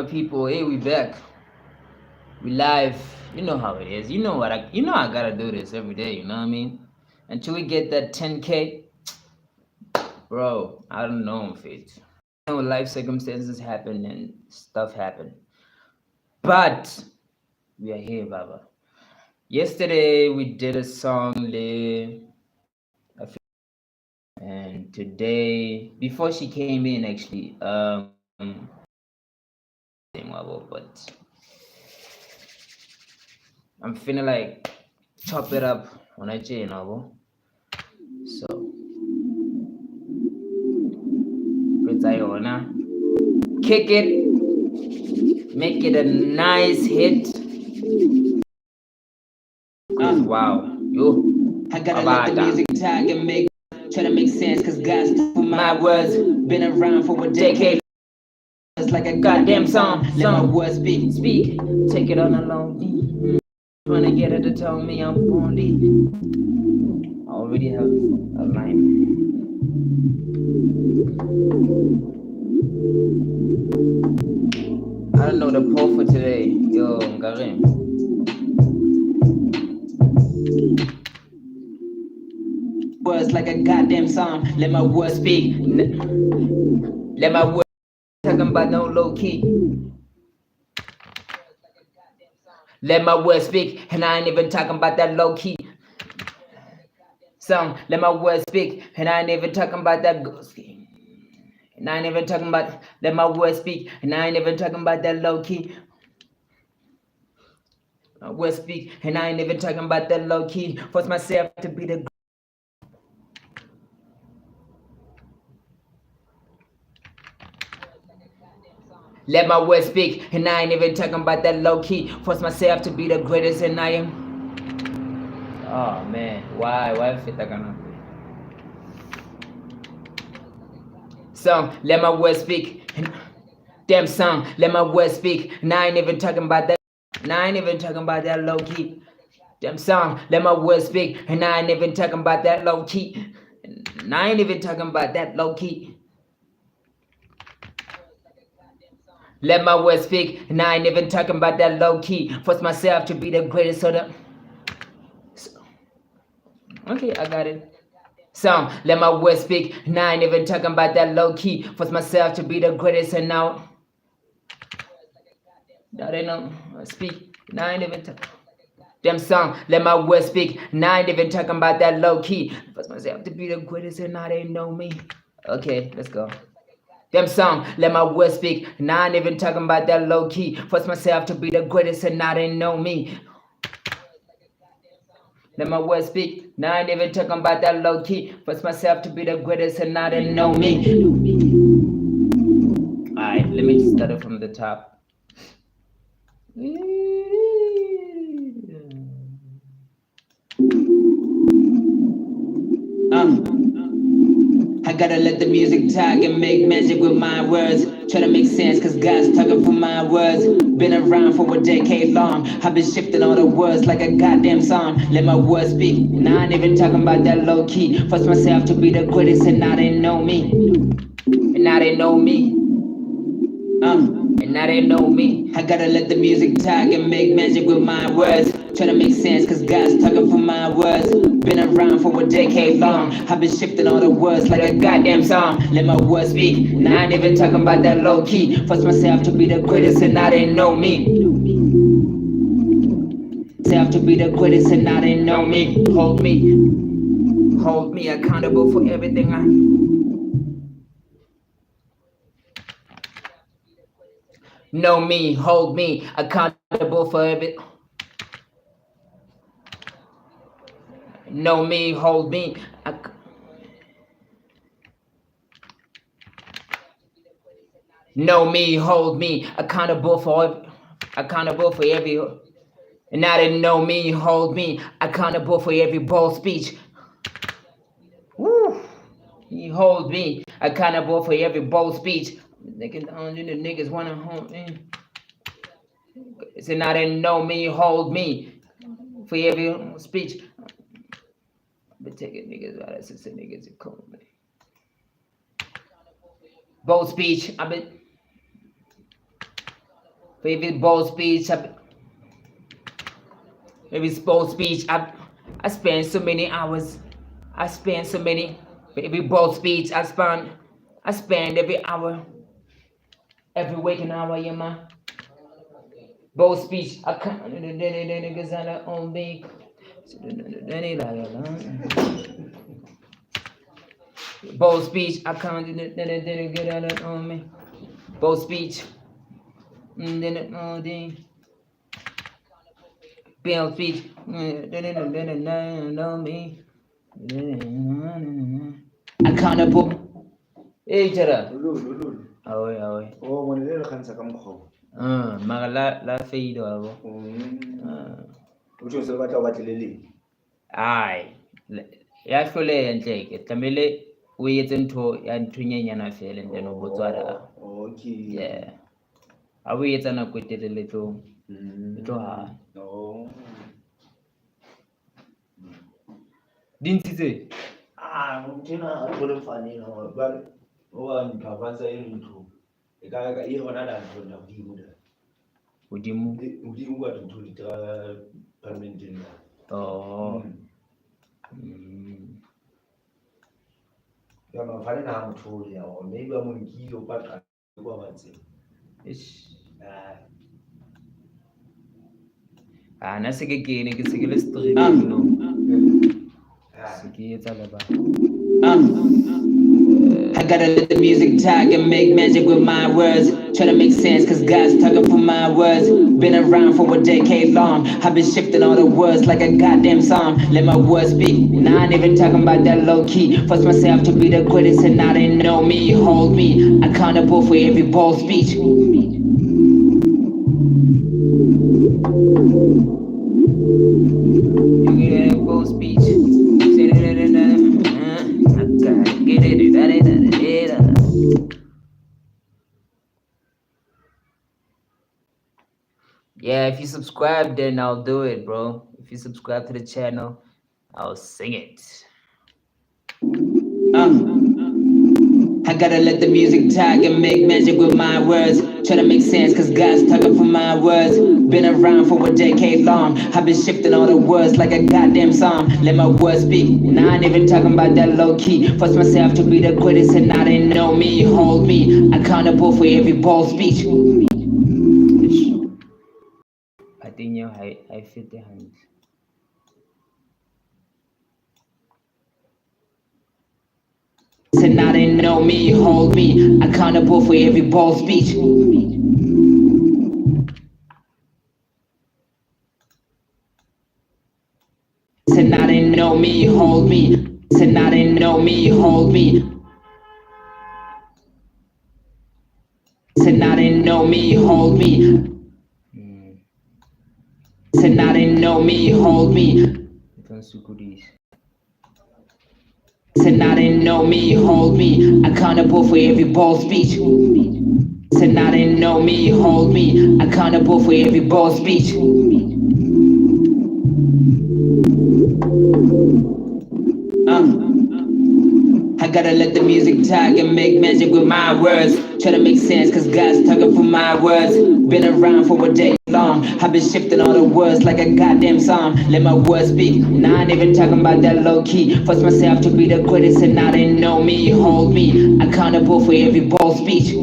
my people. Hey, we back. We live. You know how it is. I gotta do this every day. You know what I mean? Until we get that 10K, bro. I don't know if it. Life circumstances happen and stuff happen, but we are here, Baba. Yesterday we did a song, and today, before she came in, actually, but I'm feeling like chop it up on a chain, so kick it, make it a nice hit. Wow, yo, I gotta let the music tag and try to make sense, cause God's for my words. Been around for a decade. It's like a goddamn song. Let my words speak. Take it on a long trying to get her to tell me I'm only. I already have a line. I don't know the poll for today. Yo, Karim. Words like a goddamn song. Let my words speak. Let my words talking about no low key. Let my words speak, and I ain't even talking about that low key song. Let my words speak, and I ain't even talking about that ghost key. And I ain't even talking about let my words speak, and I ain't even talking about that low key. My words speak, and I ain't even talking about that low key. Force myself to be the. Let my words speak, and I ain't even talking about that low key. Force myself to be the greatest, and I am. Oh man, why fit that kind of song? Let my words speak. Damn song, let my words speak. And I ain't even talking about that. And I ain't even talking about that low key. Damn song, let my words speak. And I ain't even talking about that low key. And I ain't even talking about that low key. Let my words speak, and I ain't even talking about that low key. Force myself to be the greatest of the. Okay, I got it. Song, let my words speak, and I ain't even talking about that low key. Force myself to be the greatest, and now. Now they know speak, and I ain't even talking. Them song, let my words speak, and I ain't even talking about that low key. Force myself to be the greatest, and now they know me. Okay, let's go. Them song, let my words speak, and I ain't even talking about that low key. Force myself to be the greatest, and now they know me. Let my words speak, and I ain't even talking about that low key. Force myself to be the greatest, and now they know me. Alright, let me just start it from the top. I gotta let the music talk and make magic with my words. Try to make sense, cause God's talking for my words. Been around for a decade long. I've been shifting all the words like a goddamn song. Let my words speak, and I ain't even talking about that low key. Force myself to be the greatest, and now they know me. And now they know me. And now they know me. I gotta let the music talk and make magic with my words. Try to make sense, cause God's talking for my words. Been around for a decade long. I've been shifting all the words like a goddamn song. Let my words speak, and I ain't even talking about that low key. Force myself to be the greatest, and now they know me. Self to be the greatest, and now they know me. Hold me accountable for everything I. Know me, hold me accountable for everything. Know me, hold me. Know me, hold me accountable for every. And now they know me, hold me accountable for every bold speech. Woo. He holds me accountable for every bold speech. Niggas wanna hold me. So now they know me, hold me for every speech. But taking niggas out of system, niggas are cool, man. Bold speech. I've been Favorite bold speech. Favorite bold speech. I spend so many hours. I spend so many. Every bold speech I spend every hour, every waking hour. Yeah, my bold speech. I can't. Niggas on me. Bold speech. I can't. Get out on me. Bold speech. Bold speech. On me. Accountable. Eh, Jara. Awe. Oh, when they look handsome, come home. Maka la fade wabo. Which was about what Lily. Ai. Ya hlole ntle ke tlamele o etse ntho ya nthunyanyana fela then o botswara. Okay. Yeah. A o etsa nako e telele tlo ha. Oh. Dintsi Mutena a bole funny no, but o nka batsa e ntho. E ka e hona da ntho na Udimo. Udimo kwa ntho di tra permanent na. Oh. Ya mafane na motho ya o maybe a monkile o patla kwa batse. Ish. Na se ke ne ke se ke le streaming no. Se ke etsa le ba. I gotta let the music talk and make magic with my words. Try to make sense, cause God's talking for my words. Been around for a decade long. I've been shifting all the words like a goddamn song. Let my words speak. Now I ain't even talking about that low key. Force myself to be the greatest and now they know me. Hold me accountable for every bold speech. Bold speech. Yeah, if you subscribe, then I'll do it, bro. If you subscribe to the channel, I'll sing it. I gotta let the music talk and make magic with my words. Try to make sense, cause God's talking for my words. Been around for a decade long. I've been shifting all the words like a goddamn song. Let my words speak. Now I ain't even talking about that low key. Force myself to be the greatest and now they know me. Hold me accountable for every bold speech. I think I fit the hand. And now they know me, hold me accountable for every bold speech. And now they know me, hold me. And now they know me, hold me. And now they know me, hold me. And now they know me, hold me. And now they know me, hold me accountable for every bold speech. And now they know me, hold me accountable for every bold speech. I gotta let the music talk and make magic with my words. Try to make sense, cause God's talking for my words. Been around for a day long. I've been shifting all the words like a goddamn song. Let my words speak. Now I ain't even talking about that low key. Force myself to be the greatest and now they know me. Hold me accountable for every bold speech.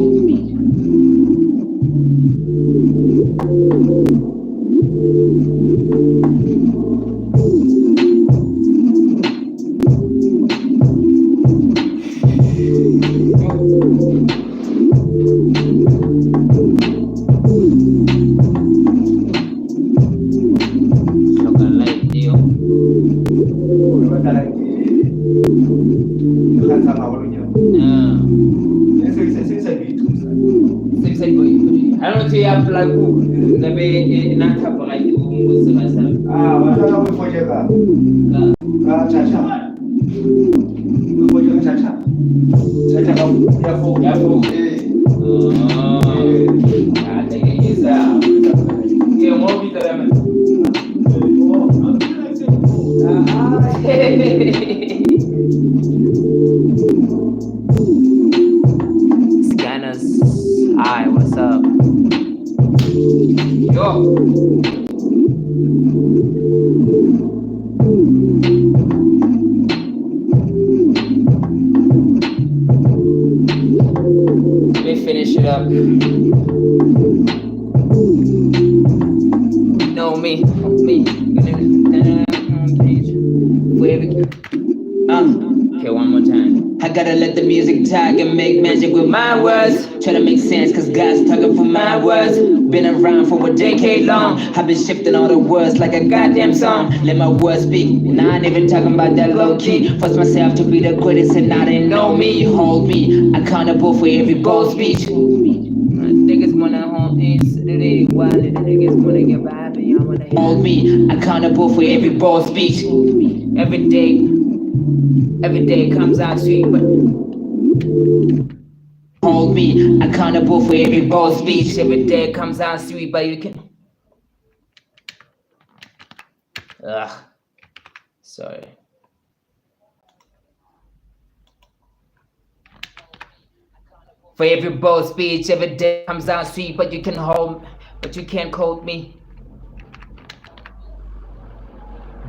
Scanners, hi, what's up? Yo. Let me finish it up. Know me. Okay, one more time. I gotta let the music talk and make magic with my words. Try to make sense, cause God's talking for my words. Been around for a decade long. I've been shifting all the words like a goddamn song. Let my words speak, and I ain't even talking about that low key. Force myself to be the greatest, and now they know me. Hold me, accountable for every bold speech. Niggas wanna hold this, they wild, the niggas wanna get by, but y'all wanna hold me, accountable for every bold speech. Every day comes out sweet, but hold me, accountable for every bold speech. Every day comes out sweet, but you can. Sorry. For every bold speech, every day comes out sweet, but you can hold, but you can't quote me.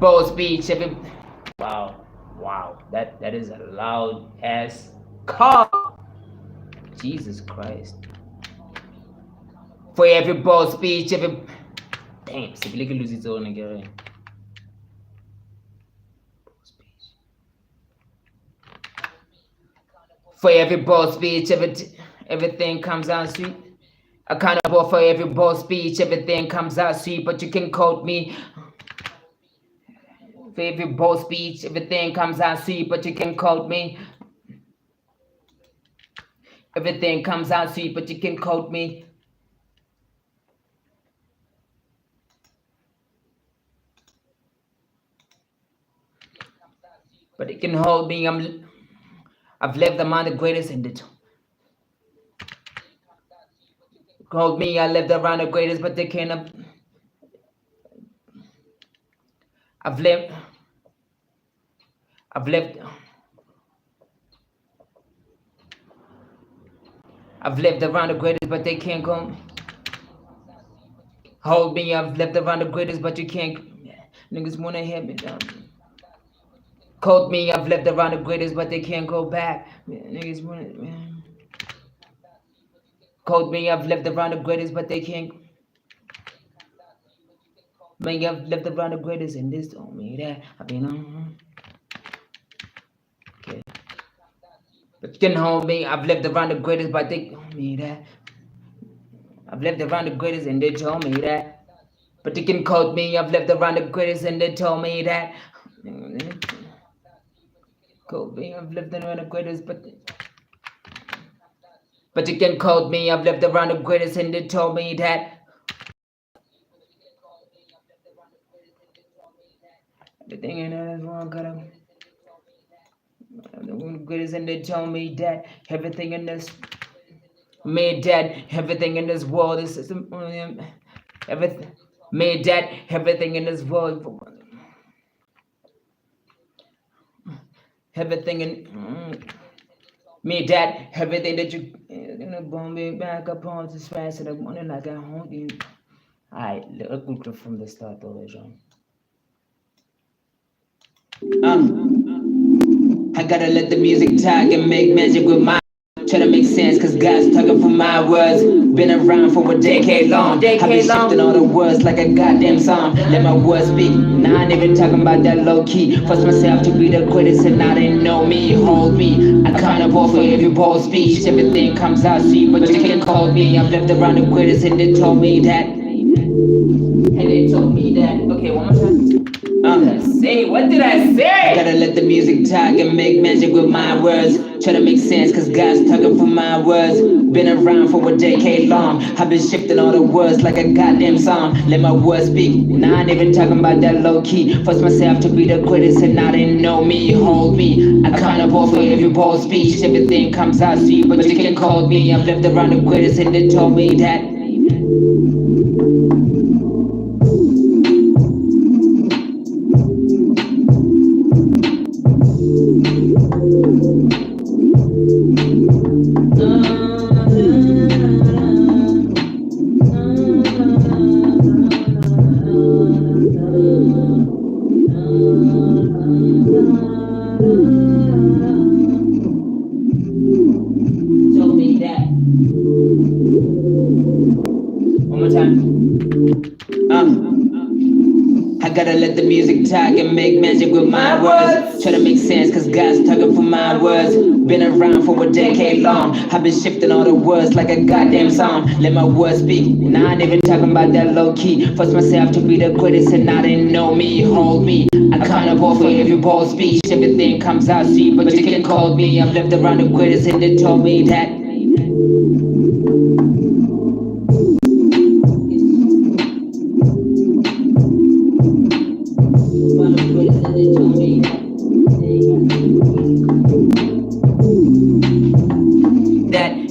Bold speech, every. Wow, that is a loud ass call. Jesus Christ. For every bold speech, every. Damn, si can lose its own again. For every bold speech, everything comes out sweet. Accountable for every bold speech, everything comes out sweet, but you can quote me. For every bold speech, everything comes out sweet, but you can quote me. Everything comes out sweet, but you can quote me. But it can hold me. I've left among the greatest in the. Hold me, I lived around the greatest, but they can't. I've lived around the greatest, but they can't come. Hold me, I've lived around the greatest, but you can't. Niggas wanna hit me down. Quote me, I've lived around the greatest, but they can't go back. Niggas wanna. Quote me, I've lived around the greatest, but they can't. Man, I've lived around the greatest, and this don't mean that. I mean, okay. But you can hold me, I've lived around the greatest, but they told me that. I've lived around the greatest, and they told me that. But you can quote me, I've lived around the greatest, and they told me that. Quote me, I've lived around the greatest, but you can quote me, I've lived around the greatest, and they told me that. Everything in this world gotta. The greatest, and they told me that everything in this. Made that everything in this world is everything. Made that everything in this world. Everything in. Made that everything that you gonna be back up on this fast and the morning like I hold you. Alright, let's go from the start already. I gotta let the music talk and make magic with my. Try to make sense, cause God's talking for my words. Been around for a decade long. I've been shifting all the words like a goddamn song. Let my words speak, now I ain't even talking about that low key. Force myself to be the greatest, and now they know me. Hold me, accountable for every bold speech. Everything comes out sweet, but you can't call me. I've lived around the greatest, and they told me that. And they told me that. Okay, one more time. What did I say? I gotta let the music talk and make magic with my words. Try to make sense, cause God's talking for my words. Been around for a decade long. I've been shifting all the words like a goddamn song. Let my words speak, now I ain't even talking about that low key. Force myself to be the greatest, and now they know me. Hold me, accountable for every bold speech. Everything comes out sweet, but you can't call me. I've lived around the greatest, and they told me that. I gotta let the music talk and make magic with my words. Try to make sense, cause God's talking for my words. Been around for a decade long. I've been shifting all the words like a goddamn song. Let my words speak, and I ain't even talking about that low key. Forced myself to be the greatest, and I didn't know me. Hold me, accountable for every bold speech. Everything comes out sweet, but you can call me. I've lived around the greatest, and they told me that.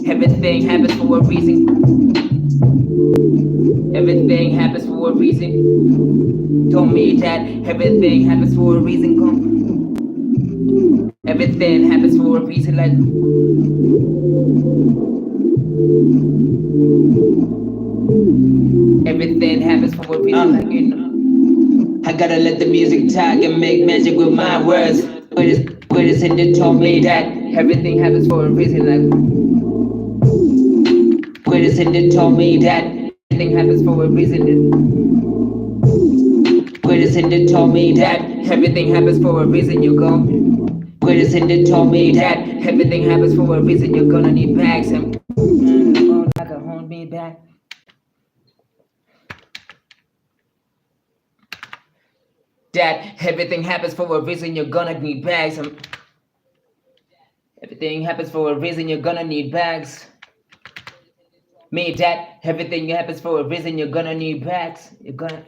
Everything happens for a reason. Everything happens for a reason. Told me that everything happens for a reason. Everything happens for a reason. Like everything happens for a reason. Like you know. I gotta let the music talk and make magic with my words. Greatest, and they told me that everything happens for a reason. Like greatest, and they told me that everything happens for a reason. Greatest, and they told me that everything happens for a reason. You go. Greatest, and they told me that everything happens for a reason. You're gonna need bags and like a hold me back. That everything happens for a reason. You're gonna need bags. Everything happens for a reason. You're gonna need bags. Me, that everything happens for a reason. You're gonna need bags. You're gonna.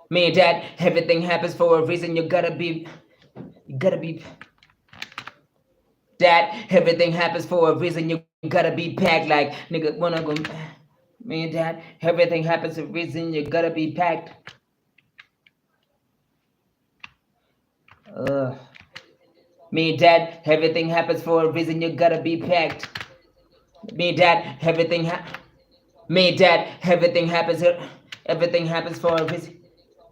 Me, that everything happens for a reason. You gotta be. You gotta be. That everything happens for a reason. You gotta be packed like nigga wanna go. Me, that everything happens for a reason. You gotta be packed. Me, dad, everything happens for a reason. You gotta be packed. Me, dad, everything me, dad, everything happens. Everything happens for a reason.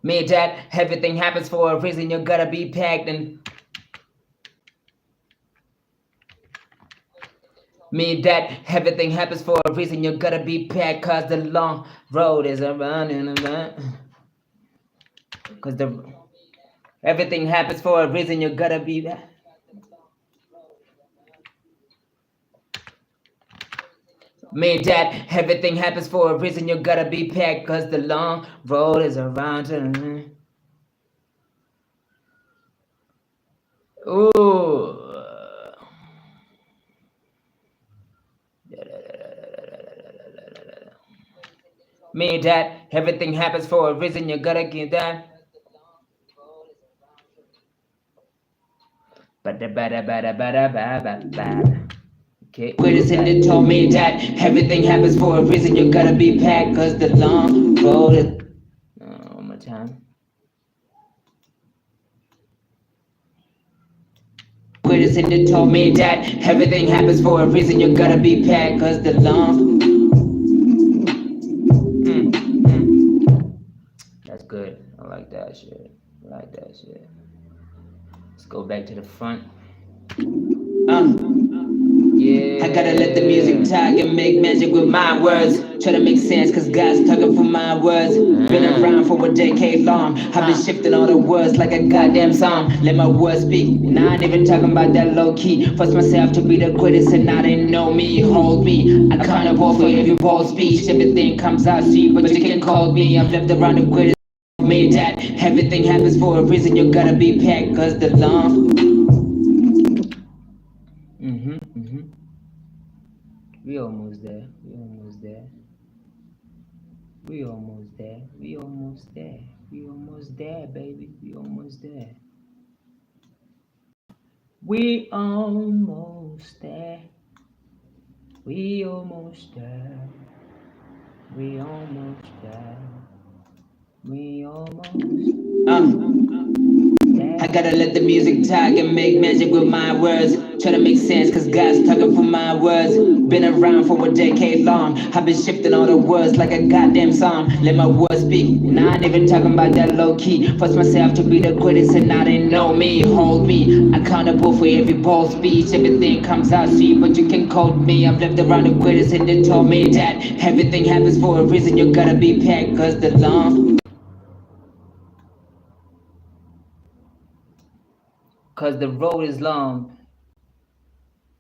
Me, dad, everything happens for a reason. You gotta be packed and. Me, dad, everything happens for a reason. You gotta be packed, cause the long road is around and around. Cause everything happens for a reason. You gotta be that. Me, dad, everything happens for a reason. You gotta be packed, cause the long road is around. Ooh. Me, dad, everything happens for a reason. You gotta get that. Okay. Greatest, and they told me that everything happens for a reason. You gotta be packed, cause the long road is. One more time. Greatest, and they told me that everything happens for a reason. You gotta be packed, cause the long. That's good. I like that shit. I like that shit. Let's go back to the front. Yeah. I gotta let the music talk and make magic with my words. Try to make sense, cause God's talking for my words. Been around for a decade long. I've been shifting all the words like a goddamn song. Let my words speak, and I ain't even talking about that low key. Forced myself to be the greatest, and I didn't know me. Hold me, accountable for every bold speech. Everything comes out sweet, but you can call me. I've lived around the greatest. Made that everything happens for a reason. You gotta be packed, cause the long. We almost there. We almost there. We almost there. We almost there. We almost there, baby. We almost there. We almost there. We almost there. We almost there. We almost there. I gotta let the music talk and make magic with my words. Try to make sense, cause God's talking for my words. Been around for a decade long. I've been shifting all the words like a goddamn song. Let my words speak, and I ain't even talking about that low key. Force myself to be the greatest, and I didn't know me. Hold me, accountable for every bold speech. Everything comes out sweet, but you can quote me. I've lived around the greatest, and they told me that everything happens for a reason. You gotta be packed, cause the long. Cause the road is long.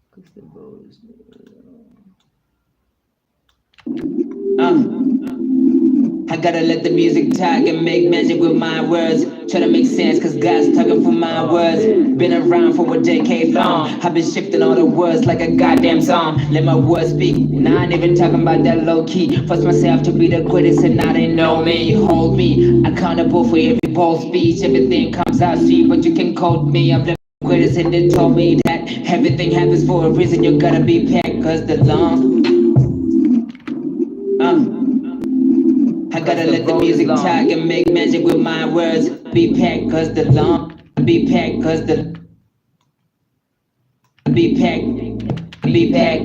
Cause the road is I gotta let the music talk and make magic with my words. Try to make sense, cause God's talking for my words. Been around for a decade long. I've been shifting all the words like a goddamn song. Let my words speak, and I ain't even talking about that low key. Force myself to be the greatest, and I didn't know me. Hold me, accountable for every bold speech. Everything comes out sweet, but you can quote me. I'm the greatest, and they told me that everything happens for a reason. You gotta be packed, cause the long. I gotta let the music talk and make magic with my words. Be packed, cause the long. Be packed, cause the. Be packed. Be packed.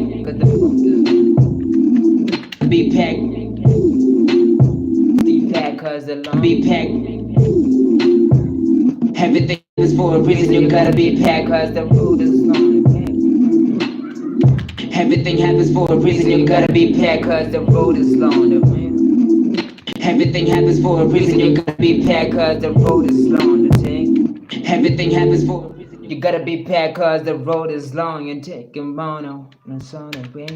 Be packed. be packed, cause the long. Be packed. Everything is for a reason. You gotta be packed, cause the road is long. Everything happens for a reason. You gotta be packed, cause the road is long. Everything happens for a reason. You gotta be packed, cause the road is long. Everything happens for a reason. You gotta be packed cause the road is long and taking mono. That's on the way.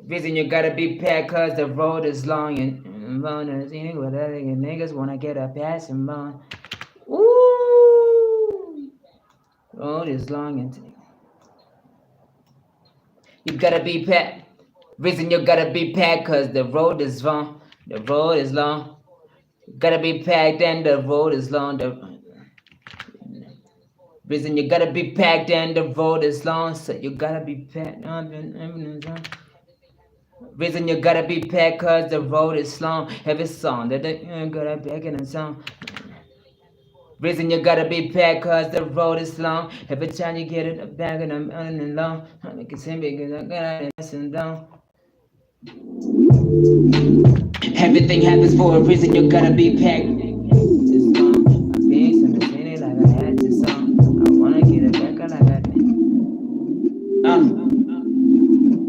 Reason you gotta be packed cause the road is long and mono. What other niggas wanna get a passing on. Ooh, road is long and you gotta be packed. Reason you gotta be packed cause the road is long. The road is long. You gotta be packed and the road is long. Reason you gotta be packed and the road is long, so you gotta be packed. Reason you gotta be packed cause the road is long. Every song that you gotta pack in a song. Reason you gotta be packed cause the road is long. Every time you get it back and I'm running long. I make it seem because I gotta listen down. Everything happens for a reason. You gotta be packed. It's long. I'm being in the city like I had this song. I wanna get it back and I got it.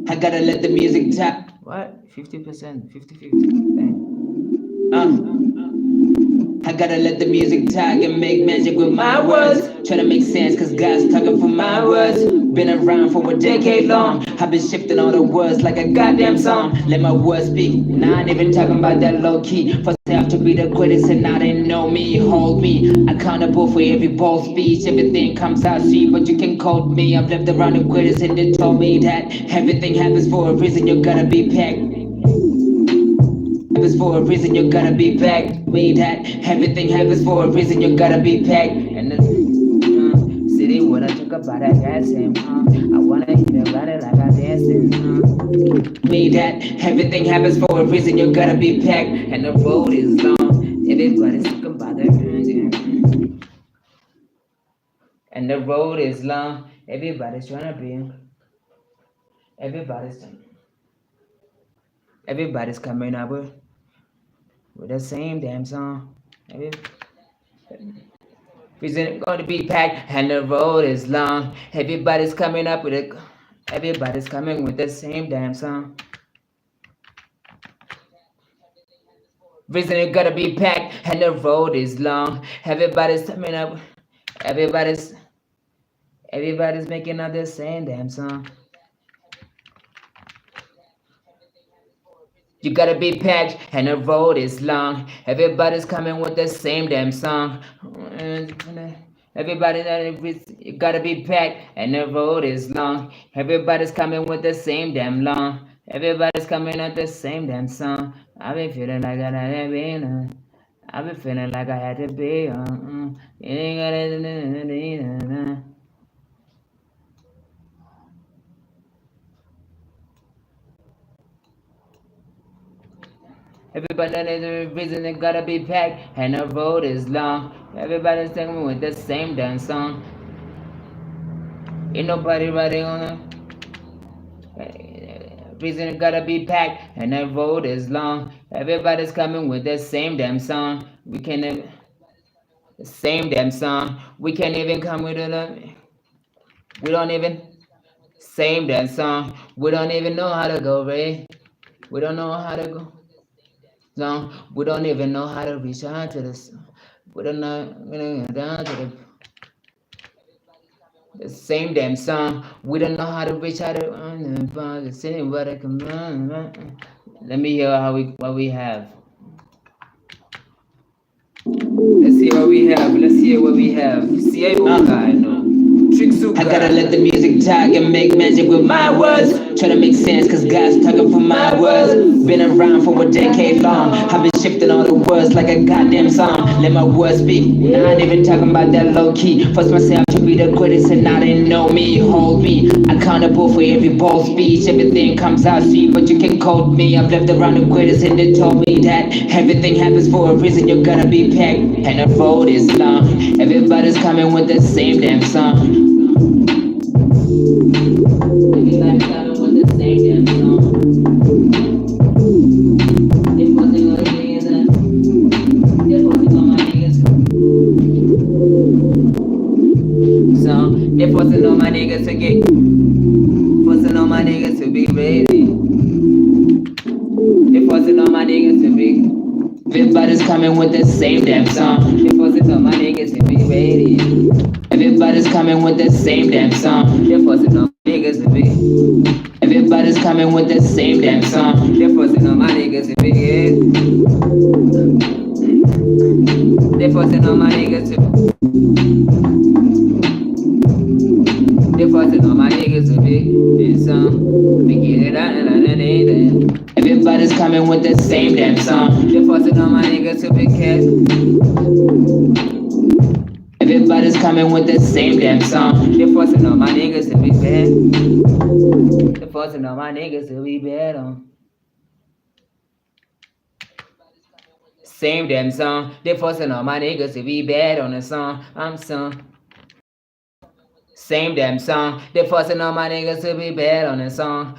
I gotta let the music talk. What? 50%, 50-50. I gotta let the music talk and make magic with my words. Try to make sense, cause God's talking for my words. Been around for a decade long. I've been shifting all the words like a goddamn song. Let my words speak, and I ain't even talking about that low key. For self to be the greatest, and I didn't know me. Hold me, accountable for every bold speech. Everything comes out sweet, but you can quote me. I've lived around the greatest, and they told me that everything happens for a reason. You gotta be packed. Happens for a reason, you gotta be packed. Me that everything happens for a reason, you gotta be packed. And the city when I talk about that dancing, I wanna hear about it like I'm dancing. Me that everything happens for a reason, you gotta be packed. And the road is long, everybody's talking about that. And the road is long, everybody's trying to be. Everybody's coming up with the same damn song. Reason gonna be packed and the road is long. Everybody's coming up with it. Everybody's coming with the same damn song. Reason you gotta be packed and the road is long. Everybody's coming up. Everybody's making up the same damn song. You gotta be packed and the road is long. Everybody's coming with the same damn song. Everybody, you gotta be packed and the road is long. Everybody's coming with the same damn long. Everybody's coming with the same damn song. I've been feeling like I had been. I've been feeling like I had to be. Everybody knows the reason they gotta be packed and the road is long. Everybody's talking with the same damn song. Ain't nobody writing on it. Reason gotta be packed and that road is long. Everybody's coming with the same damn song. We can't even, the same damn song. We can't even come with it. We don't even same damn song. We don't even know how to go, Ray. We don't know how to go. No, we don't even know how to reach out to this. We don't know down to the same damn song. We don't know how to reach out to the same but I come on. Let me hear what we have. Let's see what we have. Let's hear what we have. See I know. I gotta let the music talk and make magic with my words. Try to make sense, cause God's talking for my words. Been around for a decade long. I've been shifting all the words like a goddamn song. Let my words speak. Not even talking about that low key. Force myself to be the greatest and I didn't know me. Hold me accountable for every bold speech. Everything comes out sweet, but you can code me. I've lived around the greatest and they told me that everything happens for a reason. You gotta be packed and the road is long. Everybody's coming with the same damn song. Everybody's coming with the same damn song. They posting on the niggas they posting on my niggas. So they posting on my niggas to get posting on my niggas to be ready. They posting on my niggas to be. Everybody's coming with the same damn song. They posting on my niggas to be ready. Everybody's coming with the same damn song. They posting on my niggas to be. Everybody's coming with the same damn song. They posting on my niggas to be. They posting on my niggas to be. They posting on my niggas to be. This song, we get it out and everybody's coming with the same damn song. They posting on my niggas to be cat. Everybody's coming with the same damn song. They forcing on my niggas to be bad. They forcing on my niggas to be bad on. Same damn song. They forcing on my niggas to be bad on the song. I'm son. Same damn song. They forcing on my niggas to be bad on the song.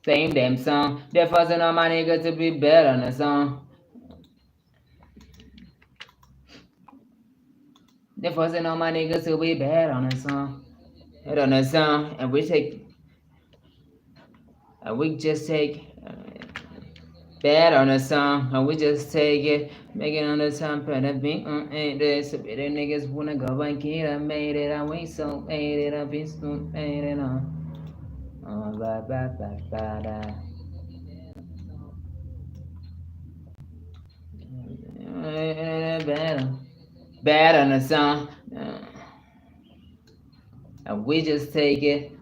Same damn song. They forcing on my niggas to be bad on the song. They forcing on my niggas to be bad on the song. Head on the song, and we just take bad on the song, and we just take it, make it on the song, put a beat on it. So the niggas wanna go and get I made it, I wait so made it, I been so made it on. Oh, bye bye bye bye bye. Bad on the song, and we just take it.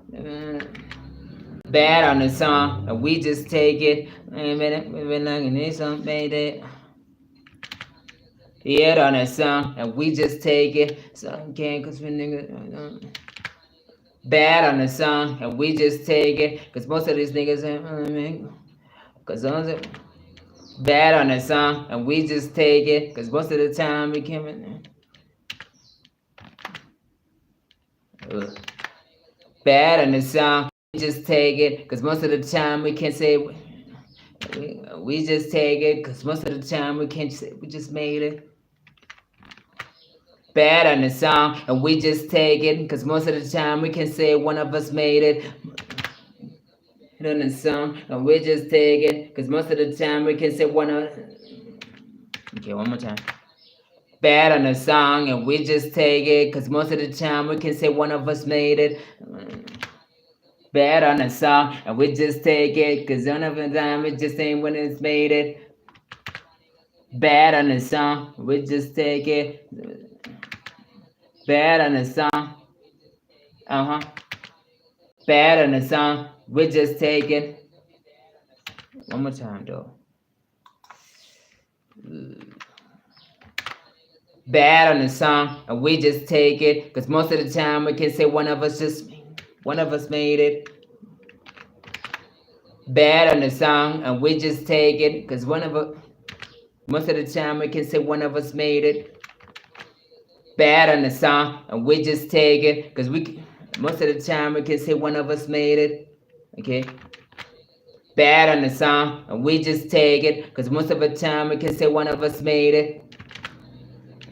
Bad on the song, and we just take it. We've been looking at something, made it. Hit on the song, and we just take it. So can't, cause we niggas. Bad on the song, and we just take it. Cause most of these niggas ain't. Cause bad on the song, and we just take it. Cause most of the time we can't. Bad on the song, we just take it. Cause most of the time we can't say. We just take it. Cause most of the time we can't say we just made it. Bad on the song, and we just take it. Cause most of the time we can say one of us made it. On the song, and we just take it. Cause most of the time we can say one of. Okay, one more time. Bad on the song, and we just take it. Cause most of the time we can say one of us made it. Bad on the song, and we just take it. Cause one of the time we just ain't when it's made it. Bad on the song, we just take it. Bad on the song. Bad on the song, we just take it. One more time though. Bad on the song, and we just take it. Cause most of the time we can say one of us made it. Bad on the song, and we just take it. Cause one of us. Most of the time we can say one of us made it. Bad on the song, and we just take it, cause most of the time we can say one of us made it. Okay. Bad on the song, and we just take it, cause most of the time we can say one of us made it.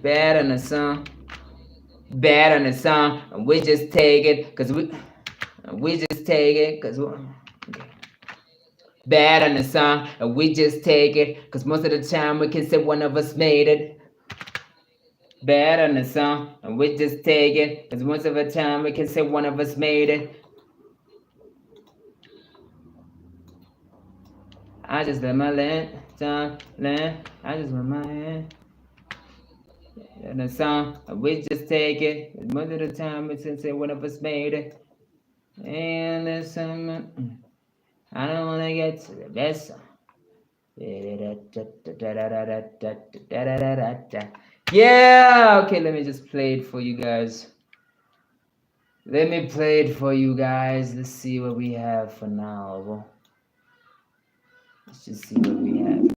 Bad on the song. Bad on the song, and we just take it, cause we just take it, cause we, okay. Bad on the song, and we just take it, cause most of the time we can say one of us made it. Bad on the song, and we just take it, cause most of the time we can say one of us made it. I just let my land, I just let my hand. And the song, and we just take it, cause most of the time we can say one of us made it. And there's some, I don't wanna get to the best song. Yeah, okay, let me just play it for you guys. Let me play it for you guys. Let's see what we have for now. Let's just see what we have.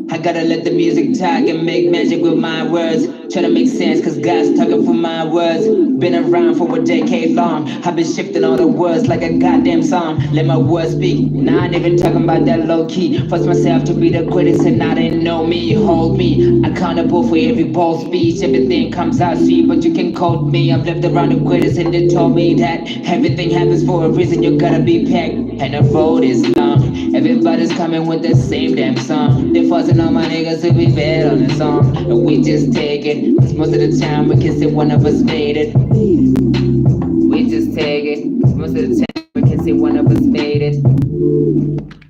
I gotta let the music talk and make magic with my words. Try to make sense, cause God's talking for my words. Been around for a decade long. I've been shifting all the words like a goddamn song. Let my words speak. Now I ain't even talking about that low key. Force myself to be the greatest and I didn't know me. Hold me accountable for every bold speech. Everything comes out sweet, but you can quote me. I've lived around the greatest and they told me that everything happens for a reason. You gotta be packed. And the road is long. Everybody's coming with the same damn song. They forcing all my niggas to be bad on the song. And we just take it. Cause most of the time we can say one of us made it. We just take it. Cause most of the time we can say one of us made it.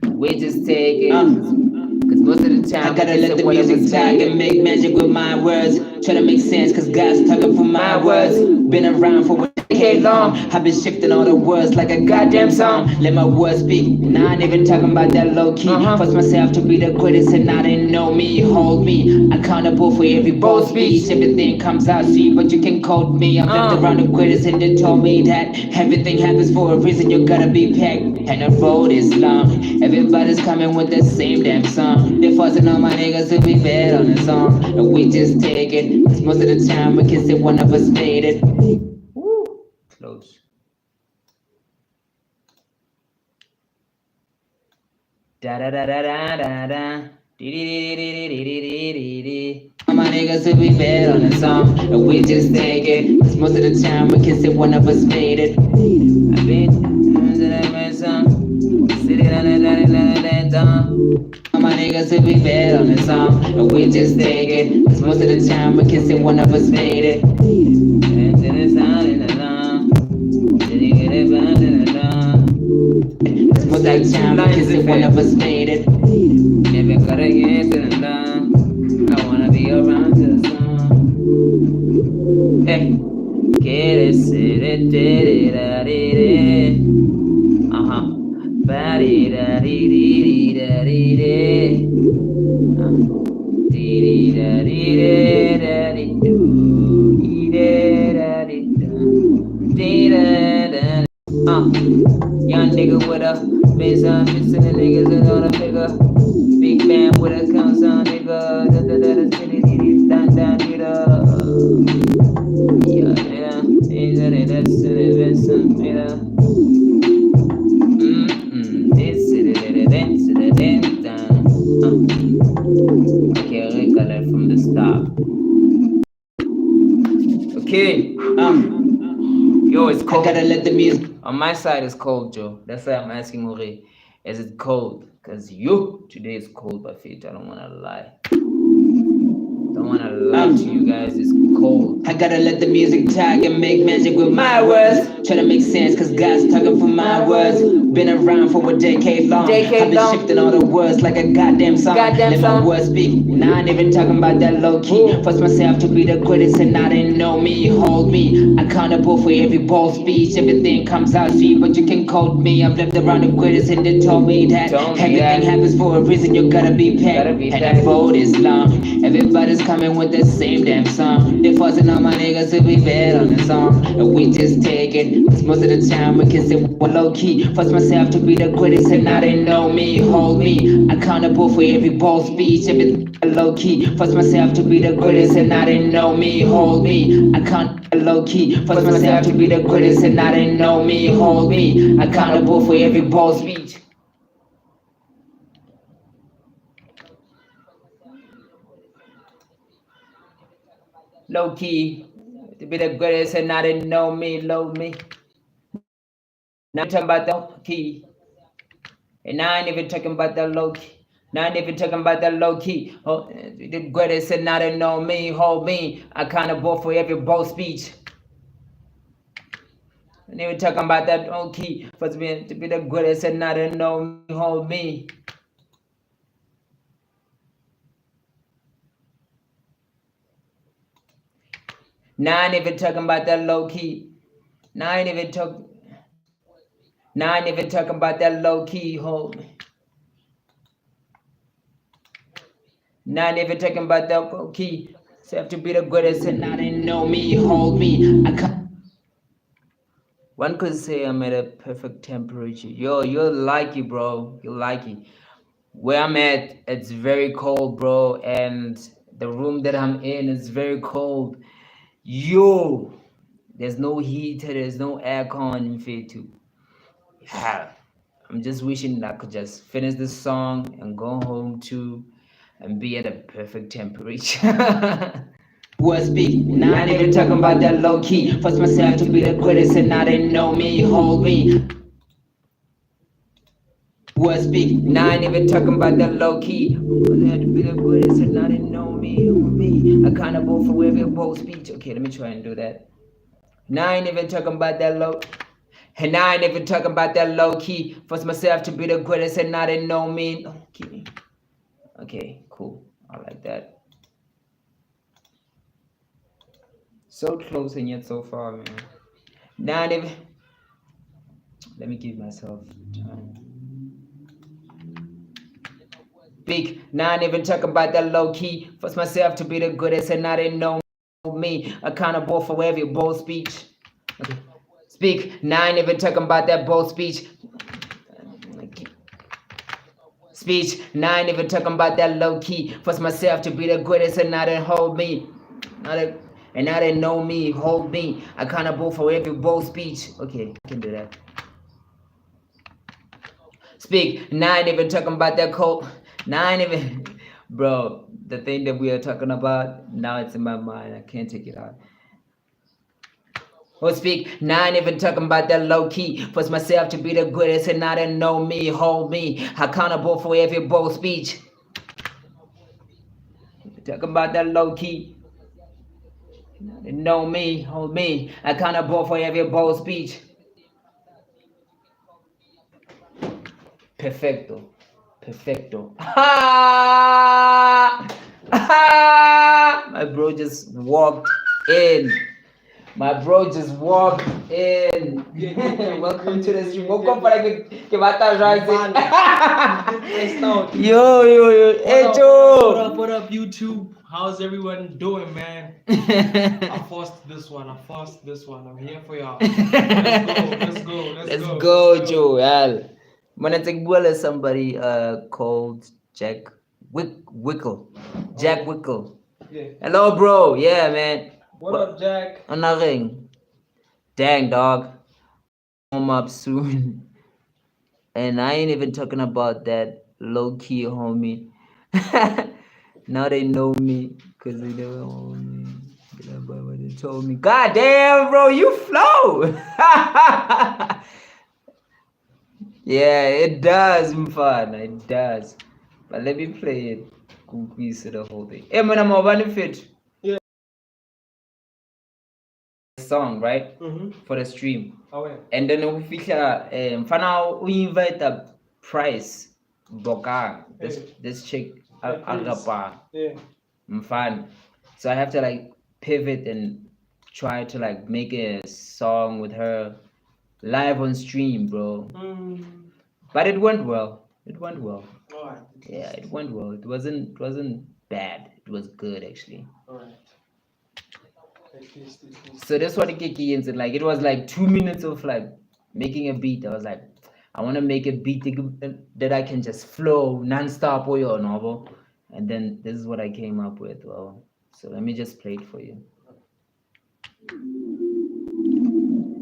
We just take it. Cause most of the time I gotta let the music talk and make magic with my words. Try to make sense, cause God's talking for my words. Been around for a decade long. I've been shifting all the words like a goddamn song. Let my words speak. Now I ain't even talking about that low key. Force myself to be the greatest and I didn't know me. Hold me accountable for every bold speech. Everything comes out sweet, but you can quote me. I've lived around the greatest and they told me that everything happens for a reason. You gotta be packed. And the road is long. Everybody's coming with the same damn song. They forcing all my niggas to be bad on the song. And we just take it. Cause most of the time we can say one of us made it. Woo. Close. Da da da da da da da. All my niggas to be bad on the song. And we just take it. Cause most of the time we can say one of us made it. I've been sitting on all my niggas to be bad on the song. And we just take it. Cause most of the time we can say one of us made it. Cause most of the time we can say one of us made it. Never gotta get to the line. I wanna be around to the sun. Hey, get it, sit it, did it, Ba-dee da dee dee dee da dee dee. Dee dee da dee dee da dee doo. Dee dee da dee doo. Dee da da. Young nigga with a bass on, missing the niggas is on a figure. Big band with a count on nigga. Da da da da dee dee dee da da dee da. Yeah yeah. Dee da dee da dee da dee da. Okay, I'll recollect from the start. Okay. Yo, it's cold. I gotta let the music. On my side, it's cold, Joe. That's why I'm asking Uri. Is it cold? Because today is cold, but I don't want to lie. Don't want to lie to you guys. It's cold. I gotta let the music talk and make magic with my words. Try to make sense, cause God's talking for my words. Been around for a decade long. I've been shifting all the words like a goddamn song. Let my words speak. Now I ain't even talking about that low key. Force myself to be the greatest and I didn't know me. Hold me accountable for every bold speech. Everything comes out sweet, but you can quote me. I've lived around the greatest and they told me that everything happens for a reason. You gotta be packed. And the road is long. Everybody's coming with the same damn song. They forcing all my niggas to be bad on the song, and we just take it. Cause most of the time we can say we're low key. Force myself to be the greatest, and now they know me. Hold me accountable for every bold speech, everything low key. Force myself to be the greatest, and now they know me. Hold me accountable low key. Force myself to be the greatest, and now they know me. Hold me accountable for every bold speech. Low key, to be the greatest, and now they know me, low me. Now I'm talking about the low key, and I ain't even talking about the low key. Now I ain't even talking about the low key. Oh, the greatest, and now they know me, hold me accountable for every bold speech. And they were talking about that low key, for to be the greatest, and now they know me, hold me. Now I ain't even talking about that low key. Now I ain't even talking. Now I ain't even talking about that low key, hold me. Now I ain't even talking about that low key. So have to be the greatest, and now they know me, hold me. One could say I'm at a perfect temperature. Yo, you're lucky, bro. You're lucky. Where I'm at, it's very cold, bro, and the room that I'm in is very cold. Yo, there's no heater, there's no aircon in fit too. Yeah. I'm just wishing I could just finish this song and go home too and be at a perfect temperature. Was big, now I ain't even talking about that low key. Force myself to be the greatest, and now they know me, hold me. Was big, now I ain't even talking about that low key. I had to be the greatest, and now they know me, hold me. Accountable for every bold speech. Okay, let me try and do that. Now I ain't even talking about that low. And now I ain't even talking about that low key. Force myself to be the greatest, and now they know me. Okay, cool. I like that. So close and yet so far, man. Now I ain't even. Let me give myself time. Big. Now I ain't even talking about that low key. Force myself to be the greatest, and now they know me. Accountable for every bold speech. Okay. Speak. Now I ain't even talking about that bold speech. Speech. Now I ain't even talking about that low key. Force myself to be the greatest, and now they hold me. And now they know me, hold me. Accountable for every bold speech. Okay, I can do that. Speak. Now I ain't even talking about that cold. Now I ain't even. Bro, the thing that we are talking about, now it's in my mind. I can't take it out. Oh, speak. Now I ain't even talking about that low key. Force myself to be the greatest, and now they know me, hold me. Accountable for every bold speech. Talking about that low key. They know me, hold me. Accountable for every bold speech. Perfecto. Perfecto. My bro just walked in. My bro just walked in. Welcome to the stream. Welcome para que bata Yo. Hey, Joe. What up, YouTube? How's everyone doing, man? I forced this one. I'm here for y'all. Let's go, Joe. When I take well as somebody called Jack Wickle. Jack Wickle. Yeah. Hello, bro. Yeah, man. What up, Jack? Nothing. Dang, dog. Warm up soon. And I ain't even talking about that low key, homie. Now they know me because they never own me. What they told me. God damn, bro, you flow. Yeah, it does, Mfana. It does. But let me play it. Kukisa the whole thing. Hey, man, I'm a benefit. Yeah. Song, right? For the stream. Oh, yeah. And then we feature Mfana, we invite the price. Boka. This chick, Agapa. Yeah. Mfana. So I have to like pivot and try to like make a song with her live on stream, bro. But it went well. All right. Yeah, it went well. It wasn't bad. It was good actually. Alright. At least. So that's what Kiki is like. It was like 2 minutes of like making a beat. I was like, I want to make a beat that I can just flow non-stop or your novel. And then this is what I came up with. Well, so let me just play it for you.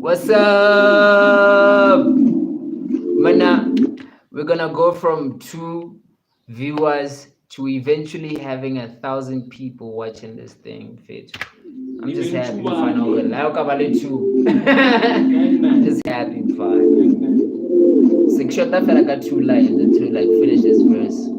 What's up? Mana, we're gonna go from 2 viewers to eventually having 1,000 people watching this thing. Fit. I'm just Even happy two to find are- out. Like about 2. I'm just happy to find. So short after I got 2 lines to like finish this verse.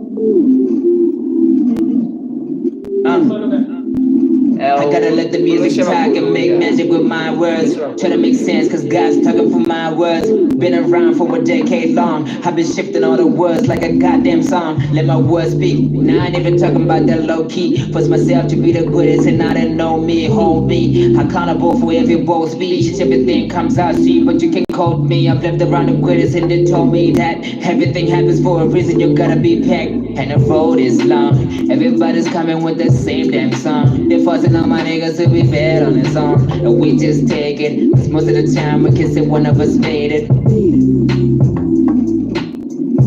I gotta let the music talk and make magic with my words. Try to make sense, cause God's talking for my words. Been around for a decade long. I've been shifting all the words like a goddamn song. Let my words speak. Now I ain't even talking about that low key. Force myself to be the greatest and now they know me, hold me. Accountable for every bold speech. Everything comes out sweet, but you can quote me. I've lived around the greatest and they told me that everything happens for a reason. You gotta be packed. And the road is long. Everybody's coming with the same damn song. They're forcing all my niggas to be fed on this song. And we just take it. Cause most of the time we can say one of us made it.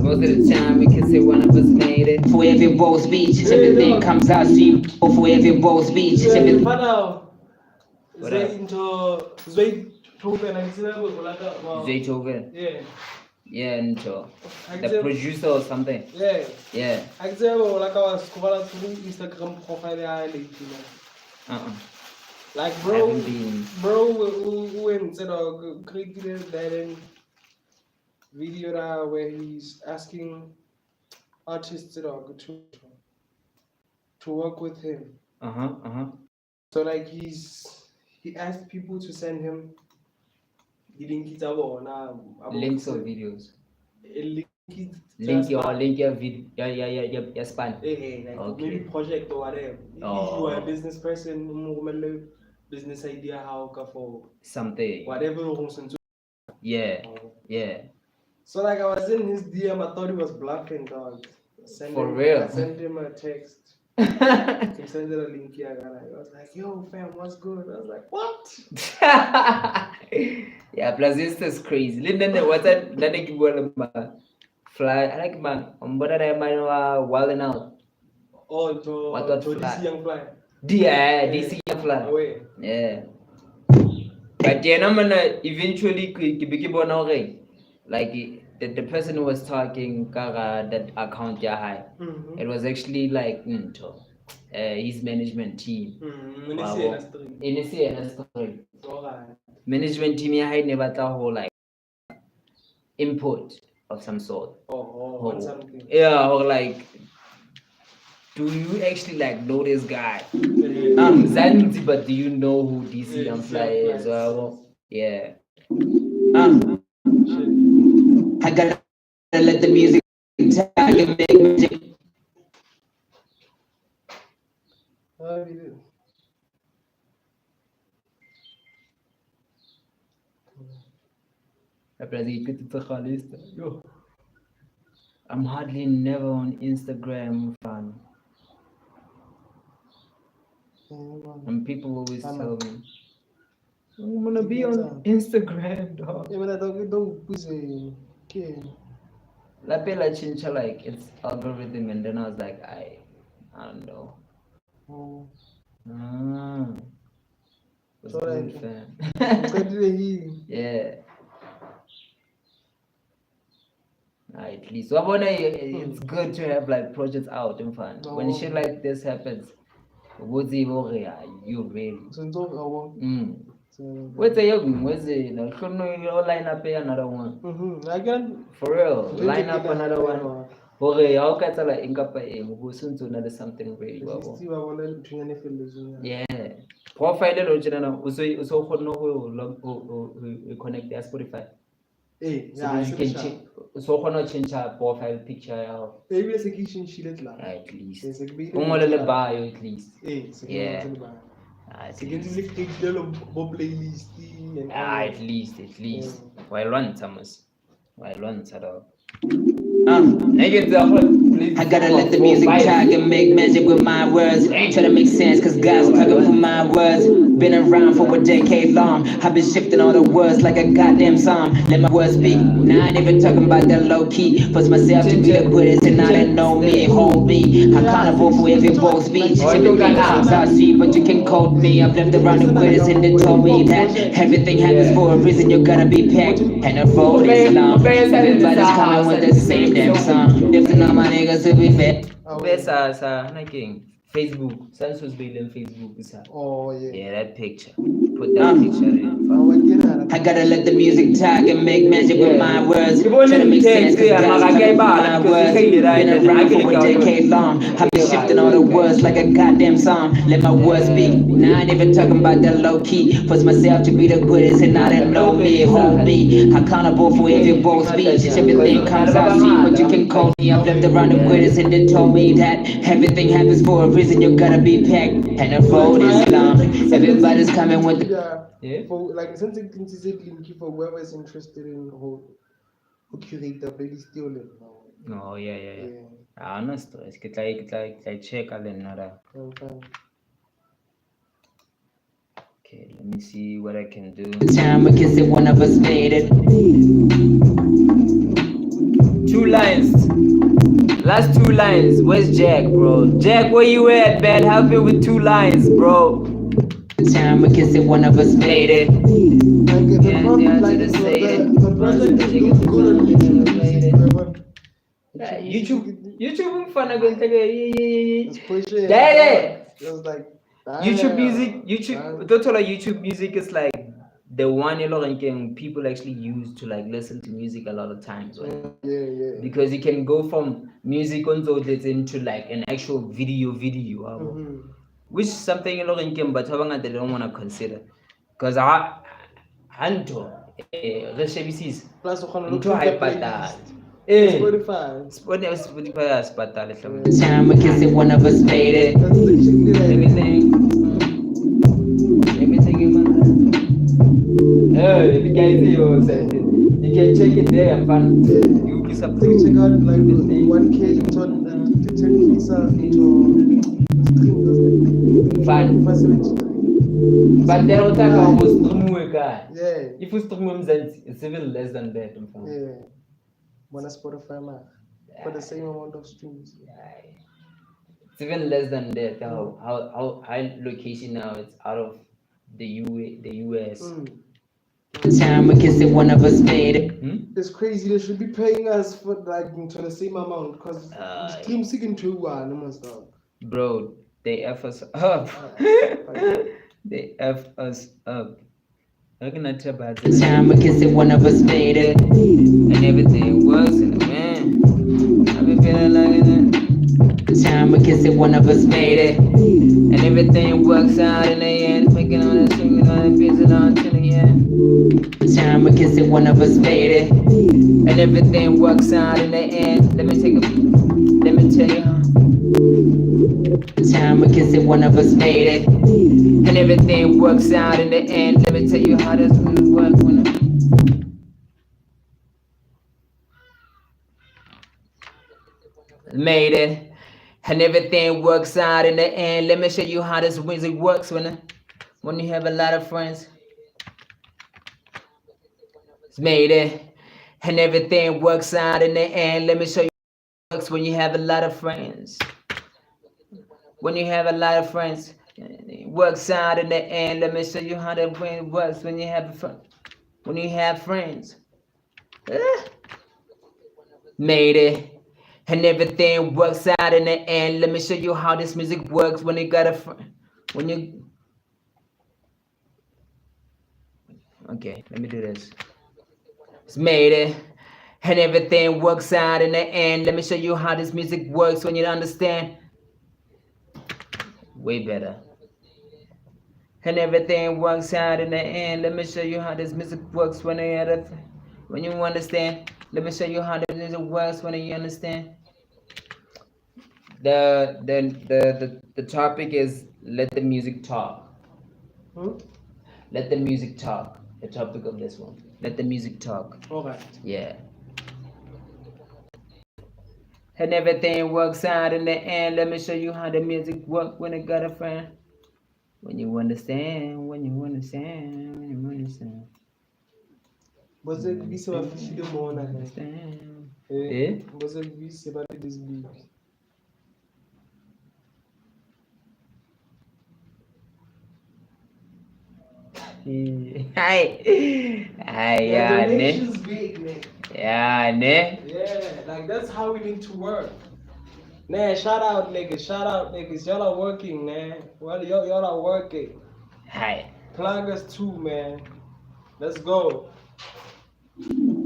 Most of the time we can say one of us made it. For every bold speech, everything comes out sweet. Or for every bold speech, everything. What up? Zaytoven. Yeah. Yeah, into the producer or something. Yeah. Yeah. I can tell like I was scrolling through Instagram profile lately. Like I bro, haven't been. who went to created that video that where he's asking artists to work with him. So like he asked people to send him Links of videos. Link Link your video. Yeah, span. like Okay. maybe project or whatever. If you are a business person, business idea how for Something. whatever. Yeah. Yeah. So like I was in his DM, I thought he was bluffing, dog. Real. I sent him a text. Yeah, He sent it a link here, and I was like, "Yo, fam, what's good?" I was like, "What?" plus this is crazy. Then what's that? Then they give fly. I like man. But I man wilding out. Oh, What to fly? DC Young Fly. DC fly. Away. Yeah. But yeah, I'm gonna eventually like the person who was talking that account high. Mm-hmm. It was actually like his management team. Management team yeah never whole like input of some sort. On something. Yeah, or like, do you actually like know this guy? Zanzi, but do you know who DC Young Fly is? Yeah. I gotta let the music talk and make magic. Yo, I'm hardly never on Instagram, fam. And people always tell me, I'm gonna be on Instagram, dog. Lapela chincha like it's algorithm, and then I was like, I don't know. What's good, fam? Yeah. At least so it's good to have like projects out and fun. When shit like this happens, you really. What's a young? What's it? No, line up another one. Again, For real, line up another one. Okay, how can I like incapa who soon to another something really well. Yeah. Profile original also connect their Spotify. So you can change. So change our profile picture. At least. Bio at least. Yeah. At least. At least. Why run, Thomas? Why run, Sadok? Niggas are hot. I gotta let the music talk and make magic with my words. Try to make sense, cause God's talking for my words. Been around for a decade long. I've been shifting all the words like a goddamn song. Let my words speak. Now I ain't even talking about that low key. Force myself to be the greatest and now they know me. Hold me. I carnival for every bold speech. Everything comes out sweet, but you can quote me. I've lived around the greatest and they told me that everything happens for a reason. You gotta be packed. And the road is long. Everybody's coming with the same damn song. Lifting all my niggas to be fed. Sa Facebook. Sans was building Facebook. Oh, yeah. Yeah, that picture. Put that picture in. I gotta let the music talk and make magic with my words. Try to make sense, cause God's talking for my words. Been around for a decade long. I've been shifting all the words like a goddamn song. Let my words speak. Now I ain't even talking about that low key. Force myself to be the greatest and now they know me. Hold me. Accountable for every bold speech. Everything comes out sweet, but you can call me. I've lived around the greatest and they told me that everything happens for a reason. You gotta be packed. And the road is long. Everybody's coming with the Yeah. For like since it is a link for whoever is interested in who curate the playlist still in now. Oh, yeah. No stress. Kita check nada. Fine. Okay, let me see what I can do. time we can say one of us made it. 2 lines. Last 2 lines. Where's Jack, bro? Jack, where you at, man? Help me with 2 lines, bro. Time we can say one of us made it. Like the project, like the project is good on YouTube. YouTube mfana kwenteke It's pushing. Daddy! It was like YouTube music, YouTube music is like the one people actually use to like listen to music a lot of times, right? Yeah. Because you can go from music into like an actual video which is something but they don't want to consider because Plus into hyper Spotify asibhadale hlawumbe. Time we can say one of us made it. Everything in my life. Oh, the guy say you can check it there and fun. You'll be surprised. Check out like 1K into 10K into streams. Fun. But there are times I was streaming guy. Yeah. If you stream it's even less than that. Yeah. One Spotify man for the same amount of streams. It's even less than that. How high location now it's out of the US. Time we can say one of us made it. It's crazy. They should be paying us for like into the same amount because stream seeking to one bro, they F us up. They F us up. How can I tell about this? Time we can say one of us made it. And everything works in the man. I've been feeling like it. Time we can say one of us made it. And everything works out in the end. Making all that singing, all that busy on to the end. Time we can say one of us made it. And everything works out in the end. Let me tell you how. Time we can say one of us made it. And everything works out in the end. Let me tell you how this really works when I made it. And everything works out in the end. Let me show you how this music works when you have a lot of friends. It's made it. And everything works out in the end. Let me show you how it works when you have a lot of friends. When you have a lot of friends, it works out in the end. Let me show you how that brain works when you have friends. Made it. And everything works out in the end. Let me show you how this music works when you got a friend. Okay, let me do this. It's made it. And everything works out in the end. Let me show you how this music works when you understand. Way better. And everything works out in the end. Let me show you how this music works when you understand. Let me show you how the music works when you understand. The topic is let the music talk. Let the music talk. The topic of this one. Let the music talk. Alright. Yeah. and everything works out in the end. Let me show you how the music work when it got a friend. When you understand, when you understand, when you understand. Você que disse uma ficha de mona, né? Understand. É. Você que disse vai ter desbig. Yeah, Donations big, man. Yeah, ne? Yeah, like that's how we need to work. Nah, shout out niggas, shout out niggas. Y'all are working, man. Well, y'all are working. Hi. Plug us too, man. Let's go.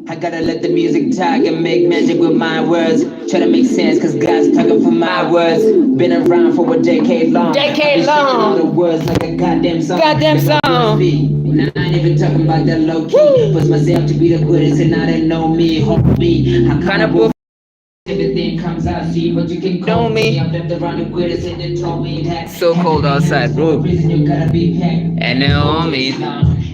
I gotta let the music talk and make magic with my words. Try to make sense, cause God's talking for my words. Been around for a decade long. Decade I've been shifting all the long. words like a goddamn song. Goddamn Let my words song. speak. Now I ain't even talking about that low key. Force myself to be the greatest and now they know me, hold me. I Kinda kinda everything comes out, see, but you can call me. I've left around the greatest and they told me that. So cold outside, bro. Reason you gotta be packed. And now me.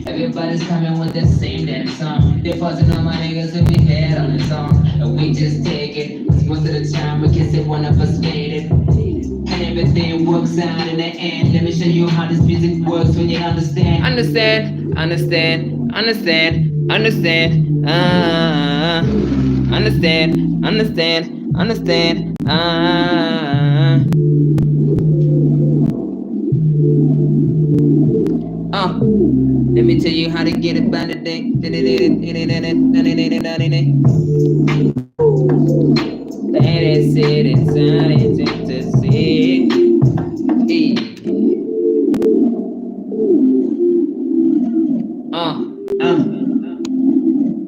Everybody's coming with the same damn song. They're fussing on my niggas and we head on the song. And we just take it. 'Cause most of the time we can say one of us made it. And everything works out in the end. Let me show you how this music works when you understand. Understand, understand, understand, understand. Understand, understand, understand. Let me tell you how to get it by the day.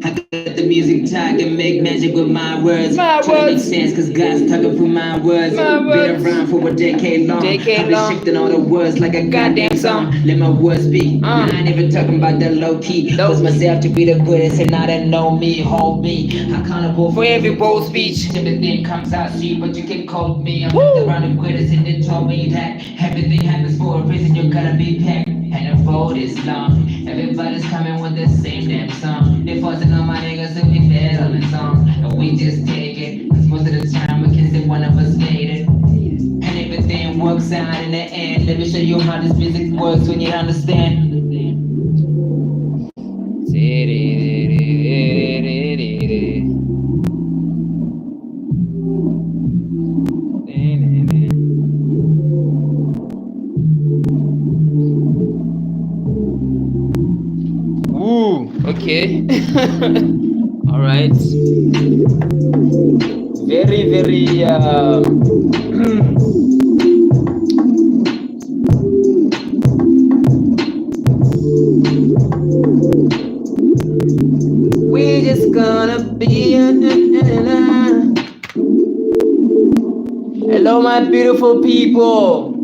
I got the music talk and make magic with my words. My Try to make words. sense, cause God's talking through my words. My Been words. around for a decade long. Decade I've been long. shifting all the words like a goddamn song. Let my words speak. I ain't even talking about that low key. Force myself to be the greatest and now they know me, hold me. Accountable For every bold speech. Everything comes out, see, but you can quote me. I'm left around the greatest and they told me that everything happens for a reason. You gotta be packed. And the road is long. Everybody's coming with the same damn song. They fussing on my niggas and we dead on the song. And we just take it. Cause most of the time we can say one of us made it. And everything works out in the end. Let me show you how this music works when you understand. Ooh, okay. All right. Very, very. We just gonna be. Hello, my beautiful people.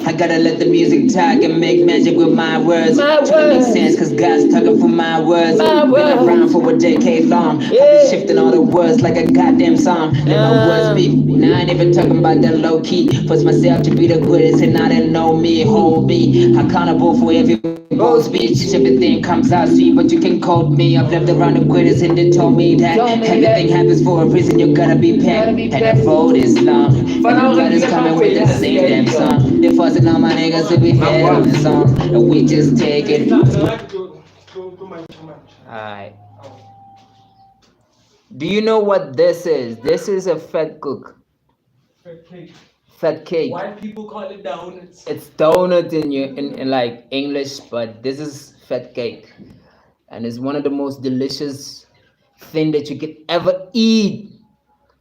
I gotta let the music talk and make magic with my words. My Try to make words. sense, cause God's talking for my words. My Been words. around for a decade long. I've Yeah. been shifting all the words like a goddamn song. Let my words speak. Now I ain't even talking about that low key. Force myself to be the greatest and now they know me, hold me. Accountable for every bold speech. Everything comes out, see, but you can quote me. I've left around the greatest and they told me that everything happens for a reason. You gotta be packed. And the road is long. Everybody's coming with the same damn song. They fussing on my niggas and we head on the song. And we just take it. Too much. Alright. Do you know what this is? This is a fat cook. Fat cake. Fat cake. White people call it donuts. It's donut in like English, but this is fat cake. And it's one of the most delicious thing that you could ever eat,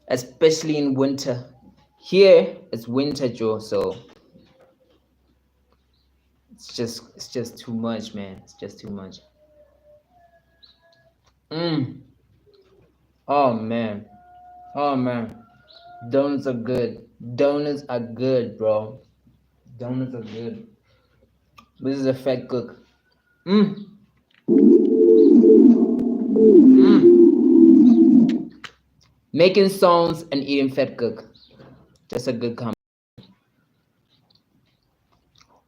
especially in winter. Here it's winter, Joe, so it's just too much, man. It's just too much. Oh man. Oh man. Donuts are good. Donuts are good, bro. Donuts are good. This is a fat cook. Making songs and eating fat cook. That's a good combo.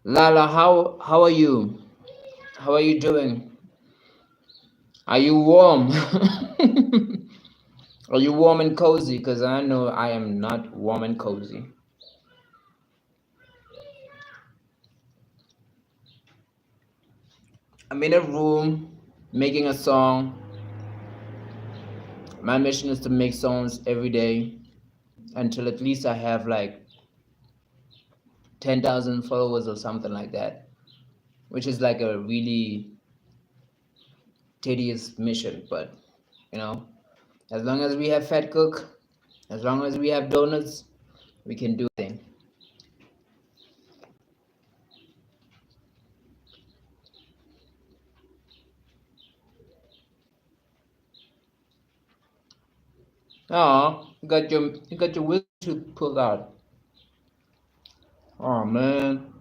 Lala, how are you? How are you doing? Are you warm? Are you warm and cozy? Because I know I am not warm and cozy. I'm in a room making a song. My mission is to make songs every day until at least I have like 10,000 followers or something like that, which is like a really tedious mission. But you know, as long as we have fat cook, as long as we have donuts, we can do things. Oh, you got your wisdom tooth pulled out. Oh man,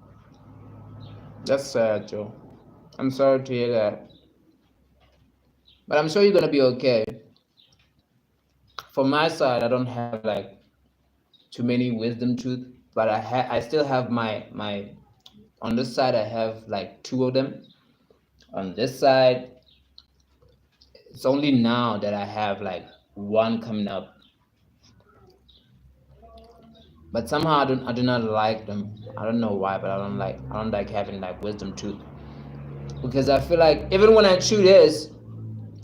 that's sad, Joe. I'm sorry to hear that, but I'm sure you're gonna be okay. From my side, I don't have like too many wisdom tooth, but I still have my on this side I have like two of them. On this side, it's only now that I have like one coming up. But somehow I do not like them. I don't know why, but I don't like having like wisdom tooth because I feel like even when I chew this,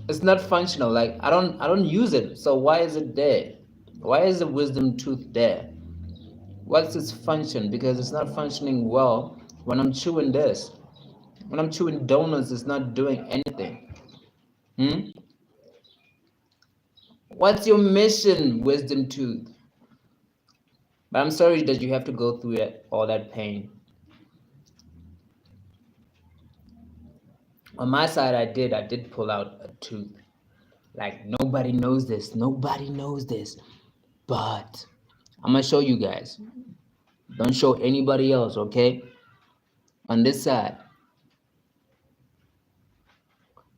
it's not functional. Like I don't use it. So why is it there? Why is the wisdom tooth there? What's its function? Because it's not functioning well when I'm chewing this. When I'm chewing donuts, it's not doing anything. Hmm? What's your mission, wisdom tooth? But I'm sorry that you have to go through all that pain. On my side, I did pull out a tooth. Like nobody knows this. Nobody knows this. But I'm gonna show you guys. Don't show anybody else, okay? On this side,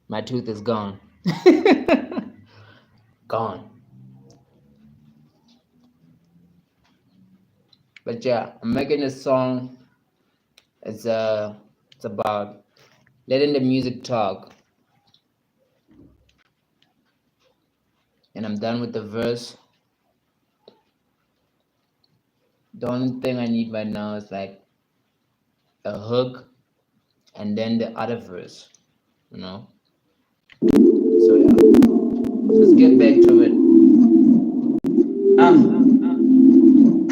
my tooth is gone. Gone. But yeah, I'm making a song. It's about letting the music talk. And I'm done with the verse. The only thing I need right now is like a hook and then the other verse, you know? So yeah. Let's get back to it.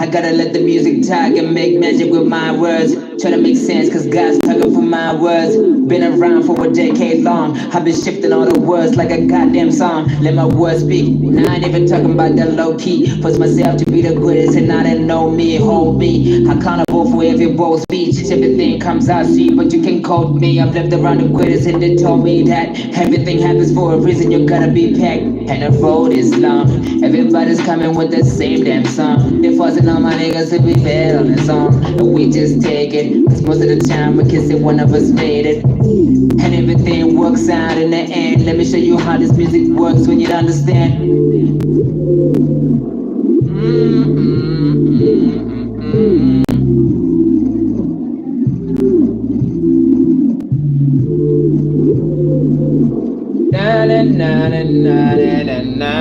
I gotta let the music talk and make magic with my words. Try to make sense, cause God's talking for my words. Been around for a decade long. I've been shifting all the words like a goddamn song. Let my words speak. Now I ain't even talking about that low key. Force myself to be the greatest and now they know me, hold me. Accountable for every bold speech. Everything comes out sweet, but you can quote me. I've lived around the greatest and they told me that everything happens for a reason. You gotta be packed. And the road is long. Everybody's coming with the same damn song. They're forcing all my niggas to be bad on the song. And we just take it. Cause most of the time we can say one of us made it. And everything works out in the end. Let me show you how this music works when you understand. Na na na na na na na.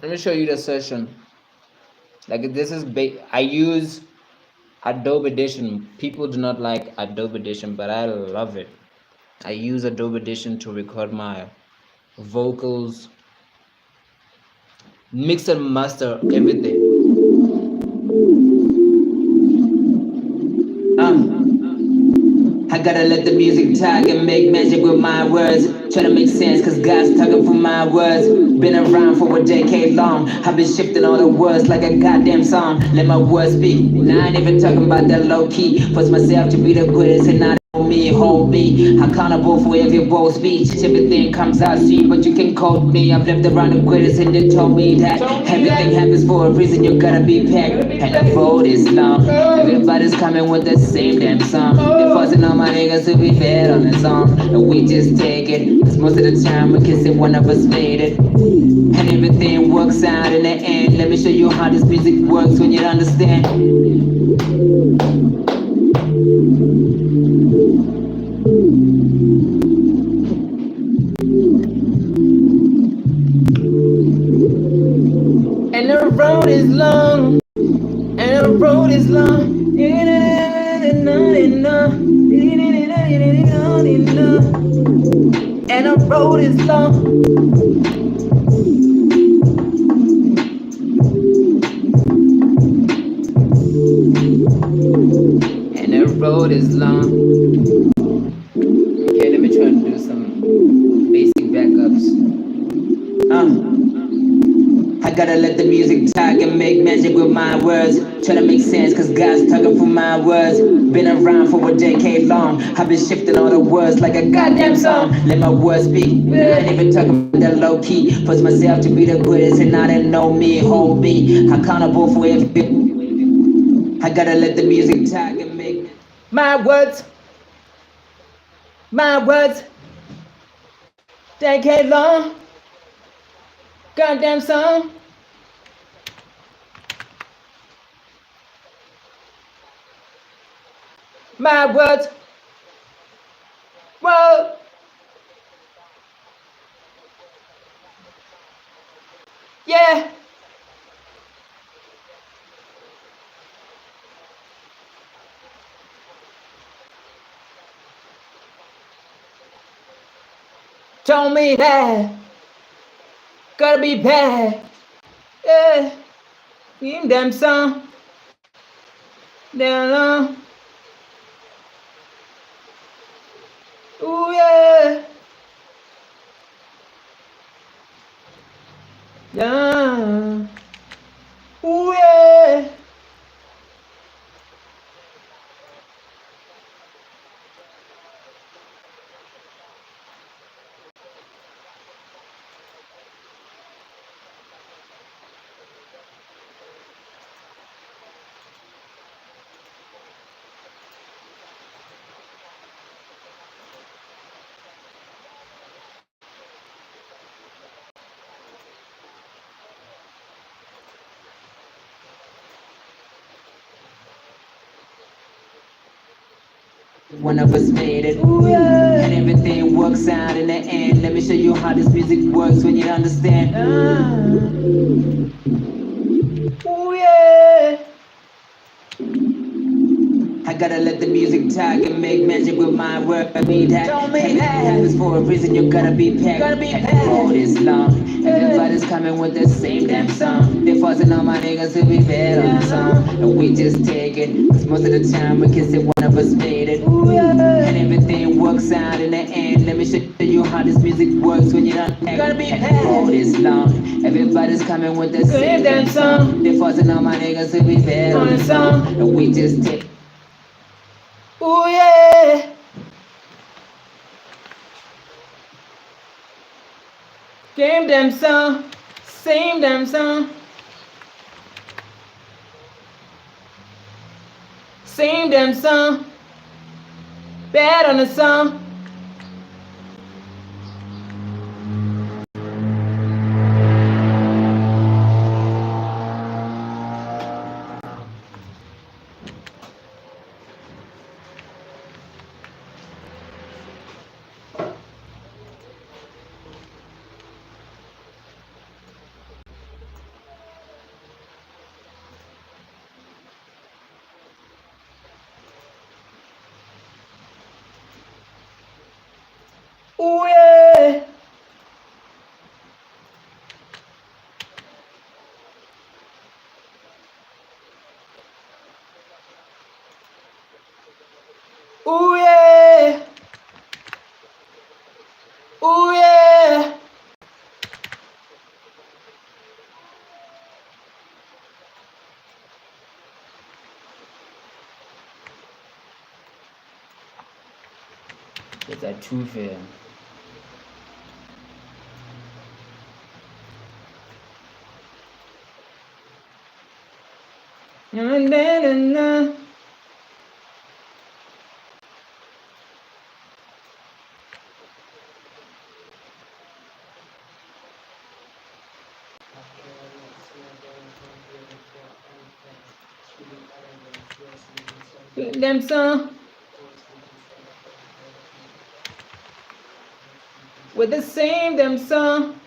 Let me show you the session. Like this is I use Adobe Edition. People do not like Adobe Edition, but I love it. I use Adobe Edition to record my vocals, mix and master everything. I gotta let the music talk and make magic with my words. Try to make sense, cause God's talking for my words. Been around for a decade long. I've been shifting all the words like a goddamn song. Let my words speak. Now I ain't even talking about that low key. Force myself to be the greatest and not me, hold me, accountable for every bold speech. Everything comes out sweet, but you can quote me. I've lived around the greatest and they told me that everything happens for a reason. You gotta be packed, and the road is long. Everybody's coming with the same damn song. They're forcing all my niggas to be fed on the song, and we just take it. Cause most of the time we can say one of us made it, and everything works out in the end. Let me show you how this music works when you understand. And the road is long, and the road is long. And the road is long. And the road is long. Okay, let me try to do some basic backups. I gotta let the music talk and make magic with my words. Try to make sense, cause God's talking for my words. Been around for a decade long. I've been shifting all the words like a goddamn song. Let my words speak. I ain't even talking about that low key. Force myself to be the greatest and I didn't know me. Hold me, accountable for every. I gotta let the music talk and make My words, my words, decade long, goddamn song. My words, whoa. Yeah. Told me that. Gotta be bad. Yeah. Give them some. Damn long. Ooh yeah. Yeah. Ooh yeah. one of us made it. Ooh, yeah. And everything works out in the end. Let me show you how this music works when you understand. Ooh yeah. I gotta let the music talk and make magic with my word. Be that. Everything happens for a reason. You gotta be packed. And the road is long. Everybody's coming with the same damn song. They're forcing all my niggas to be fed on the song, and we just take it. Cause most of the time we can say one of us made it. And everything works out in the end. Let me show you how this music works when you don't act. And the road is long. Everybody's coming with the same damn song. They're forcing all my niggas to be fed on the song, and we just take. Ooh yeah. Game them song. Same damn song. Same damn song. Bad on the song. Ooh yeah. Ooh yeah. Ooh yeah. It's a true fear. Na, na, na, na. Them song with the same damn song,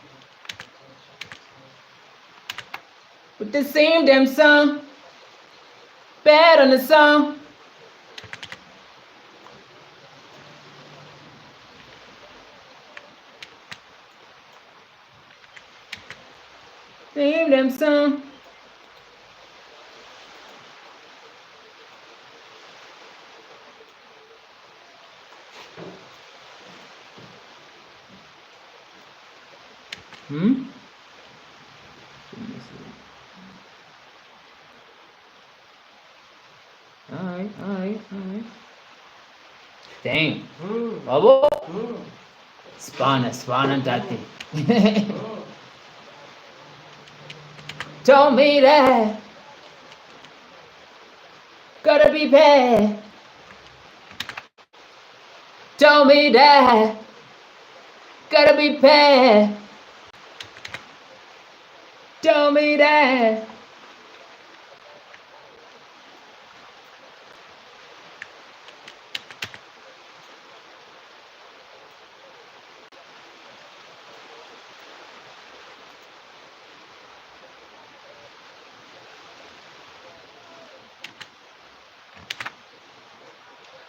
with the same damn song, bad on the song. Same damn song. Alright. Damn. Babo. Spana dati. Told me that. Gotta be bad. Told me that. Gotta be bad. Told me that.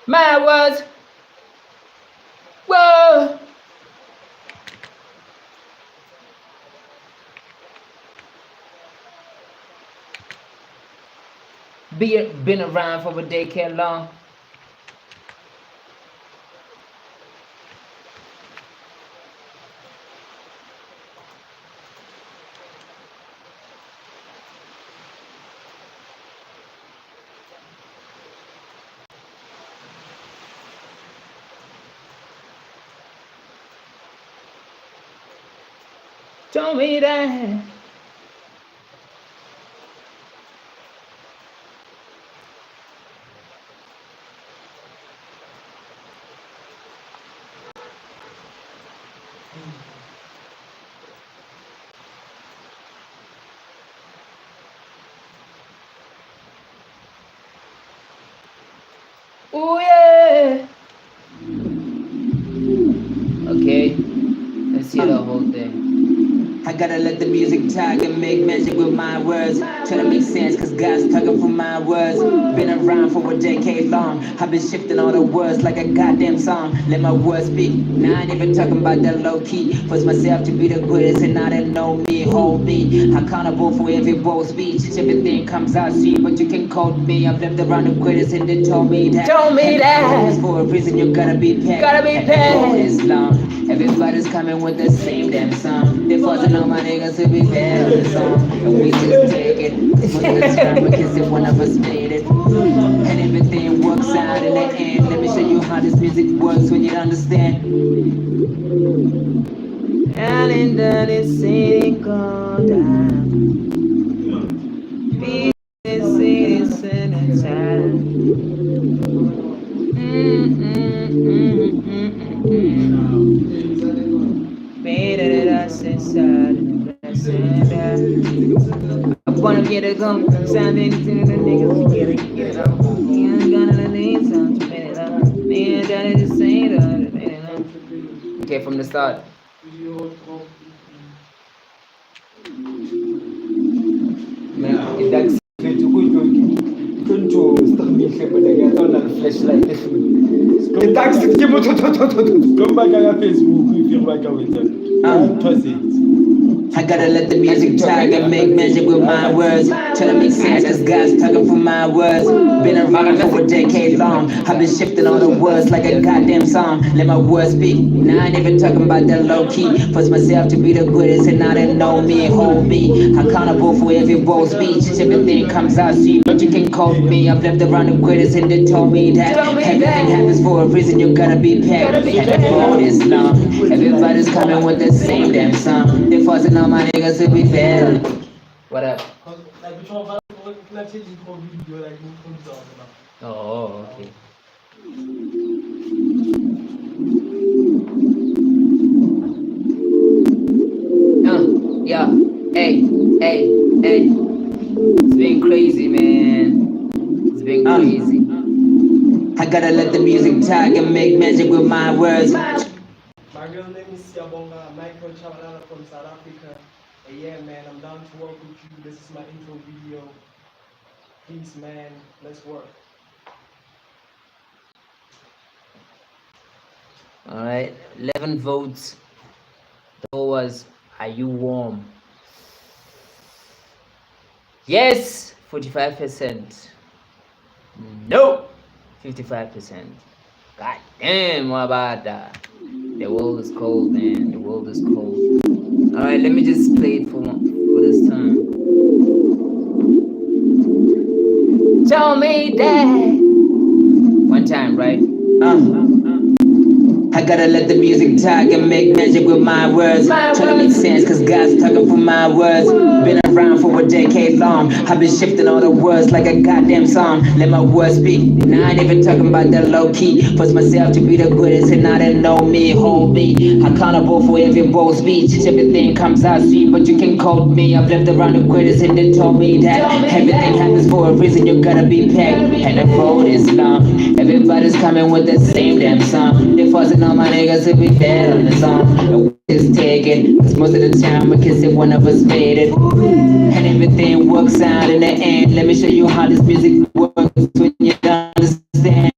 My words. Whoa. Been around for a decade long. Told me that. Oh yeah. Okay, let's see the whole thing. I gotta let the music talk and make magic with my words. Try to make sense, cause God's talking for my words. Been around for a decade long. I've been shifting all the words like a goddamn song. Let my words speak. Now I ain't even talking about that low key. Force myself to be the greatest and now they know me, hold me. Accountable for every bold speech. Everything comes out sweet, but you can quote me. I've lived around the greatest and they told me that. Told me that. For a reason you gotta be paid. Gotta be paid. It's long. Everybody's coming with the same damn song. They forcing all my niggas to be bad on the song. And we just take it. Cause when it's time, because if one of us made it. And everything works out in the end. Let me show you how this music works when you understand. And in the city go down. Be the city sitting time. Made us inside I wanna get it going, sound anything the niggas get it up. I'm gonna need some to it up. Me and Daddy just say that. Okay, from the start. That's كنتوا مستخدمين بدقاتنا الفلاش التاكس تجيبوا كم بقى على فيسبوك في بقى ويتر توسي I gotta let the music talk and make magic with my words. Try to make sense cause God's talking for my words. Been around for a decade long. I've been shifting all the words like a goddamn song. Let my words speak. Now I ain't even talking about that low key. Force myself to be the greatest and now they know me, hold me. Accountable for every bold speech. Everything comes out sweet, but you can quote me. I've lived around the greatest and they told me that everything happens for a reason. You gotta be packed. And the road is long. Everybody's coming with the same damn song. They forcing all my niggas to be better. What up? Like, we try to let's say you call video, like, you put it on. Oh, okay. Yeah, hey, hey, hey. It's been crazy, man. It's been crazy. I gotta let the music talk and make magic with my words. My girl name is Siabonga, Michael Chabalala from South Africa. And yeah, man, I'm down to work with you. This is my intro video. Please, man, let's work. Alright, 11 votes. The vote was, are you warm? Yes, 45%. No, 55%. God damn, what about that? The world is cold, man. The world is cold. Alright, let me just play it for this time. Tell me that. One time, right? I gotta let the music talk and make magic with my words. Try to make sense cause God's talking for my words. Been around for a decade long. I've been shifting all the words like a goddamn song. Let my words speak. Now I ain't even talking about that low key. Force myself to be the greatest and now they know me, hold me. Accountable for every bold speech. Everything comes out sweet, but you can quote me. I've lived around the greatest and they told me that everything happens for a reason. You gotta be packed. And the road is long. Everybody's coming with the same damn song. They forcing all my niggas to be bad on the song. And we just take it, cause most of the time we can say one of us made it. And everything works out in the end. Let me show you how this music works when you don't understand.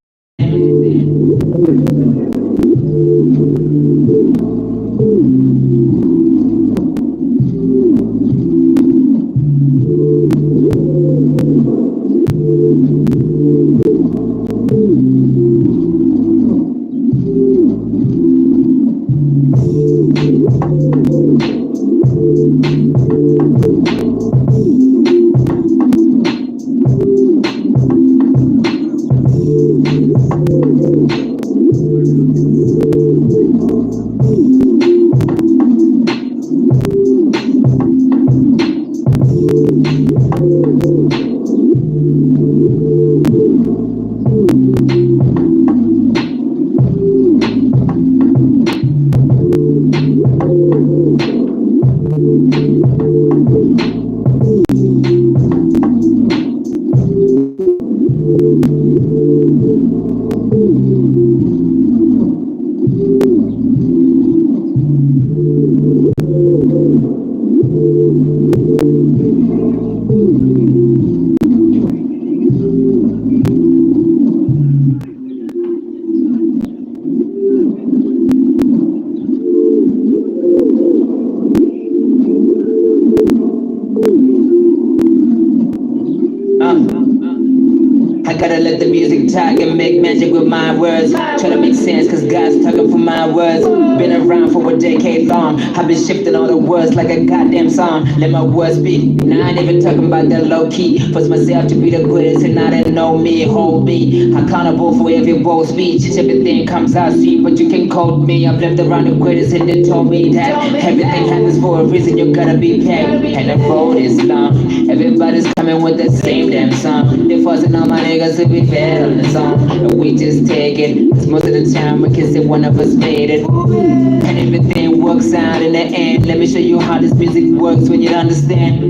I gotta let the music talk and make magic with my words. Try to make sense cause God's talking for my words. Been around for a decade long. I've been shifting all the words like a goddamn song. Let my words speak. Now I ain't even talking about that low key. Force myself to be the greatest and now they know me, hold me. Accountable for every bold speech. Everything comes out sweet, but you can quote me. I've lived around the greatest and they told me that everything happens for a reason. You gotta be packed. And the road is long. Everybody's coming with the same damn song. They forcing all my niggas to be bad on the song. And we just take it, cause most of the time we can say one of us made it. And everything works out in the end. Let me show you how this music works when you understand.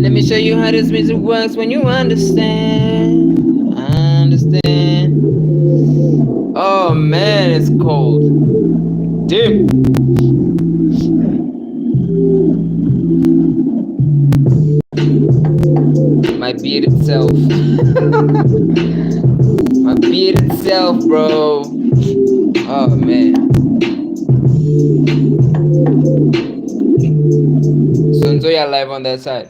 Let me show you how this music works when you understand. I understand. Oh man, it's cold. Damn. My beard itself. My beard itself, bro. Oh man. So enjoy your live on that side.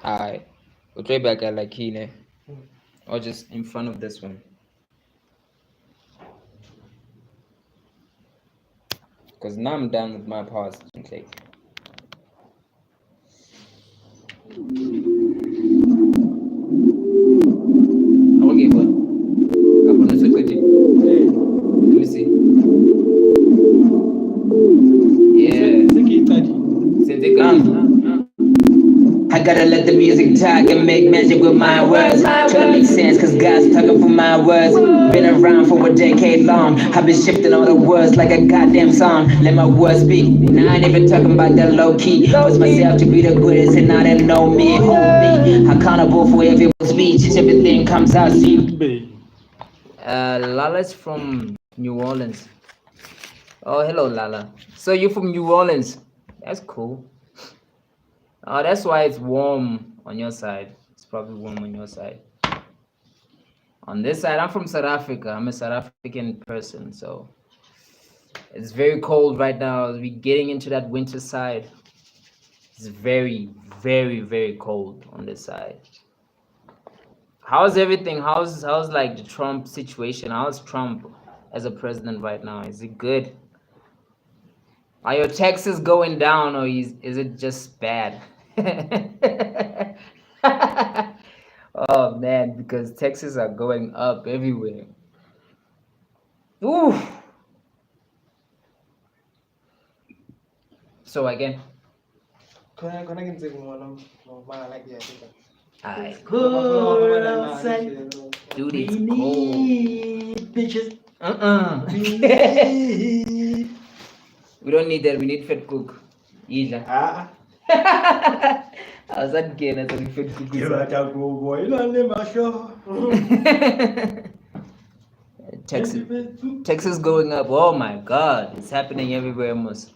Alright. We'll try back at like here, or just in front of this one. Because now I'm done with my parts. Okay. Okay, but let me see. I gotta let the music talk and make magic with my words. Try to make sense, cause God's talking for my words. Been around for a decade long. I've been shifting all the words like a goddamn song. Let my words speak. Now I ain't even talking about that low key. Force myself to be the greatest and now they know me. Hold me. Accountable for every speech. Everything comes out. See. Lala's from New Orleans. Oh, hello, Lala. So you're from New Orleans? That's cool. Oh, that's why it's warm on your side. It's probably warm on your side. On this side, I'm from South Africa. I'm a South African person, so it's very cold right now. We're getting into that winter side. It's very, very, very cold on this side. How's everything? How's like the Trump situation? How's Trump as a president right now? Is it good? Are your taxes going down, or is it just bad? Oh man, because taxes are going up everywhere. Ooh. So again, I dude, it's cold. Bitches. We don't need that. We need fat cook. Ila. I was at Ghana, so we fat cook. Texas going up. Oh my God, it's happening everywhere almost.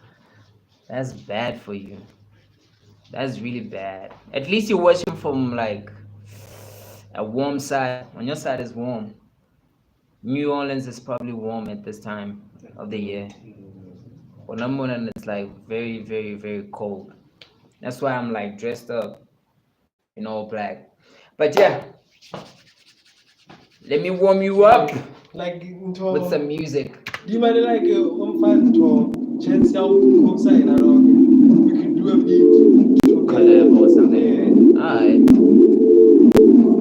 That's bad for you. That's really bad. At least you're watching from like a warm side. On your side is warm. New Orleans is probably warm at this time of the year. On Namunan it's like very, very, very cold. That's why I'm like dressed up in all black. But yeah, let me warm you up Like with some music. Do you mind like fan to chance out outside around? We could do a beat Collab or something. Alright.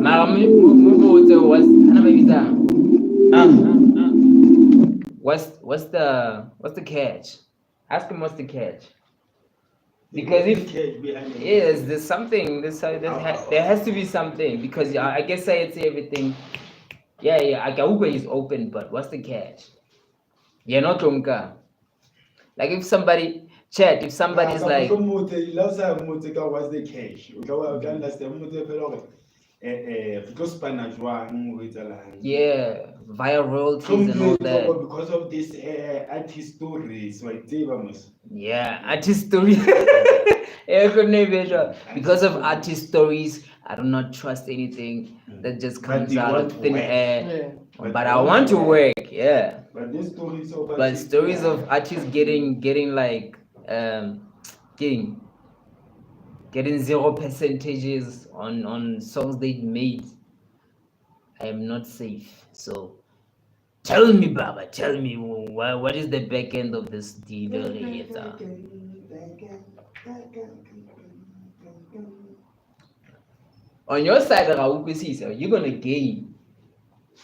Now move over to what's the catch? Ask him what's the catch. Because if yes, there's something. There has to be something because I guess I say everything. Yeah, Akauka is open, but what's the catch? Yeah, not Ronka. Like if somebody chat, if somebody's like what's the cash? yeah, via royalties and all that. Because of this artist stories, Yeah, artist story. Because of artist stories, I do not trust anything that just comes out of thin air. But I want to work, yeah. But these stories of But stories of artists getting like getting 0 percentages on songs they made. I am not safe. So tell me, Baba, tell me what is the back end of this deal? On your side, you're gonna gain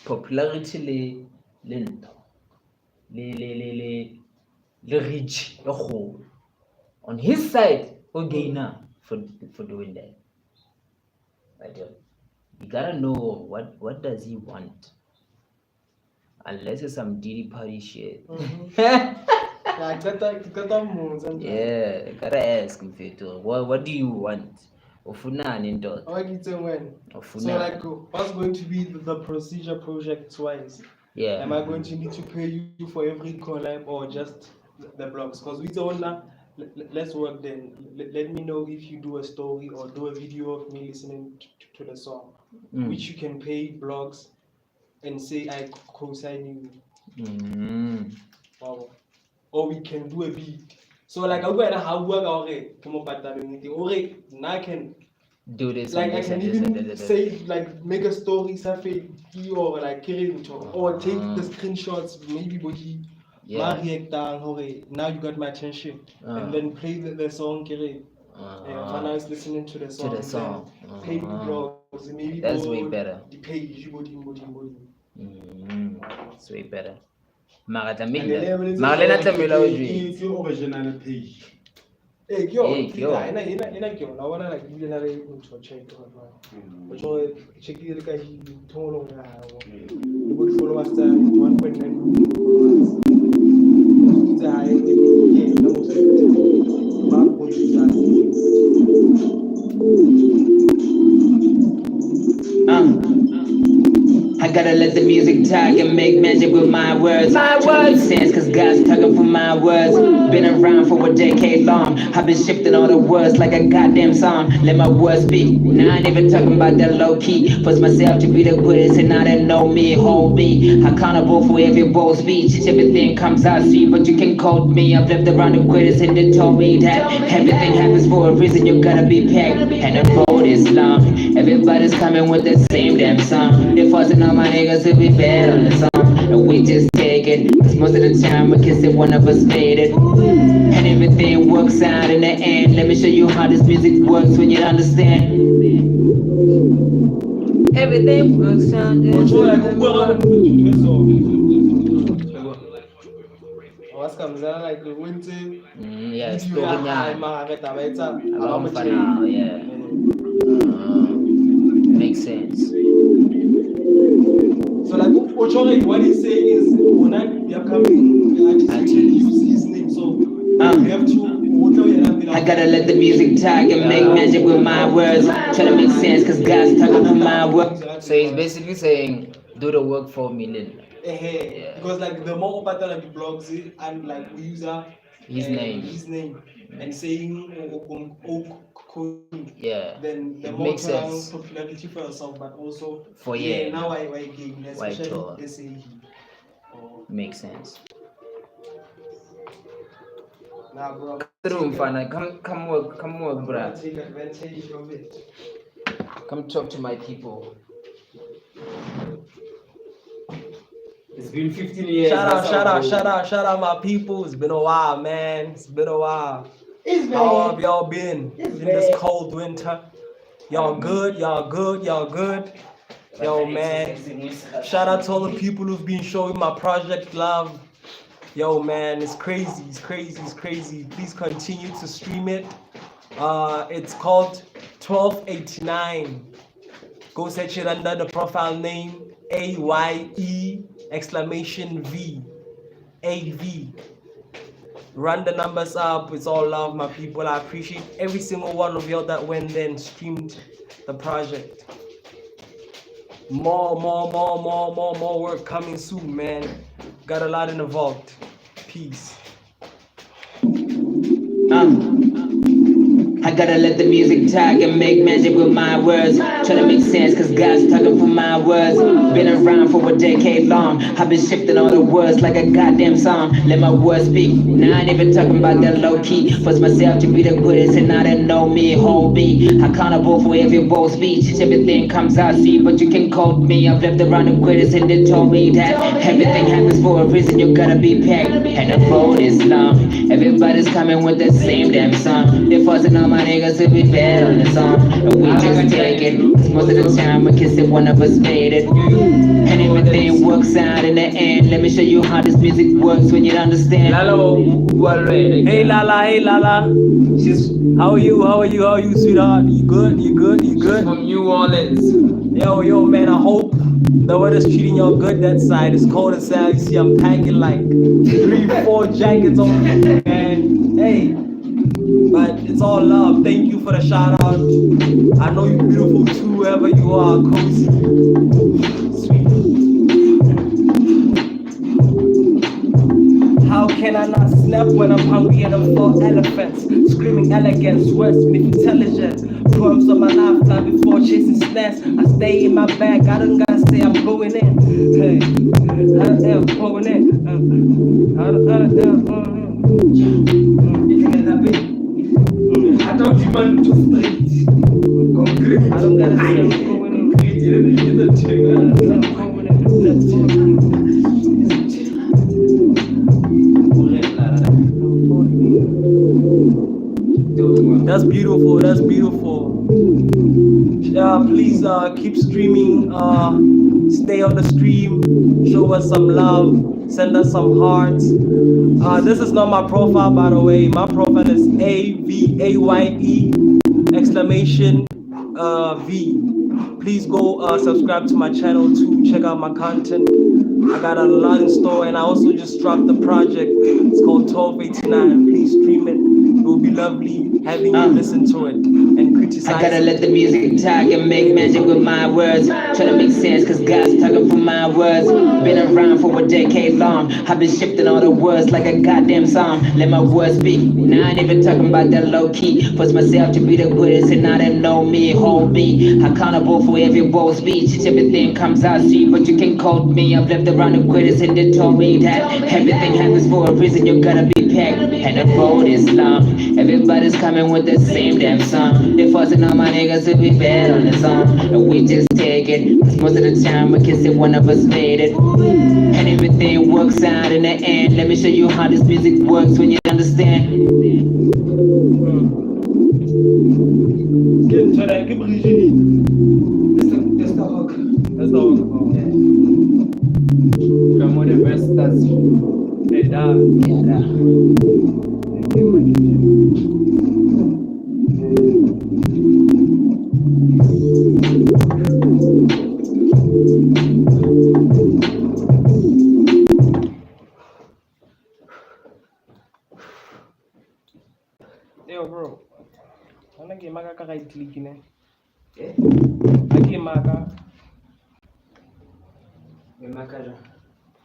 popularity le reach. On his side, okay now for doing that. But you gotta know what does he want. Unless it's some Diddy party shit. Yeah, gotta ask him what do you want? Ofunani ndoda. So like what's going to be the procedure project wise? Yeah. Am I going to need to pay you for every collab or just the blogs? Because with owner, let's work then. Let me know if you do a story or do a video of me listening to the song, which you can pay blogs and say I co-sign you. or we can do a beat. So like I'm going to have work already. Come on, but I can Do this like and I this can and this and even this. say like make a story something or like or take the screenshots maybe what he Yeah. react down now you got my attention and then play the song when I was listening to the song, the song. then play the blogs and maybe That's go way better. the page body. It's way better. Mara And the Tamila. level is Marlena Tamila it's your original page. Hey, Hey, yo. I wanna like really have into a check to her. But so check the guy he told on you would follow us 1.9 followers. It's a high I gotta let the music talk and make magic with my words. My Try to make words. sense, cause God's talking for my words. Been around for a decade long. I've been shifting all the words like a goddamn song. Let my words speak. Now I ain't even talking about that low key. Force myself to be the greatest and now they know me, hold me. Accountable for every bold speech. Everything comes out sweet, but you can quote me. I've lived around the greatest and they told me that everything happens for a reason. You gotta be packed and the road is long. Everybody's coming with the same damn song. They're forcing all my niggas to be bad on the song. And we just take it. Cause most of the time we can say one of us made it. And everything works out in the end. Let me show you how this music works when you understand. Everything works out in But so like the what's comes out like the winter. Yeah, story now. Yeah. Yeah. Makes sense. So like what he's saying is when the upcoming artist use his name, so you have to I gotta let the music talk and make magic with my words. Try to make sense, cause God's talking for my words. So he's basically saying, do the work for me, Lil. Because like the more open like the blogs and like we use His name and saying Yeah. then the It more makes sense. popularity for yourself, but also For now I gain Why especially tour? SAE. Makes sense. Nah, bro. Through, Fana. Come work, bruh. Take advantage of it. Come talk to my people. It's been 15 years. Shout out, my people. It's been a while, man. It's been a while. How have y'all been in this cold winter? Y'all good? Yo, man. Shout out to all the people who've been showing my project love. Yo, man, it's crazy. Please continue to stream it. It's called 1289. Go search it under the profile name AYE exclamation V AV. Run the numbers up. It's all love, my people. I appreciate every single one of y'all that went there and streamed the project. More work coming soon, man. Got a lot in the vault. Peace. I gotta let the music talk and make magic with my words. Try to make sense, cause God's talking for my words. Been around for a decade long. I've been shifting all the words like a goddamn song. Let my words speak. Now I ain't even talking about that low key. Force myself to be the greatest and now they know me, hold me. Accountable for every bold speech. Everything comes out sweet, but you can quote me. I've lived around the greatest and they told me that everything happens for a reason. You gotta be packed and the road is long. Everybody's coming with the same damn song. They're forcing all my niggas to be bad on the song. And we just take it. Cause most of the time we can say one of us made it. And everything works out in the end. Let me show you how this music works when you understand. Hey Lala. How are you, sweetheart? You good? From New Orleans. Yo, man, I hope the weather's treating y'all good that side. It's cold as hell. You see, I'm packing like 3-4 jackets on me, man. Hey, but it's all love. Thank you for the shout out. I know you're beautiful too, whoever you are, cozy. Sweet. How can I not snap when I'm hungry and I'm for elephants? Screaming elegance, wordsmith intelligence. Crumbs on my life, fly before chasing snaps. I stay in my bag, I don't gotta say I'm going in. Hey, I am going in. I Attends, tu m'as tout straight. Concret. don't gotta say I'm going in. That's beautiful. That's beautiful. Please keep streaming. Stay on the stream. Show us some love. Send us some hearts. This is not my profile, by the way. My profile is AVAYE exclamation V. Please go subscribe to my channel to check out my content. I got a lot in store, and I also just dropped the project. It's called 1289. Please stream it. It will be lovely having you listen to it and criticize. I gotta let the music talk and make magic with my words. Try to make sense, cause God's talking from my words. Been around for a decade long. I've been shifting all the words like a goddamn song. Let my words speak. Now I ain't even talking about that low key. Force myself to be the greatest and now they know me, hold me. Accountable for every bold speech. Everything comes out sweet, but you can quote me. I've left around the greatest and they told me that everything happens for a reason. You gotta be packed and the road is long. Everybody's coming with the same damn song. They're forcing all my niggas to be bad on the song, and we just take it. Cause most of the time we can say one of us made it, and everything works out in the end. Let me show you how this music works when you understand. That's the hook. That's the hook. From the best that's Yo, bro. Ana ke maka ka right click ne? Ake maka. Makaja.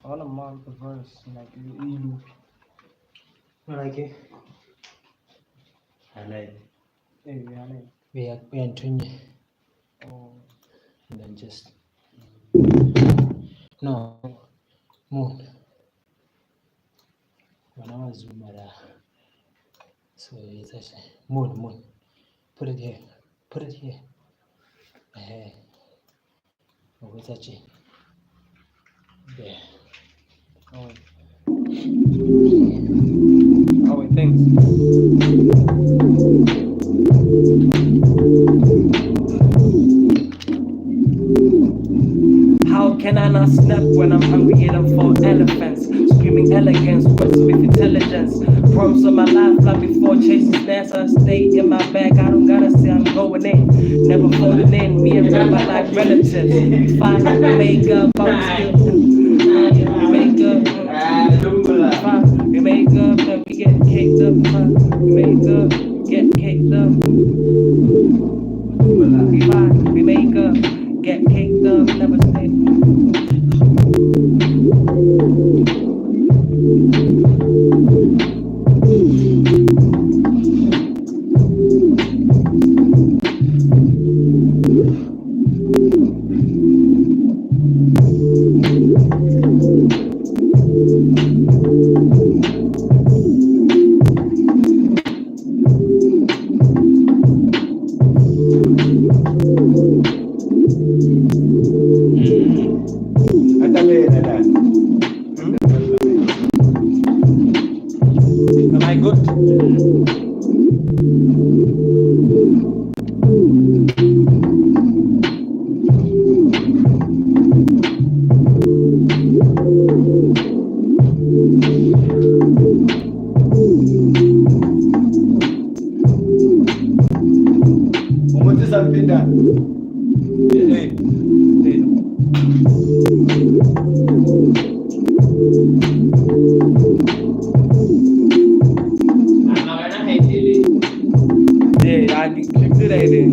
I wanna mark the verse like loop. Like it. I like it. Hey, yeah, like. We are Tunye. Oh. And then just no moon. When I was Zumara. So it's actually moon. Put it here. What's that? There. Oh, wait, thanks. How can I not snap when I'm hungry eating for elephants? Screaming elegance, words with intelligence. Prompts of my life, like before chasing snares. I stay in my bag, I don't gotta say I'm going in. Never folding in, me and rap are like relatives. We fight, we make up, I'm still. We make up, we make up, then we get kicked up. We make up, get kicked up. We fight, we make up, get kicked up, never stay. Am I good? What is something that? Hey. Yeah, I can do that then.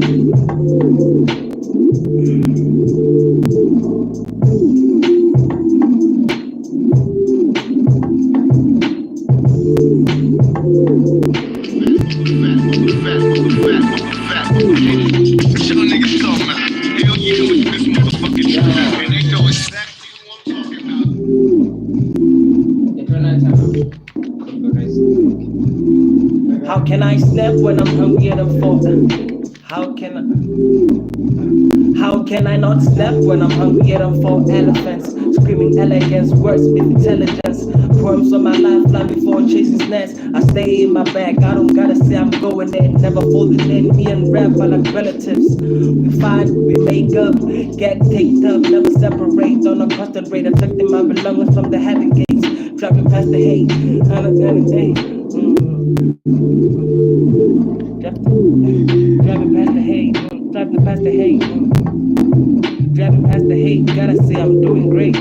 Y'all niggas talking about. Hell yeah, I'ma do this motherfucking shit. And they know exactly who I'm talking about. How can I snap when I'm hungry at a fault? How can I not snap when I'm hungry and I'm for elephants? Screaming elegance, words with intelligence. Worms on my lifeline before chasing snares. I stay in my bag, I don't gotta say I'm going there. Never folded in, me and rap are like relatives. We fight, we make up, get taped up, never separate on a constant rate. Affecting my belongings from the heaven gates. Driving past the hate, driving past the hate, driving past the hate. Driving past the hate, gotta say I'm doing great.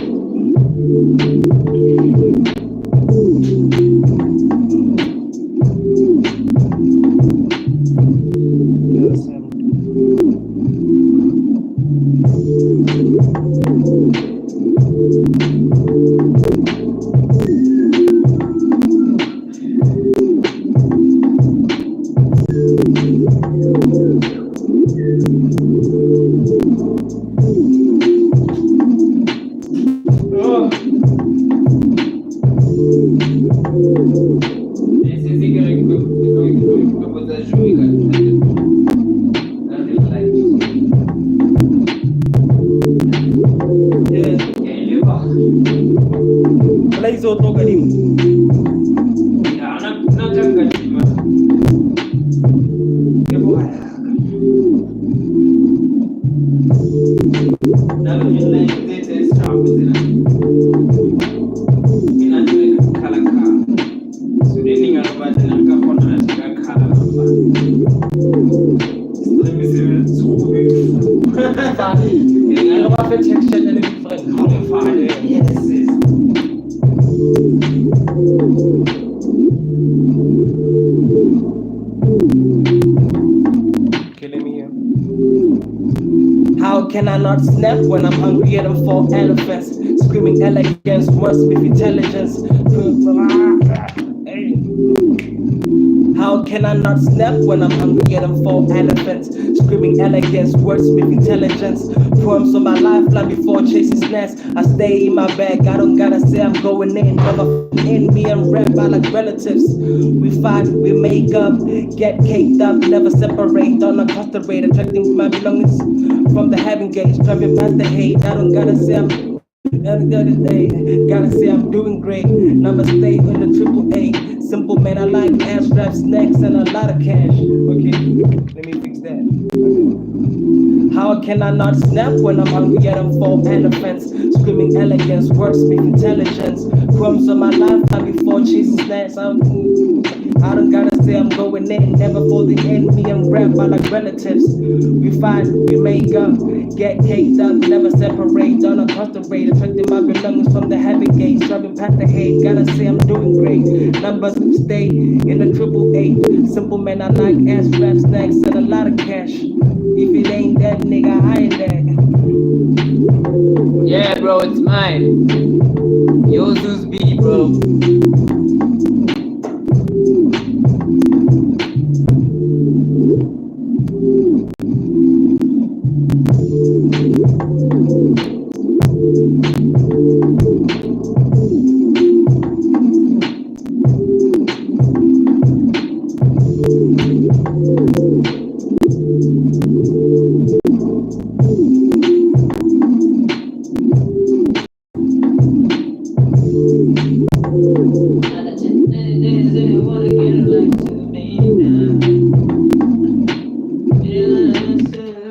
How can I not snap when I'm hungry and I'm for elephants? Screaming elegance, words with intelligence. How can I not snap when I'm hungry and I'm for elephants? Screaming elegance, words with intelligence. Poems on my lifeline before chasing snares. I stay in my bag, I don't gotta say I'm going in. Never in me and rap by like relatives. We fight, we make up, get caked up, never separate on a constant rate. Attracting my belongings from the heaven gates, driving past the hate. I don't gotta say I'm gotta say I'm doing great. Number stay on the triple A. Simple man, I like ass straps, snacks, and a lot of cash. Okay, let me fix that. How can I not snap when I'm hungry and I'm for elephants? Screaming elegance, words with intelligence. Crumbs on my lifeline before chasing snacks. I don't gotta say I'm going in, never for the end. Me and rap are like relatives. We fight, we make up, get caked up, never separate on a constant rate. Attracting my belongings from the heaven gates, driving past the hate. Gotta say I'm doing great. Numbers stay in the triple eight. Simple man, I like ass rap snacks and a lot of cash. If it ain't that nigga, I ain't that. Yeah, bro, it's mine. Yo, Zeus B, bro.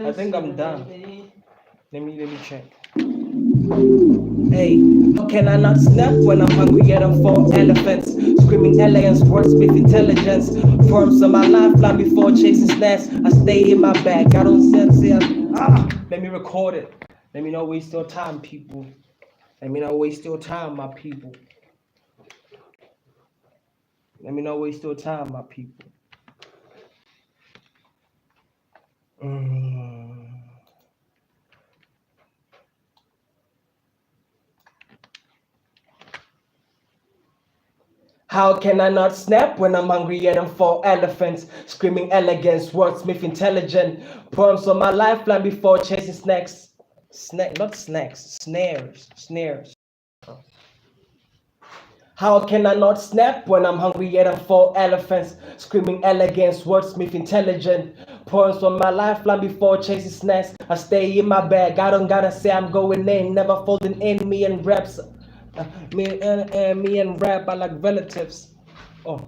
I think I'm done. Let me check. Hey, how can I not snap when I'm hungry and I'm for elephants? Screaming elegance, words with intelligence. Forms on my lifeline before chasing snares. I stay in my bag, I don't say let me record it. Let me not waste your time, people. Let me not waste your time, my people. Let me not waste your time, my people. How can I not snap when I'm hungry at them 4 elephants? Screaming elegance, wordsmith intelligent. Poems on my lifeline before chasing snacks. Not snacks, snares. How can I not snap when I'm hungry at them 4 elephants? Screaming elegance, wordsmith intelligent. Poems on my lifeline before chasing snacks. I stay in my bag, I don't gotta say I'm going in, never folding in. Me and raps, me and rap are like relatives. Oh.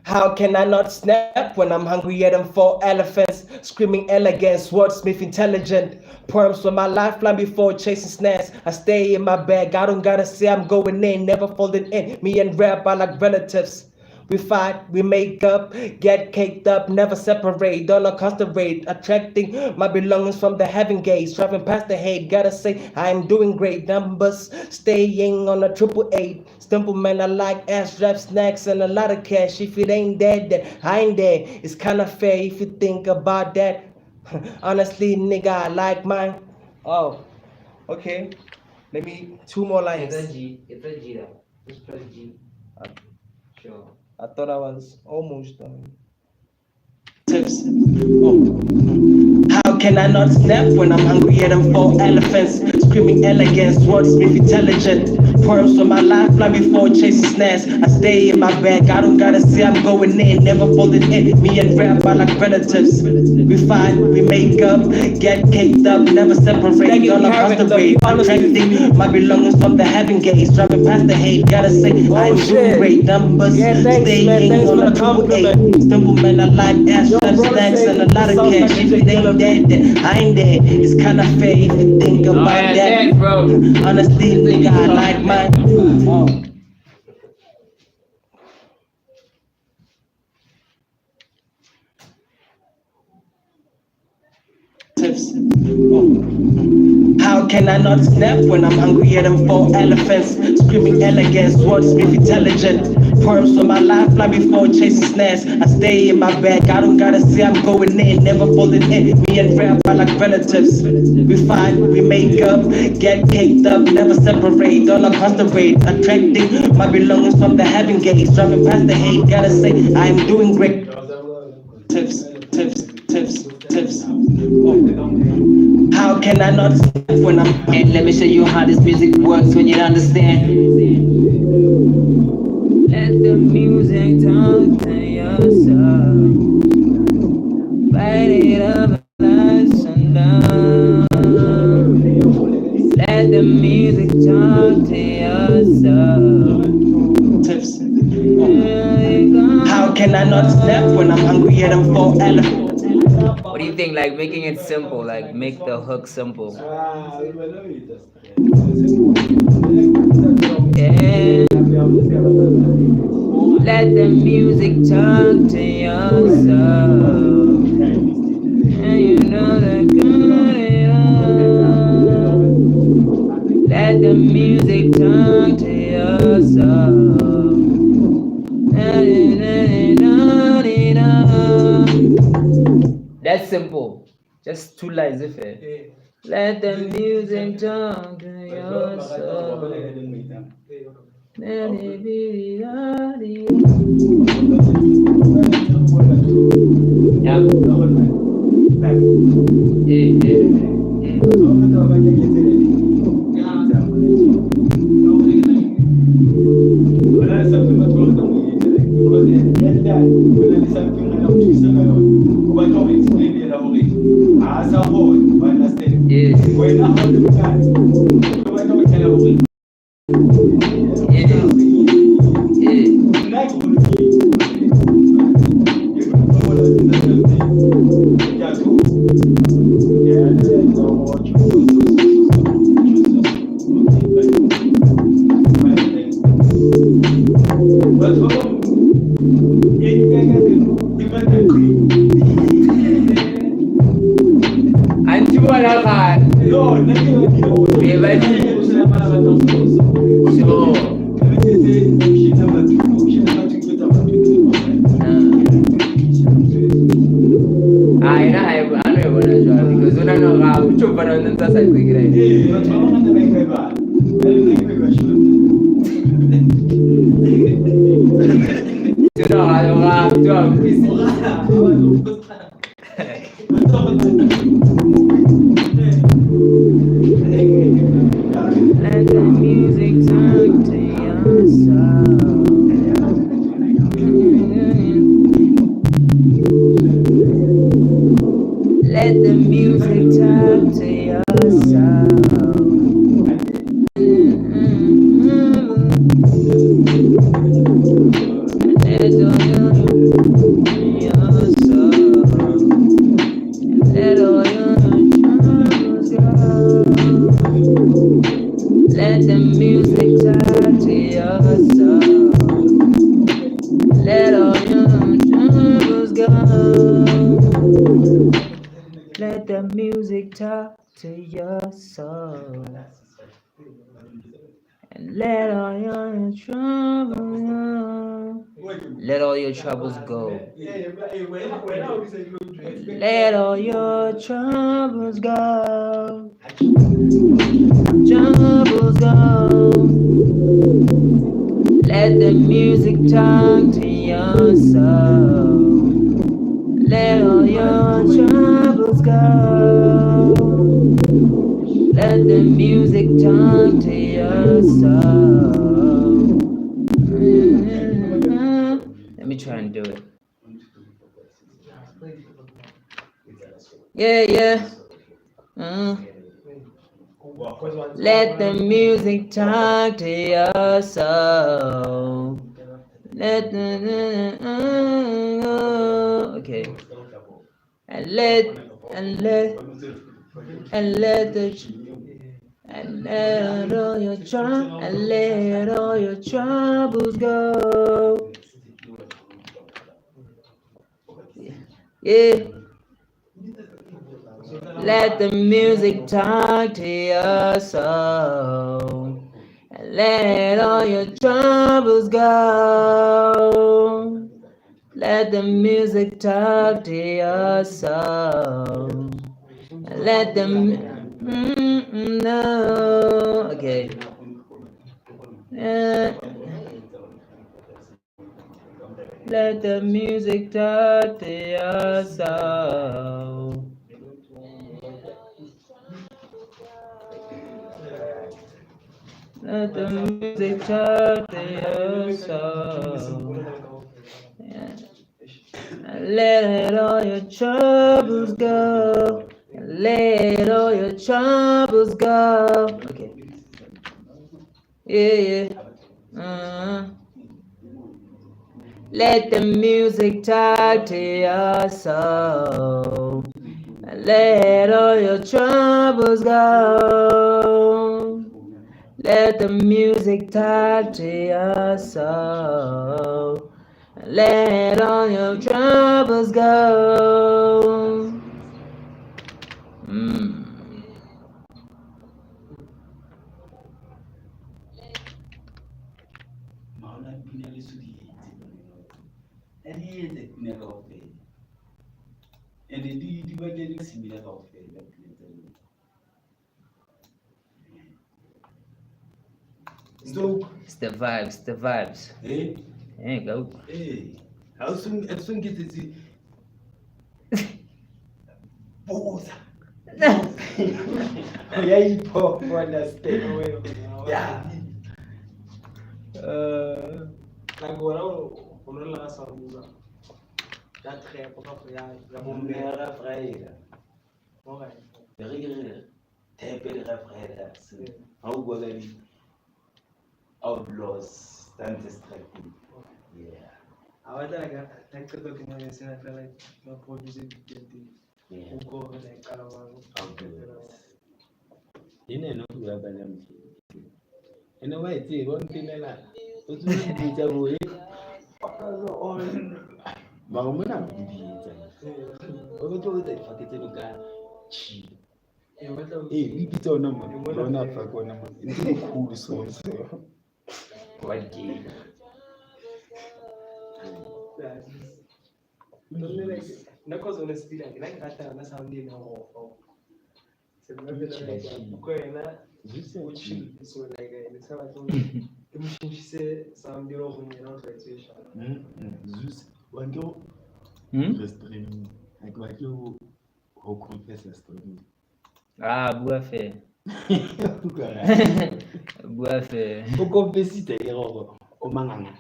How can I not snap when I'm hungry at them 4 elephants? Screaming elegance, wordsmith intelligent. Poems on my lifeline before chasing snacks. I stay in my bag, I don't gotta say I'm going in, never folding in. Me and rap are like relatives. We fight, we make up, get caked up, never separate, don't concentrate, attracting my belongings from the heaven gates, driving past the hate, gotta say I'm doing great numbers, staying on a 888, simple man, I like ass rap snacks and a lot of cash, if it ain't dead, then I ain't dead, it's kinda fair if you think about that, honestly nigga, I like mine. Oh, okay, let me, 2 more lines. It's a G though. Just press G. Sure. I thought I was almost done. Tips. Oh. How can I not snap when I'm hungry at them 4 elephants? Screaming elegance, wordsmith intelligent. Poems on my lifeline before chasing snacks. I stay in my bag, I don't gotta say I'm going in, never folding in. Me and rap are like relatives. We fight, we make up, get caked up, never separate, don't concentrate. Attracting my belongings from the heaven gates, driving past the hate, gotta say I'm doing great numbers. Staying on a 888. Simple man, I like ass rap snacks and a lot of cash. If it ain't dead, then I ain't dead. It's kinda fair if you think about that, bro. Honestly, nigga, I like mine. Oh. Tips. Oh. How can I not snap when I'm hungry at them 4 elephants? Screaming elegance, wordsmith intelligent. Poems on my lifeline before chasing snacks. I stay in my bag, I don't gotta say I'm going in, never folding in. Me and rap are like relatives. We fight, we make up, get caked up, never separate, don't concentrate. Attracting my belongings from the heaven gates, driving past the hate, gotta say I'm doing great. Tips. Oh. How can I not snap when I'm... And let me show you how this music works when you understand. Let the music talk to your soul. Fight it up like sundown. Let the music talk to your soul. Tips. Oh. How can I not snap when I'm hungry at them 4 elephants? What do you think? Like making it simple, like make the hook simple. Yeah. Let the music talk to your soul. And you know that good it all. Let the music talk to your soul. That's simple. Just 2 lines if it. Let the music talk to your soul. Tu know how you rap, tu as Let the music talk to your soul. Let the music talk to your soul. Let all your soul. Let all your troubles go. Let the music talk to your soul. Let all your troubles go. Let the music talk to your soul. And let all your troubles go. Let all your troubles go. Let all your troubles go. Troubles go. Let the music talk to your soul. Let all your troubles go. Let the music talk to your soul. Let me try and do it. Yeah. Let the music talk to your soul. Let the okay. And let the and let all your troubles go. Yeah. Let the music talk to your soul. And let all your troubles go. Let the music talk to your soul. And let them know. Okay. Let the music talk to your soul. Let the music talk to your soul. Yeah. Let all your troubles go. Let all your troubles go. Okay. Yeah. Let the music talk to your soul. Let all your troubles go. Let the music talk to your soul. Let all your troubles go. It's the vibes. Hey, There you go. hey. How soon get it? Boza. Yeah, you poor understand. Yeah. Agora o la saluda. Ya tre poka ya Mera freira. Okay. Rire. Tepe de freira. How go the outlaws stand distracting. Yeah. Awata like to talk in the scene like no produce it Yeah. go like Kalawang. Ine no kuya bana mfi. Ene wa iti bo ntinela. Utsu bitsa boye. Pakalo on. Ba mo na bitsa. O go tlo tsa faketse no ka chi. Bitsa ona mo. Bona fa kona mo. Ndi cool so. What game? Na cosa onesti like hata na sound ni ho. Se no vede like kwena Just so like ni sawa tu Imshintshise sound yokunye na translation. Zeus, when you streaming, like what you confess a story. Buffet. Buffet. O confess it, o manganga.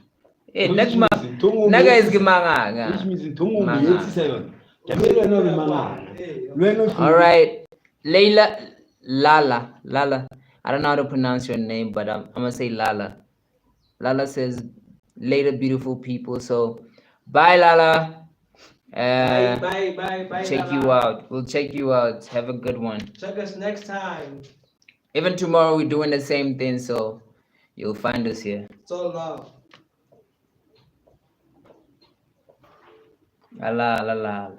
Eh, naga is gimanga. Which means in Tongo 87. Camilla no manganga. All right, Lala. I don't know how to pronounce your name, but I'm gonna say Lala. Lala says, later, beautiful people. So, bye, Lala. Bye. Check you out. We'll check you out. Have a good one. Check us next time. Even tomorrow, we're doing the same thing, so you'll find us here. It's all love. La.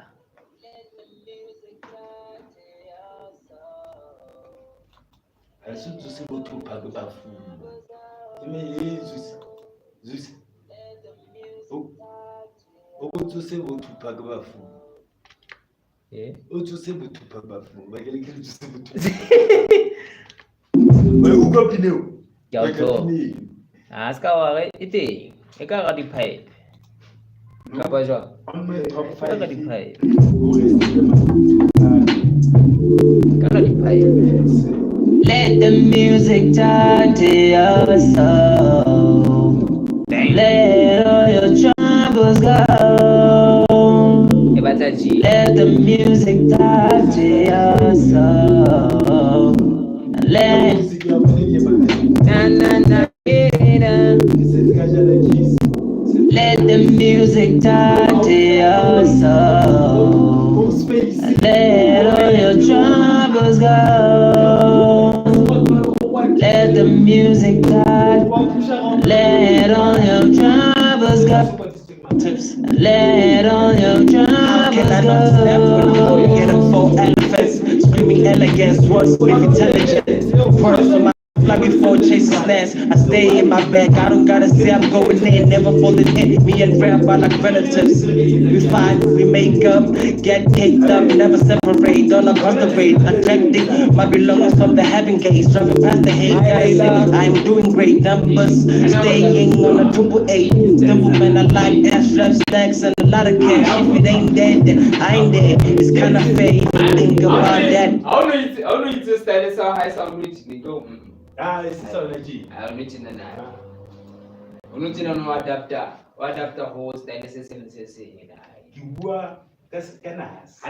I should to see what to pack about food. Zeus. Oh, to say what to pack about food. Yeah. Oh, to say what to pack about food. But you can just say what to. But who got Pino? Ask our eating. I got the pipe. Kabaja. On my top I 5. got the pipe. Let the music talk to your soul. Let all your troubles go. Let the music talk to your soul. Let the music talk to your soul. Let all your troubles go. Let the music talk. Let all your troubles go. Let all your troubles go. You get them 4 elephants, screaming elegance, words with intelligence. Words from my fly before chasing snares. I stay in my bag, I don't gotta say I'm going in, never folding in. Me and rap are like relatives. We fight, we make up, get caked up, never separate, all across the way. Attracting my belongings from the heaven gates, driving past the hate guys. I'm doing great numbers, staying on a 888. Simple man, I like ass rap stacks and a lot of cash. If it ain't dead, then I ain't dead. It's kinda fair if you think about that. I don't know you just started so high, so I'm reaching go. It's so legit. I'm reaching the night. I'm reaching on what adapter host, and this is saying. You were that's canas.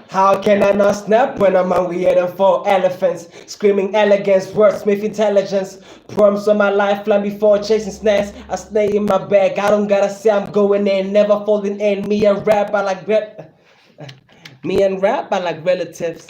How can I not snap when I'm hungry at them 4 elephants? Screaming elegance, wordsmith intelligence. Promise on my lifeline before chasing snacks. I stay in my bag, I don't gotta say I'm going in, never folding in. Me and rap, I like relatives.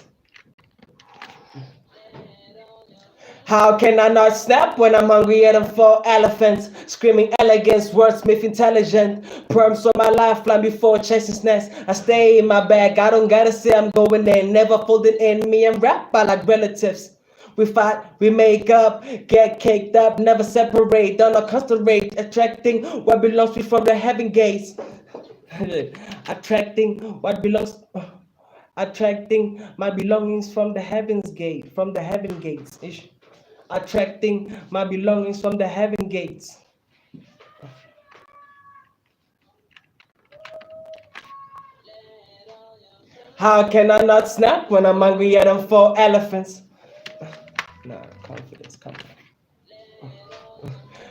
How can I not snap when I'm hungry at them 4 elephants? Screaming elegance, wordsmith intelligent. Perms on my lifeline before chasing snacks. I stay in my bag, I don't gotta say I'm going in, never folding in. Me and rap, I like relatives. We fight, we make up, get caked up, never separate, don't know constant rate, attracting what belongs to me from the heaven gates. Attracting my belongings from the heaven's gate, from the heaven gates. Attracting my belongings from the heaven gates. How can I not snap when I'm hungry at them 4 elephants? Nah, confidence.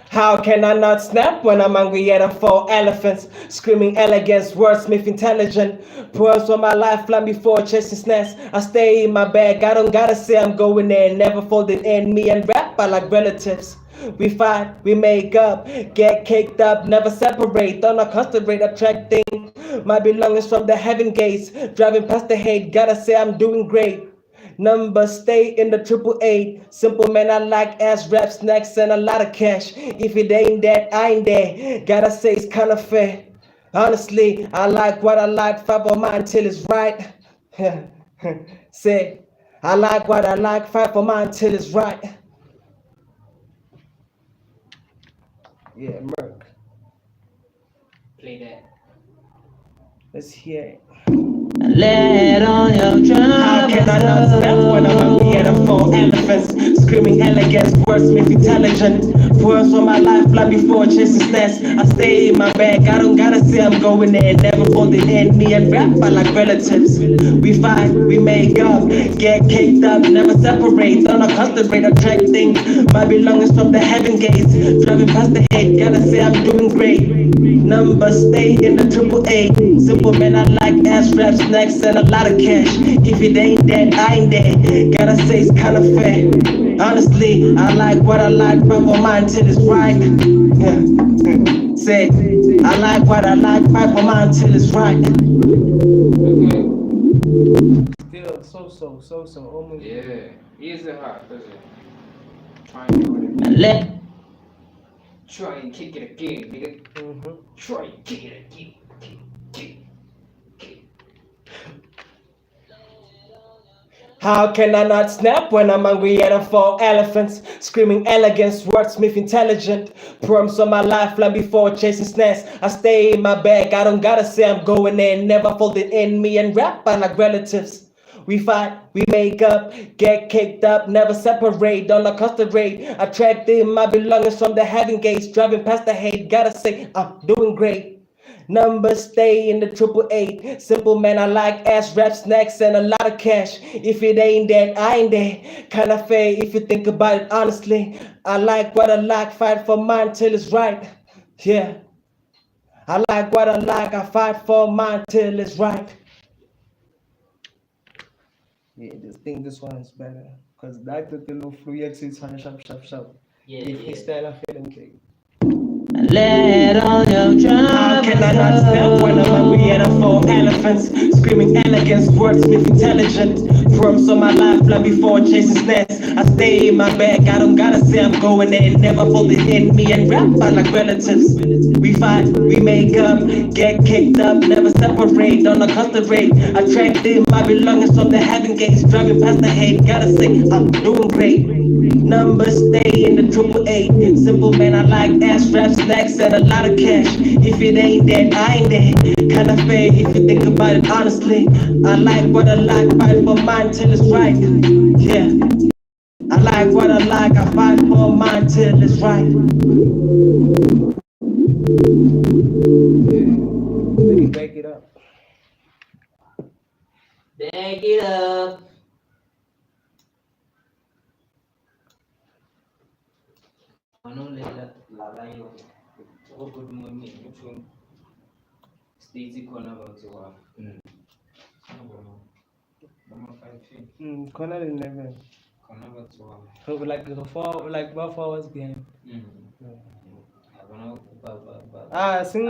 How can I not snap when I'm hungry at them 4 elephants? Screaming elegance, wordsmith intelligent. Pearls on my lifeline before chasing snacks. I stay in my bag, I don't gotta say I'm going in, never folding in. Me and rap, I like relatives. We fight, we make up, get caked up, never separate, don't concentrate, attracting my belongings from the heaven gates. Driving past the hate, gotta say I'm doing great. Numbers stay in the 888. Simple man, I like ass rap snacks and a lot of cash. If it ain't that, I ain't there. Gotta say it's kinda fair. Honestly, I like what I like, fight for mine till it's right. Say, I like what I like, fight for mine till it's right. Yeah, Merc. Play that. Let's hear it. Let all your troubles. How can I not step when I'm hungry at a four elephants? Screaming elegance, wordsmith intelligent. Words for my lifeline before chasing stats. I stay in my bag, I don't gotta say I'm going there. Never folded in me and rap by like relatives. We fight, we make up, get caked up, never separate. On a constant rate, attracting my belongings from the heaven gates. Driving past the hate, gotta say I'm doing great. Numbers stay in the triple eight. Simple man, I like ass rap snacks and a lot of cash. If it ain't that, I ain't that. Gotta say it's kinda fair. Honestly, I like what I like, but for mine till it's right. Yeah. Say, I like what I like, fight for mine till it's right. Still so almost. Yeah, easy hard, does it? Try and do it again. Try and kick it again, nigga. Try and kick it again. Kick. How can I not snap when I'm hungry and I'm four elephants? Screaming elegance, wordsmith intelligent. Promise on my lifeline before chasing snares. I stay in my bag, I don't gotta say I'm going in. Never folded in me and rap by like relatives. We fight, we make up, get kicked up, never separate on a constant rate. Attracting my belongings from the heaven gates, driving past the hate. Gotta say, I'm doing great. Numbers stay in the triple eight. Simple man, I like ass rap snacks and a lot of cash. If it ain't that, I ain't there. Kinda fair if you think about it honestly. I like what I like, fight for mine till it's right. Yeah. I like what I like, I fight for mine till it's right. Yeah, just think this one is better. Because that the no flu is sharp. Yeah, The yeah. freestyle I feel okay. Let all your troubles. How can I not step when I'm hungry and I'm four elephants? Screaming elegance, wordsmith intelligent. Promise on my lifeline before chasing snares. I stay in my bag, I don't gotta say I'm going there. Never folded in me and rap by like relatives. We fight, we make up, get kicked up, never separate on a constant rate. Attracting my belongings from the heaven gates, driving past the hate. Gotta say I'm doing great. Numbers stay in the triple eight. Simple man, I like ass rap snacks and a lot of cash. If it ain't that, I ain't that. Kinda fair if you think about it honestly. I like what I like, fight for mine till it's right. Yeah. I like what I like, I fight for mine till it's right. Let me back it up. Back it up. Ano lala yo. Ako good mo ni between Stacy corner to number 5 Corner 11. corner to So like about 4 hours behind. Sing.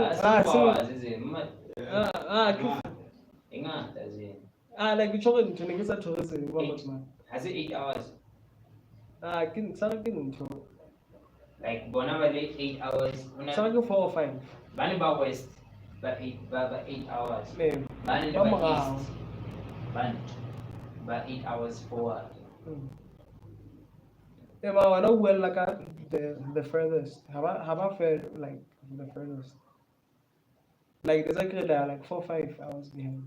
Like we chocolate to niggas at tourists in Robert man. Has it 8 hours? Can something into Like Bonavale 8 hours. something 4 or 5. Baniba West, but 8 hours. Maybe. Baniba East, but 8 hours forward. Yeah, but I know well like the furthest. Have I fared like the furthest? Like there's like 4 or 5 hours behind.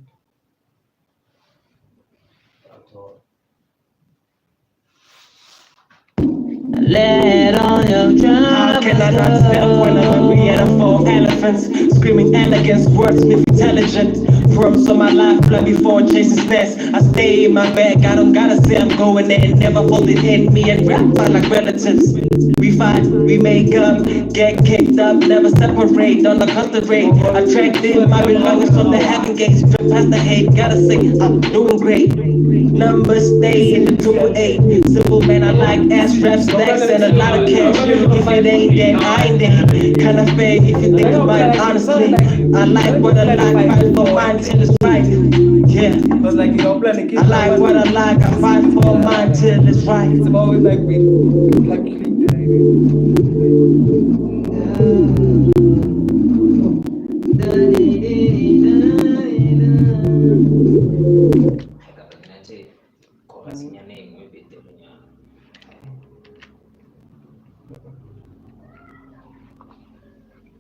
Let all your troubles. How can I not step when I'm hungry and I'm four elephants? Screaming elegance, wordsmith intelligent. Promise on my lifeline before chasing snares. I stay in my bag, I don't gotta say I'm going there. Never folded in me and rap by like relatives. We fight, we make up, get kicked up, never separate on a constant rate. Attracting my belongings from the heaven gates, strip past the hate. Gotta say I'm doing great. Numbers stay in the triple eight. Simple man, I like ass rap snacks and a lot of cash. If it ain't that, I ain't that. Kinda fair if you think about it honestly. I like what I like, fight for mine till it's right. Yeah. Because like you're planning I like what I like, I fight for mine till it's right. It's always like we like click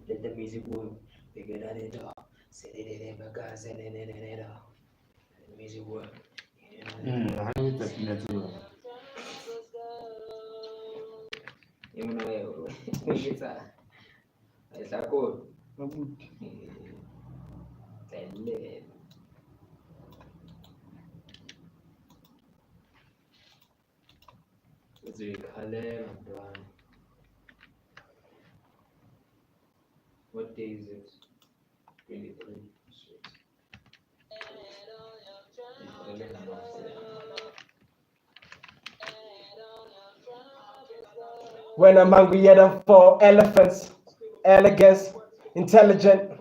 Let the music boom. Figure that it out. Say it in because music world. I know it's that's you. You know, it's a code. Mabuti. It's a color. What day is it? 23. When I'm hungry, yet I'm for elephants, elegance, intelligent,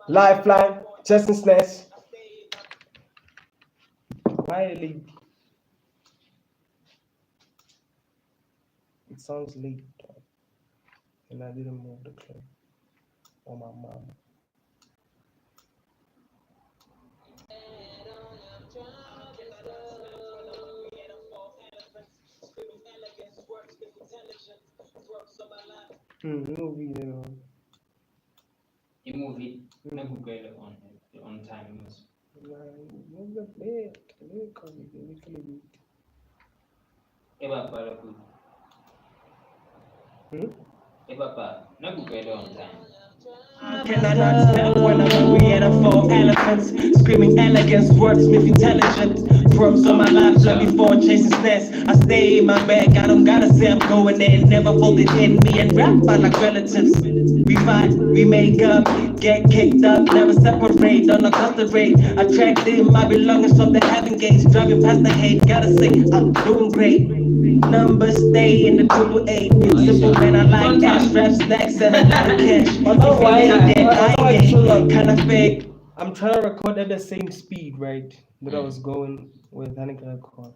lifeline, just and snatch. Why late? It sounds late, and I didn't move the clip on my mom. Movie, You move it, not Google on time. move the plate. Eba para ku. Eba pa, not Google on time. Can I not step when I'm hungry and I fall elephants? Screaming elegance, wordsmith intelligence. Props on my life, love before chasing snares. I stay in my bag, I don't gotta say I'm going there. Never folded in me and rap by like relatives. We fight, we make up, get kicked up, never separate on a custom rate. Attracting my belongings from the heaven gates, driving past the hate. Gotta say, I'm doing great. Numbers stay in the 888. Simple man, I like cash, strap snacks, and a lot of cash. Kinda fake. I'm trying to record at the same speed, right? That I was going with AzanianKaffir,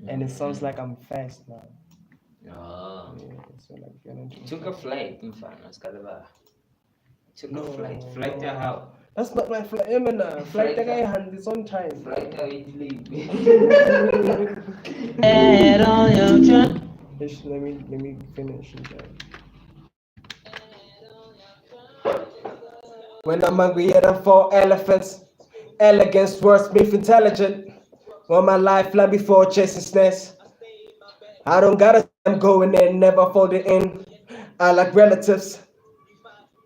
and it sounds like I'm fast now. Oh. Yeah, so like you're not doing Took a flight in Fairness, Kalaba. Took a No, flight. Flight to how? That's not my flight. Flight the guy hand is on time. Flight to Italy. Head on your trunk. Let me finish it. When I'm hungry, yet I'm for elephants. Elegance, wordsmith, intelligent. Want my lifeline before chasing snares. I don't gotta, I'm going in, never folded in. I like relatives.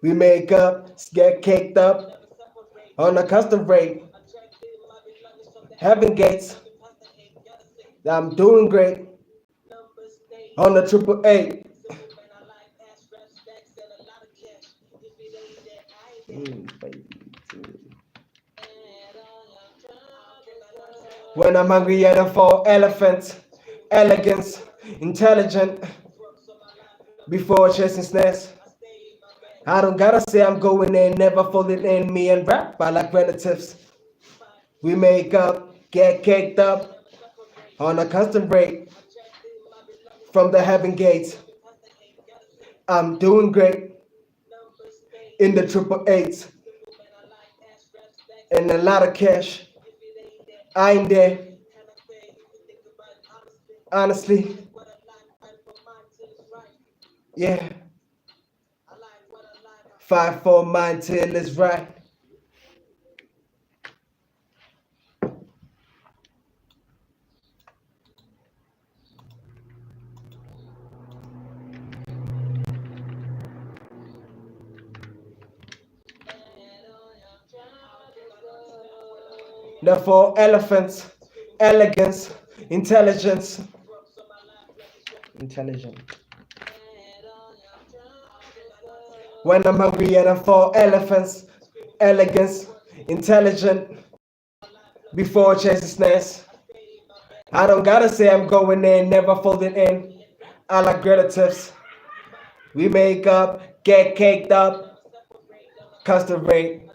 We make up, get caked up on a custom rate. Heaven gates. I'm doing great on the 888. When I'm hungry, yet I'm for elephants, elegance, intelligent. Before chasing snares, I don't gotta say I'm going in, never folded in. Me and rap, I like relatives. We make up, get caked up on a custom rate from the heaven gates. I'm doing great in the 888s and a lot of cash. I ain't there, honestly. Yeah. 5-4 mine till it's right. The 4 elephants, elegance, intelligence. Intelligent. When I'm hungry and I'm 4 elephants, elegance, intelligent. Before chasing snares, I don't gotta say I'm going in, never folded in. I like relatives. We make up, get caked up, custom rate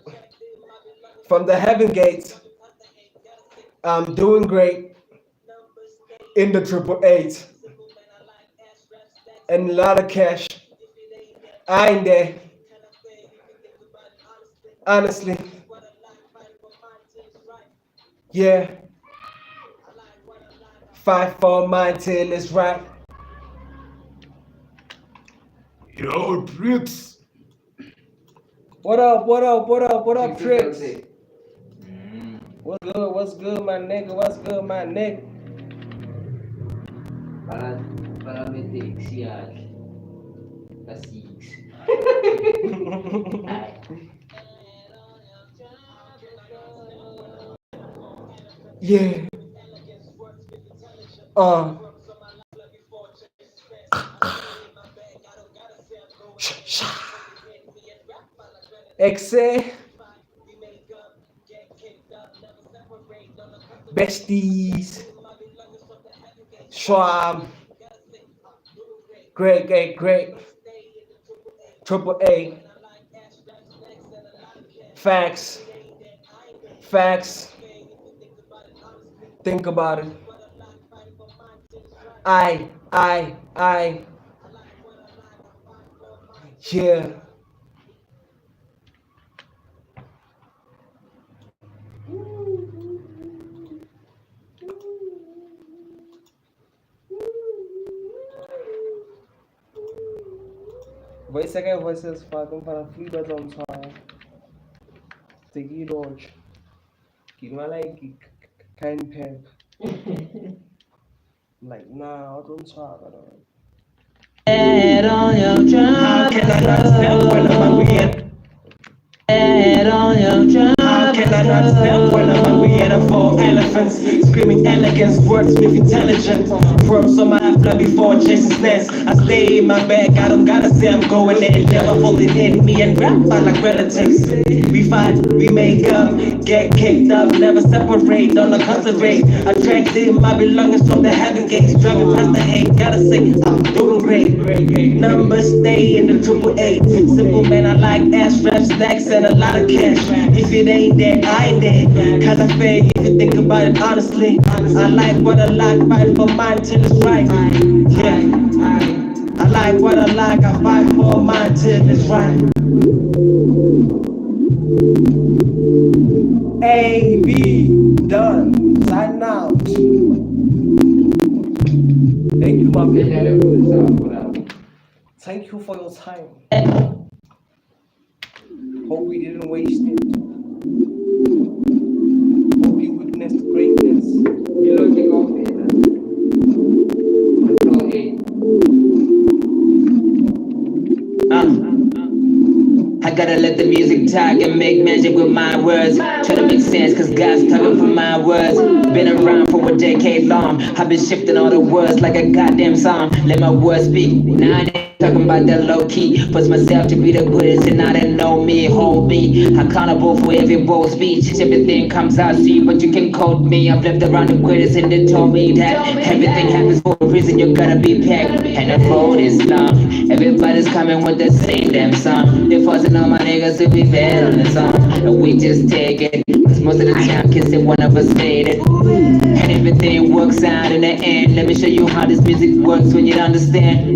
from the heaven gates. I'm doing great in the 888s and a lot of cash. I ain't there, honestly. Yeah. 5-4 mine till it's right. Yo, tricks. What up, Tricks? What's good, my nigga? What's good, my nigga? Parametrics, yeah. Classics. Yeah. Exe, besties, Schwab, great, triple A, facts, facts. Think about it. I, yeah. Voi să că voi să-ți fac un parafliba de un song. Te ghidoci. Ghidoci like kind pen. Like, nah, I don't talk at all. Head on your drum. How can I not step when I'm hungry? Head on your drum. How can I not step when I'm hungry? And I'm four elephants, screaming elegance, wordsmith intelligent. From some I fly before Jason's nest. I stay in my bag, I don't gotta say I'm going there. Never holding in me and rap by like relatives. We fight, we make up, get kicked up, never separate, don't concentrate. Attracted my belongings from the heaven gates, driving past the hate. Gotta say I'm doing great. Numbers stay in the triple eight. Simple man, I like ass rap stacks and a lot of cash. If it ain't there, I ain't there. Cause I feel if you think about it honestly. I like what I like, fight for mine till it's right. Yeah, I like what I like, I fight for mine till it's right. A, B, done. Sign out. Thank you, my people. Thank you for your time. Hope we didn't waste it. Hope you witnessed greatness. You don't take off it. Control A. I gotta let the music talk and make magic with my words. Try to make sense cause God's talking for my words. Been around for a decade long. I've been shifting all the words like a goddamn song. Let my words speak. Now I ain't talking about that low key. Push myself to be the greatest and now they know me, hold me accountable for every bold speech. Everything comes out sweet, but you can quote me. I've lived around the greatest and they told me that everything happens for a reason. You gotta be packed and the road is long. Everybody's coming with the same damn song. They're forcing all my niggas to be bad on the song, and we just take it. Cause most of the time, kids say one of us made it, and everything works out in the end. Let me show you how this music works when you understand.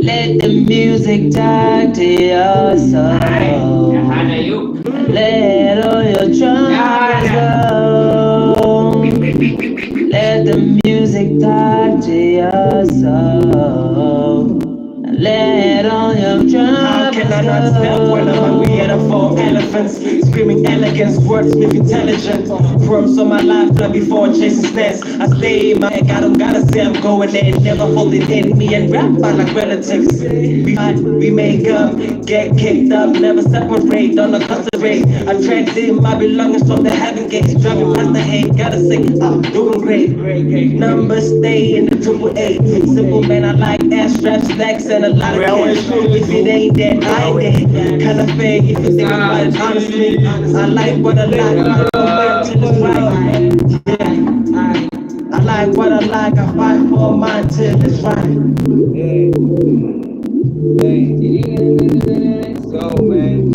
Let the music talk to your soul. Let all your drums go. Let the music talk to your soul. Let all your drums How can I not step when I'm hungry and I'm four elephants? Screaming elegance, wordsmith intelligent. From so my life fly before Jason's nest. I stay in my head, I don't gotta say I'm going there. Never holding in me and rap by like relatives. We fight, we make up, get kicked up, never separate, don't concentrate. Attracted my belongings from the heaven gates, driving past the hate. Gotta say I'm doing great. Numbers stay in the triple eight. Simple man, I like ass straps, stacks and a lot of cash. If it ain't that, I ain't that. Kinda fake if you think about it honestly. I like what I like, I don't mind till it's right. Yeah, I like what I like, I fight for mine till it's right. Let's go, man.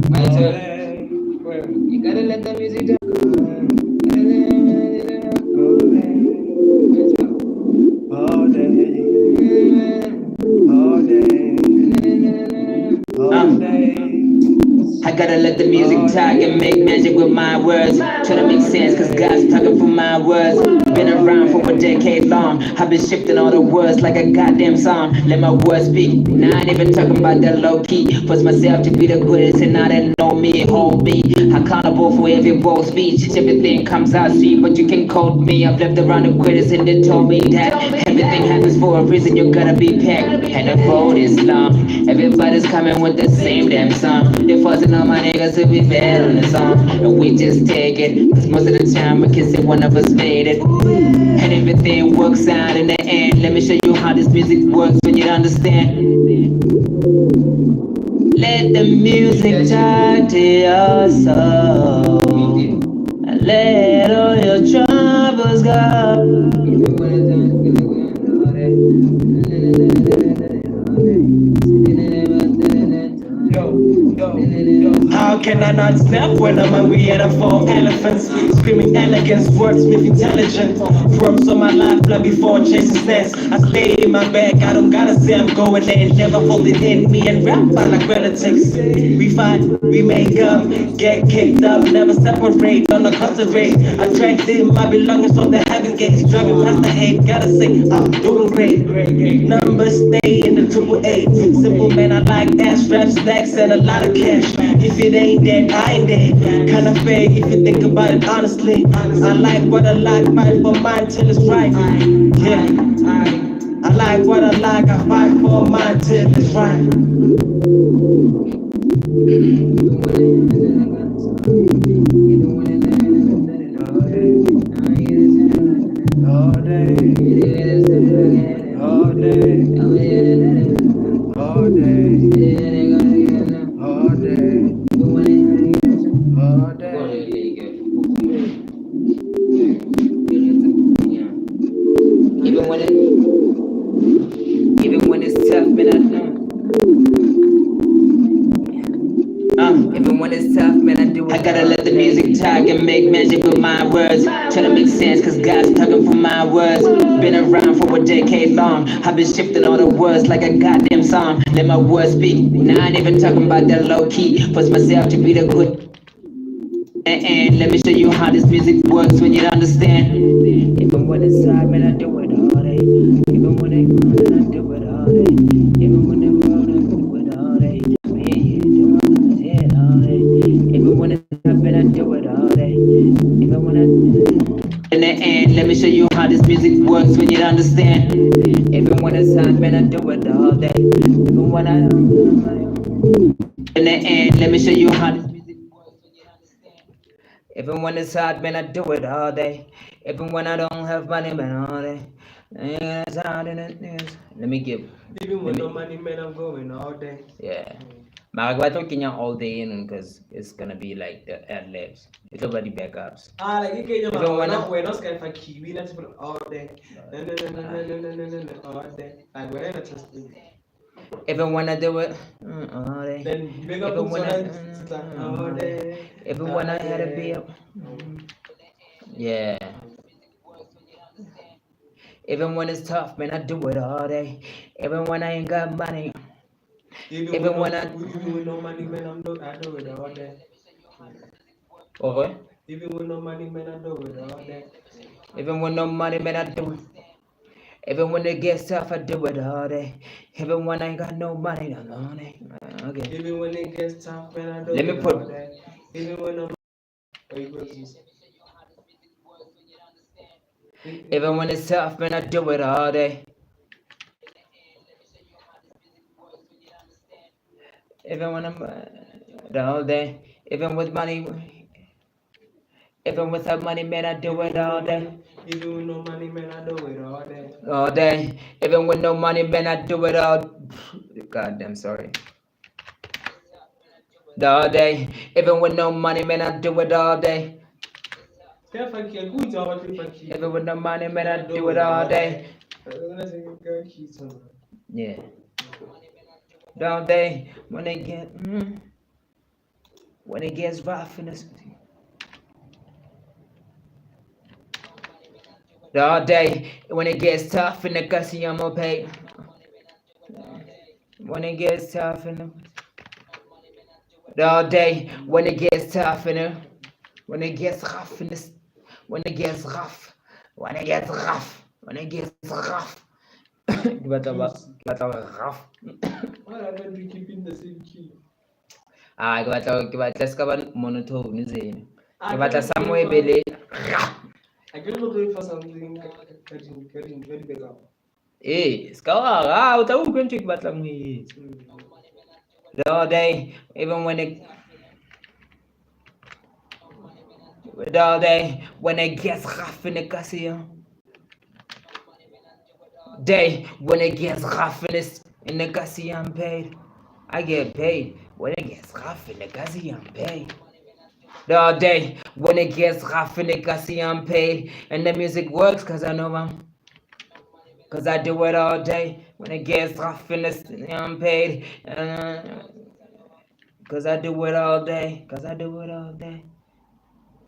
My turn. You gotta let the music down. All day. I gotta let the music music talk and make magic with my words. Try to make sense, cause God's talking for my words. Been around for a decade long. I've been shifting all the words like a goddamn song. Let my words speak. Now I ain't even talking about that low key. Force myself to be the greatest, and now they know me, hold me. Accountable for every bold speech. Everything comes out sweet, but you can quote me. I've left around the greatest, and they told me that everything happens for a reason. You gotta be packed, and the road is long. Everybody's coming with the same damn song. They're forcing all my niggas to be bad on the song, and we just take it. Cause most of the time we can see one of us made it, and everything works out in the end. Let me show you how this music works when you understand. Let the music talk to your soul, and let all your troubles go. How can I not snap when I'm hungry and I'm four elephants? Screaming elegance, wordsmith intelligent. Worms on my life, blood before chasing sense. I stayed in my bag, I don't gotta say I'm going there. Never folded in me and rap by like relatives. We fight, we make up, get kicked up, never separate, don't concentrate. Attracted my belongings from the heaven gates, driving past the hate. Gotta say, I'm doing great. Numbers stay in the triple eight. Simple man, I like ass straps, stacks, and a lot of cash. If it ain't dead, I ain't dead. Kinda fake if you think about it honestly. I like what I like, fight for mine till it's right. Yeah, I like what I like, I fight for mine till it's right. All day, all day, all day, all day. Even when it's tough, man, I know. Even when it's tough, man, I do it. I gotta let the music talk and make magic with my words. Try to make sense, cause God's talking for my words. Been around for a decade long. I've been shifting all the words like a goddamn song. Let my words speak. Now I ain't even talking about that low key. Force myself to be the good. And let me show you how this music works when you understand. Even when it's hard, man, I do it all day. Even when they run, I do it all day. Even when they run, I do it all day. Me, you do it all day. Even when it's hard, man, I do it all day. Even when I in the end, let me show you how this music works when you understand. Even when it's hard, man, I do it all day. Even when I in the end, let me show you how this music works when you understand. Even when it's hard, man, I do it all day. Even when I don't have money, man, all day. It's hard and it is. Let me give. Even with no money, man, I'm going all day. Yeah. Magagwato Kenya all day in because it's gonna be like the ad libs. It's already backups. Like you can Even when we're not scared for kiwi, let's put all day. No, all day. Like we're not just even when I do it, all day. then you make up Even when I, all day. even when I had a beer. Yeah. Even when it's tough, man, I do it all day. Even when I ain't got money. Even when even with no money, man, I do it all day. Okay. Even with no money, man, I do it all day. Even with no money, man, I do it. Even when it gets tough, I do it all day. Even when I ain't got no money, no money. Okay. Even when it gets tough, man, I do Let me it put. all day. Even when I'm Even when it's tough, man, I do it all day. Even when I'm all day. Even with money. Even without money, man, I do it all day. Even with no money, man, I do it all day. All day. Even with no money, man, I do it all. Goddamn, sorry. All day. Even with no money, man, I do it all day. Even with no money, man, I do it all day. Yeah. All day. When it gets rough in this. All day. When it gets tough in the gussy, I'm gonna pay. When it gets tough in the. All day when it gets tough, when it gets rough in this, when it gets rough, when it gets rough, when it gets rough. Ke batla rough. What happened to keeping the same key? Ke batla ska ba monotone tsena. I Ke batla can somewhere look bele. I can look for something cutting very big up. Ska o tla utlwa ntho e ke batlang ho e etsa. The all day, even when it the all day when it gets rough in the casino. Day when it gets rough in the casino, I'm paid. I get paid when it gets rough in the casino, I'm paid. The all day when it gets rough in the casino, I'm paid. And the music works cause I know cause I do it all day. When it gets rough in the I'm paid. Cause I do it all day. Cause I do it all day.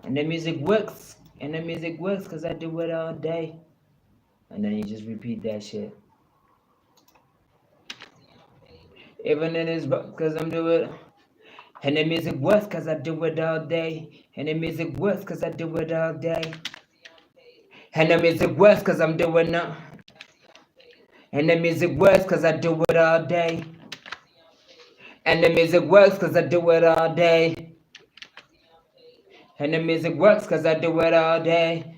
And the music works. And the music works cause I do it all day. And then you just repeat that shit. Even in his cause I'm doing it. And the music works cause I do it all day. And the music works cause I do it all day. And the music works cause I'm doing it. And the music works cause I do it all day. And the music works cause I do it all day. And the music works cause I do it all day.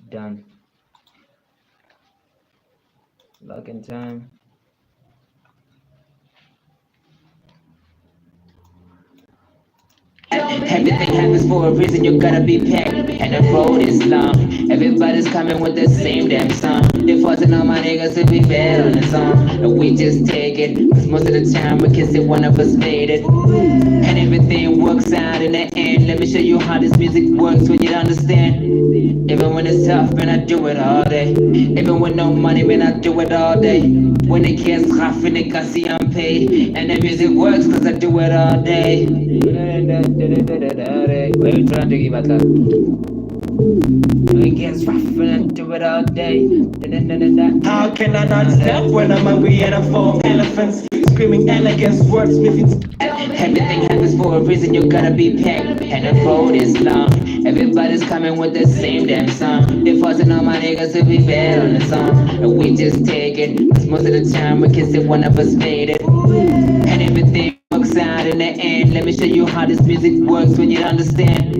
Done. Lock in time. Everything happens for a reason, you gotta be packed. And the road is long. Everybody's coming with the same damn song. They're forcing all my niggas to be bad on the song. And we just take it. Cause most of the time we can say one of us made it. And everything works out in the end. Let me show you how this music works when you understand. Even when it's tough, man, I do it all day. Even with no money, man, I do it all day. When it gets rough and they can see I'm paid. And the music works cause I do it all day. Where you trying to give at that? When it gets rough and I do it all day. How can I not step when I'm hungry and I fall elephants? Screaming elegance, wordsmithing. Everything happens for a reason, you gotta be packed. And the road is long. Everybody's coming with the same damn song. They're forcing all my niggas to be bad on the song. And we just take it. Cause most of the time we can say one of us made it. And everything works out in the end. Let me show you how this music works when you understand.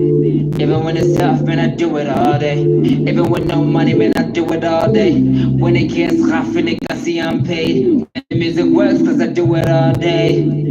Even when it's tough, man, I do it all day. Even with no money, man, I do it all day. When it gets rough and they can see I'm paid. And the music works cause I do it all day.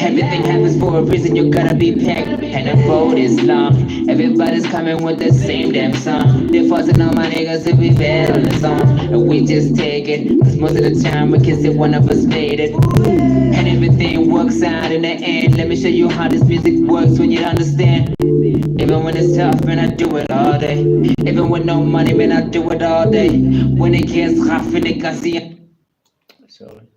Everything happens for a reason, you gotta be packed. And the road is long. Everybody's coming with the same damn song. They're forcing all my niggas to be bad on the song. And we just take it. Cause most of the time we can say one of us made it. And everything works out in the end. Let me show you how this music works when you understand. Even when it's tough, man, I do it all day. Even with no money, man, I do it all day. When it gets rough and they can see Sorry.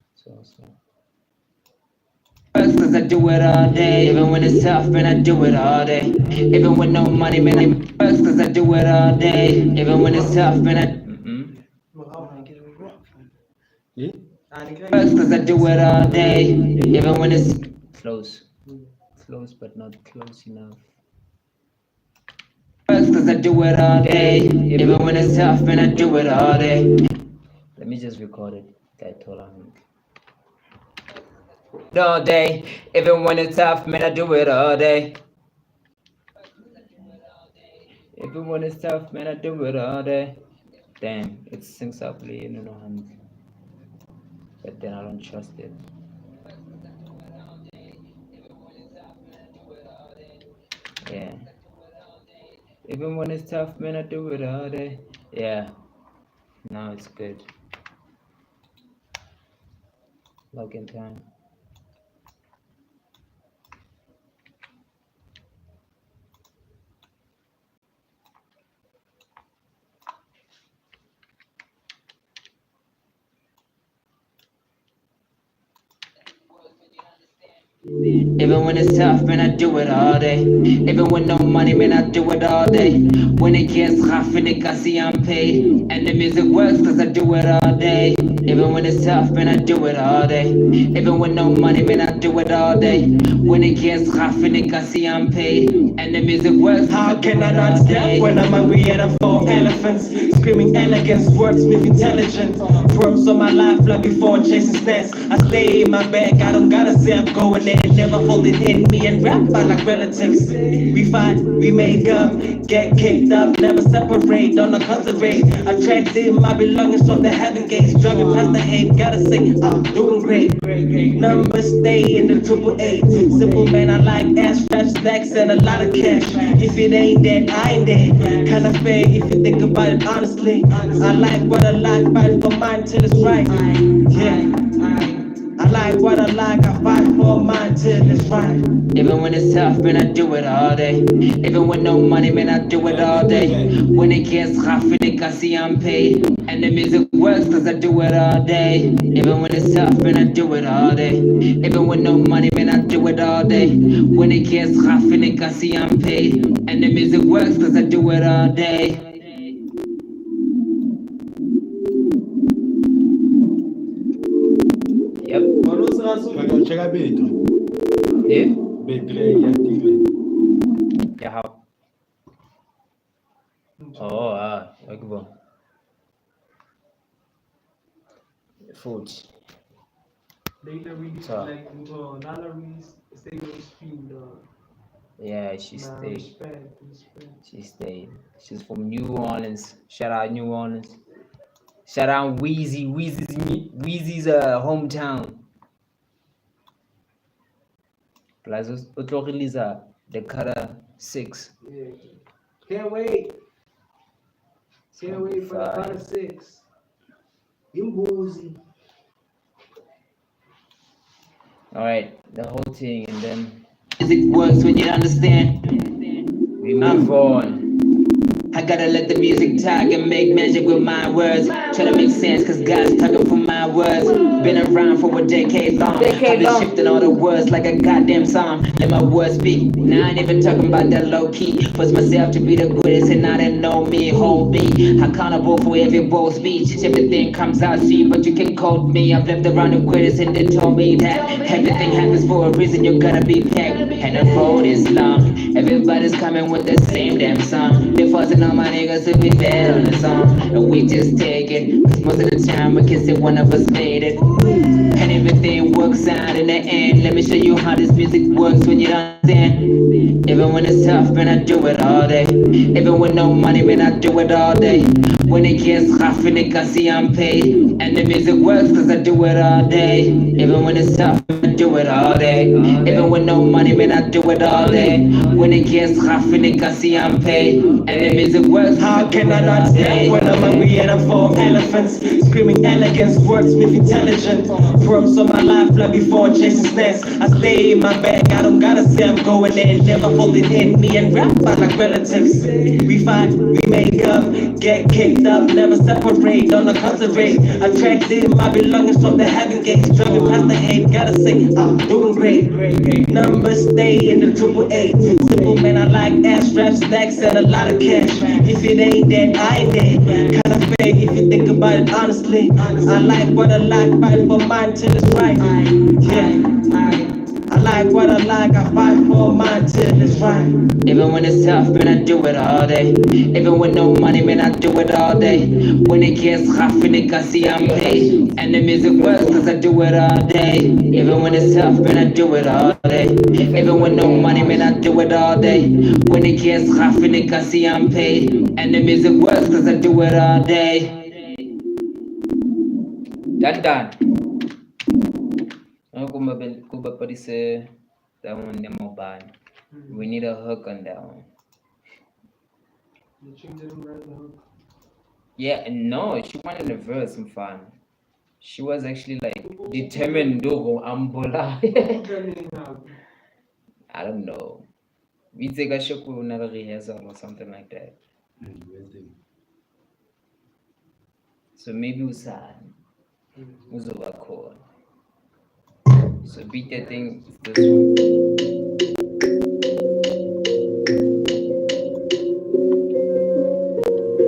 cause I do it all day. Even when it's tough, man, I do it all day. Even with no money, man, I works cause I do it all day. Even when it's tough, man, I works cause I do it all day. Even when it's Close. Close but not close enough. works cause I do it all day. Even when it's tough, man, I do it all day. Let me just record it. That told him. All day, even when it's tough, man, I do it all day. Even when it's tough, man, I do it all day. Damn, it sings softly, but then I don't trust it. Yeah. Even when it's tough, man, I do it all day. Yeah. Now it's good. Login time. Even when it's tough, man, I do it all day. Even with no money, man, I do it all day. When it gets rough and it I see I'm paid. And the music works cause I do it all day. Even when it's tough, man, I do it all day. Even with no money, man, I do it all day. When it gets rough and it I see I'm paid. And the music works. How can I not step when I'm hungry and I'm four elephants? Screaming elegance, wordsmith intelligent. Worms on my life like before chasing snares. I stay in my bag, I don't gotta say I'm going there. Never holding in me and rap by like relatives. We fight, we make up, get kicked up, never separate, don't concentrate. Attracting my belongings from the heaven gates, driving past the hate. Gotta say I'm doing great. Numbers stay in the triple eight. Simple man, I like ass straps, stacks, and a lot of cash. If it ain't that, I ain't that. Kind of fair if you think about it honestly. I like what I like, fight for mine till it's right. Yeah. I like what I like, I fight for mine till it's right. Even when it's tough, man, I do it all day. Even with no money, man, I do it all day. When it gets rough and it I see I'm paid. And the music works cause I do it all day. Even when it's tough, man, I do it all day. Even with no money, man, I do it all day. When it gets rough and it I see I'm paid. And the music works cause I do it all day. Yep. Check bit. Yeah. Yeah. How? Oh, okay. Bon. Food. Later we So. like Nala stay on speed. Yeah, she Nah, stayed. respect. She stayed. She's from New Orleans. Shout out New Orleans. Shout out Wheezy. Wheezy's hometown. Plus, we release the Cutter 6. Yeah. Can't wait. Can't wait for the Carter 6. You boozy. Alright, the whole thing, and then Music works when you understand. we move on. I gotta let the music talk and make magic with my words. Try to make sense cause God's talking for my words. Been around for a decade long. I've been shifting all the words like a goddamn song. Let my words speak. Now I ain't even talking about that low key. Force myself to be the greatest and now they know me, hold me. Accountable for every bold speech. Everything comes out sweet, but you can quote me. I've lived around the greatest and they told me that everything happens for a reason, you gotta be packed. And the road is long. Everybody's coming with the same damn song. They forcing all my niggas to be bad on the song. And we just take it. Cause most of the time we can see one of us made it. And everything works out in the end. Let me show you how this music works when you understand. Even when it's tough, man, I do it all day. Even with no money, man, I do it all day. When it gets rough and it I see I'm paid. And the music works cause I do it all day. Even when it's tough, I do it all day. Even with no money, man, I do it all day. When it gets rough and it I see I'm paid. And the music works. How can I not step when I'm hungry and I'm four elephants? Screaming elegance, wordsmith intelligent. Worms on my life like before chasing snares. I stay in my bag, I don't gotta say I'm going there. Never holding in me and rap by like relatives. We fight, we make up, get kicked up, never separate, don't concentrate. Attracting my belongings from the heaven gates, driving past the hate. Gotta say I'm doing great. Numbers stay in the triple eight. Simple man, I like ass straps, stacks, and a lot of cash. If it ain't that, I ain't that. Kind of fake if you think about it honestly. I like what I like, fight for mine till it's right. Yeah. I like what I like, I fight for mine till it's right. Even when it's tough, man, I do it all day. Even with no money, man, I do it all day. When it gets rough and it I see I'm paid. And the music works cause I do it all day. Even when it's tough, man, I do it all day. Even with no money, man, I do it all day. When it gets rough and it I see I'm paid. And the music works cause I do it all day. Done. Kuba Parise, that one demo band. We need a hook on that one. Yeah, no, she wanted a verse in fun. She was actually like determined to ambola. I don't know. We take a show another rehearsal or something like that. So maybe we sad. Uzoba call. So beat that thing. This one.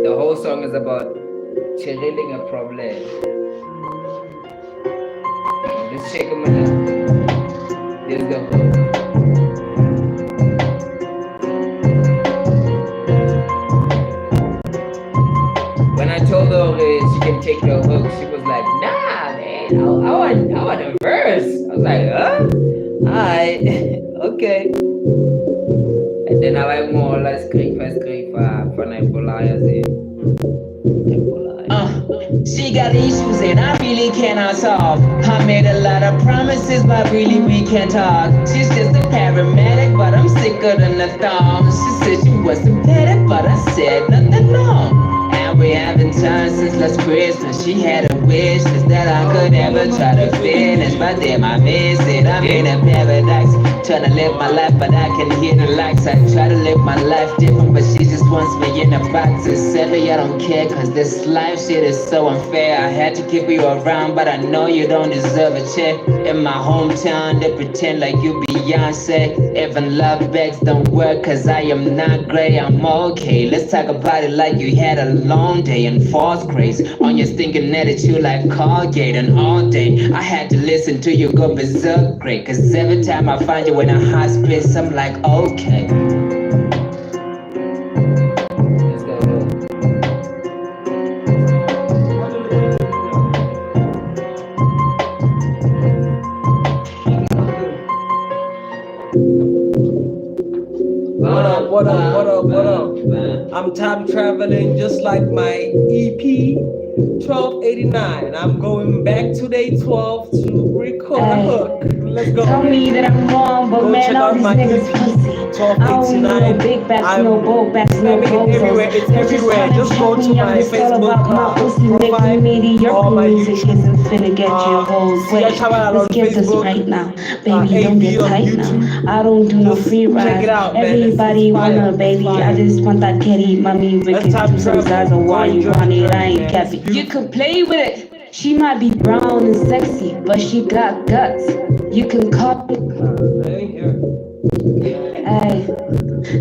The whole song is about chilling a problem. Just check them out. There's the hook. When I told her she can take the hook, she was like, "Nah, man, I want a verse." I was like, "Huh? Alright, okay." And then I like more like skrifa van I She got issues and I really cannot solve. I made a lot of promises, but really we can't talk. She's just a paramedic, but I'm sicker than a thong. She said she wasn't petty, but I said nothing wrong. And we haven't turned since last Christmas. She had a wish list that I could never try to finish, but damn, I miss it. I'm in a paradise, trying to live my life, but I can hear the likes. I try to live my life different, but she just wants me in a box. It's Seven, I don't care, cause this life shit is so unfair. I had to keep you around, but I know you don't deserve a check. In my hometown, they pretend like you Beyonce. Even love begs don't work, cause I am not great, I'm okay. Let's talk about it like you had a long day in fourth grade. On your stinking attitude like Colgate, and all day I had to listen to you go berserk great. Cause every time I find you in a hospice, I'm like, okay. What up? I'm time traveling just like my EP 1289. I'm going back to day 12 to record a hook. Let's go. Tell me that I'm wrong, but Go man, check all out these my niggas EP pussy. I don't need no 1289. big backs, no gold backs, no It's everywhere. bozos. It's everywhere. Just go to my Facebook profile. All my music YouTube. isn't finna get your hoes wet. Let's get this right now, baby. Don't get tight now. I don't do no free Check rides. it out, man. Everybody It's fire. wanna, baby. It's I fire. just want that kitty, mommy. We Let's can time do some travel. Zaza while you Enjoy want the it. I journey, ain't man. capping. It's You could play with it. She might be brown and sexy, but she got guts. You can call it. Ay,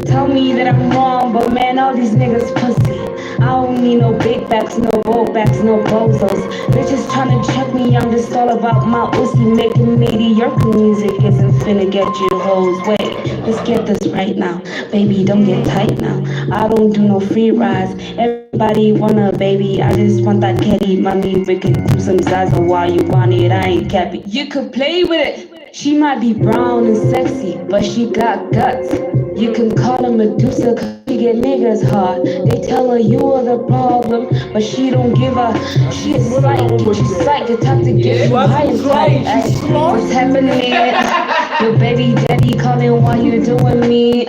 tell me that I'm wrong, but man, all these niggas pussy. I don't need no big backs, no gold backs, no bozos. Bitches tryna check me, I'm just all about my ussy. Making mediocre music isn't finna get you hoes wet. Let's get this right now, baby, don't get tight now. I don't do no free rides. Everybody wanna, baby, I just want that kitty, mommy. We can do some Zaza while you want it, I ain't capping. You could play with it. She might be brown and sexy, but she got guts. You can call her Medusa, cause she get niggas hard. They tell her you are the problem, but she don't give a. She is psych, she's psych, the type to get you high and tight. What's happening? Your baby daddy calling while you doing me.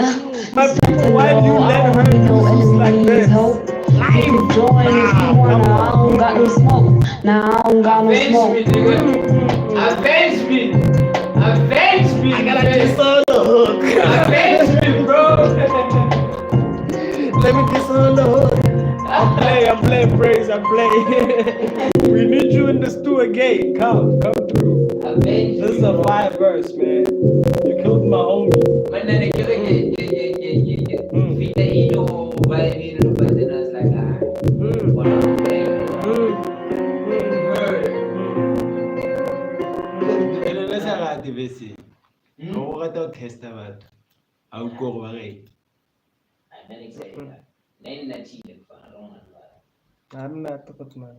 My people, why do you let her do things like this? You can join if you wanna. I don't got no smoke. Nah, I don't got no smoke. Avenge me! Avenge me! I gotta get on the hook. Avenge me, bro! Let me get on the hook. I'm playing praise, I'm playing. We need you in the stew again. Come through. Avenge This is me, a bro. fire verse, man. You killed my homie. But then they give it, feed the ego, but it needed but then I was like, what I'm playing. Elele sa rate bese. Go rata go testa batho. A utlwe gore ba reng. I'm very excited. Then that cheated for I don't know. I'm not talking man.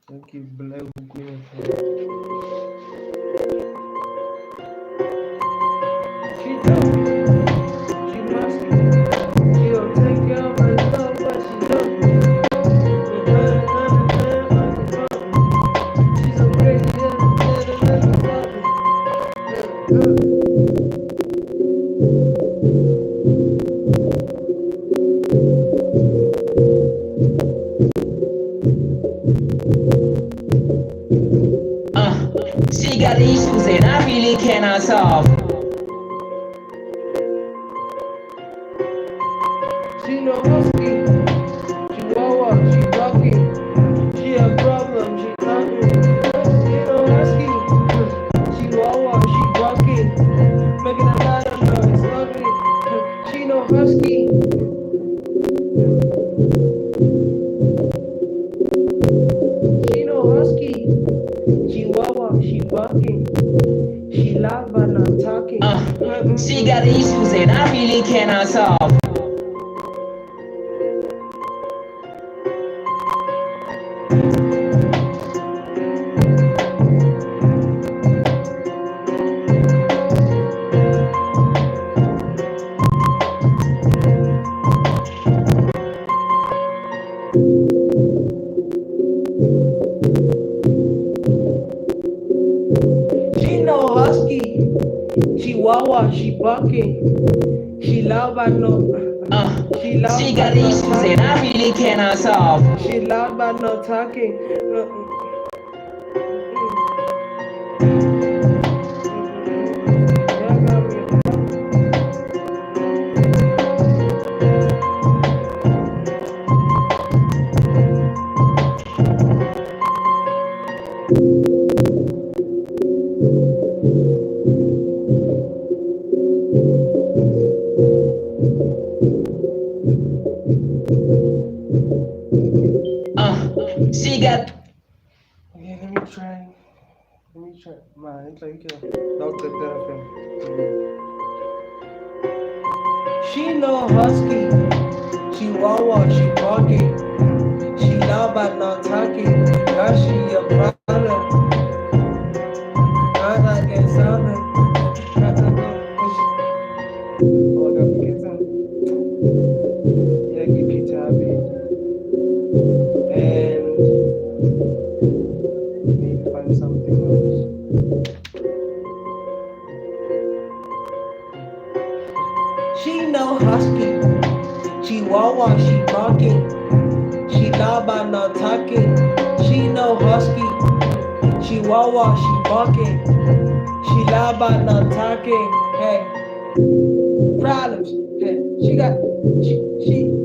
Thank you, Black Queen. She dope. She musky. She don't take care of herself, but she dope. She's so crazy. She got issues and I really cannot solve. She no husky. She wawa. She rocky. She a problem. She not me. barking. She loud but not talking. She got issues that I really cannot solve. She no husky. Chihuahua, she barking. She loud but no. She loud She but got not issues that I talking. really cannot solve. She loud but not talking. She got Okay, let me try. Man, it's like Dr. Perfect. She no husky. Chihuahua, she barking. She loud but not talking. Now she a problem. I get something. Oh, I got pizza. Yeah, give pizza happy. And need to find something else. She no husky. Chihuahua, she barking. She loud but not talking. She no husky. Chihuahua, she barking. She loud but not talking. Hey, problems. Hey, she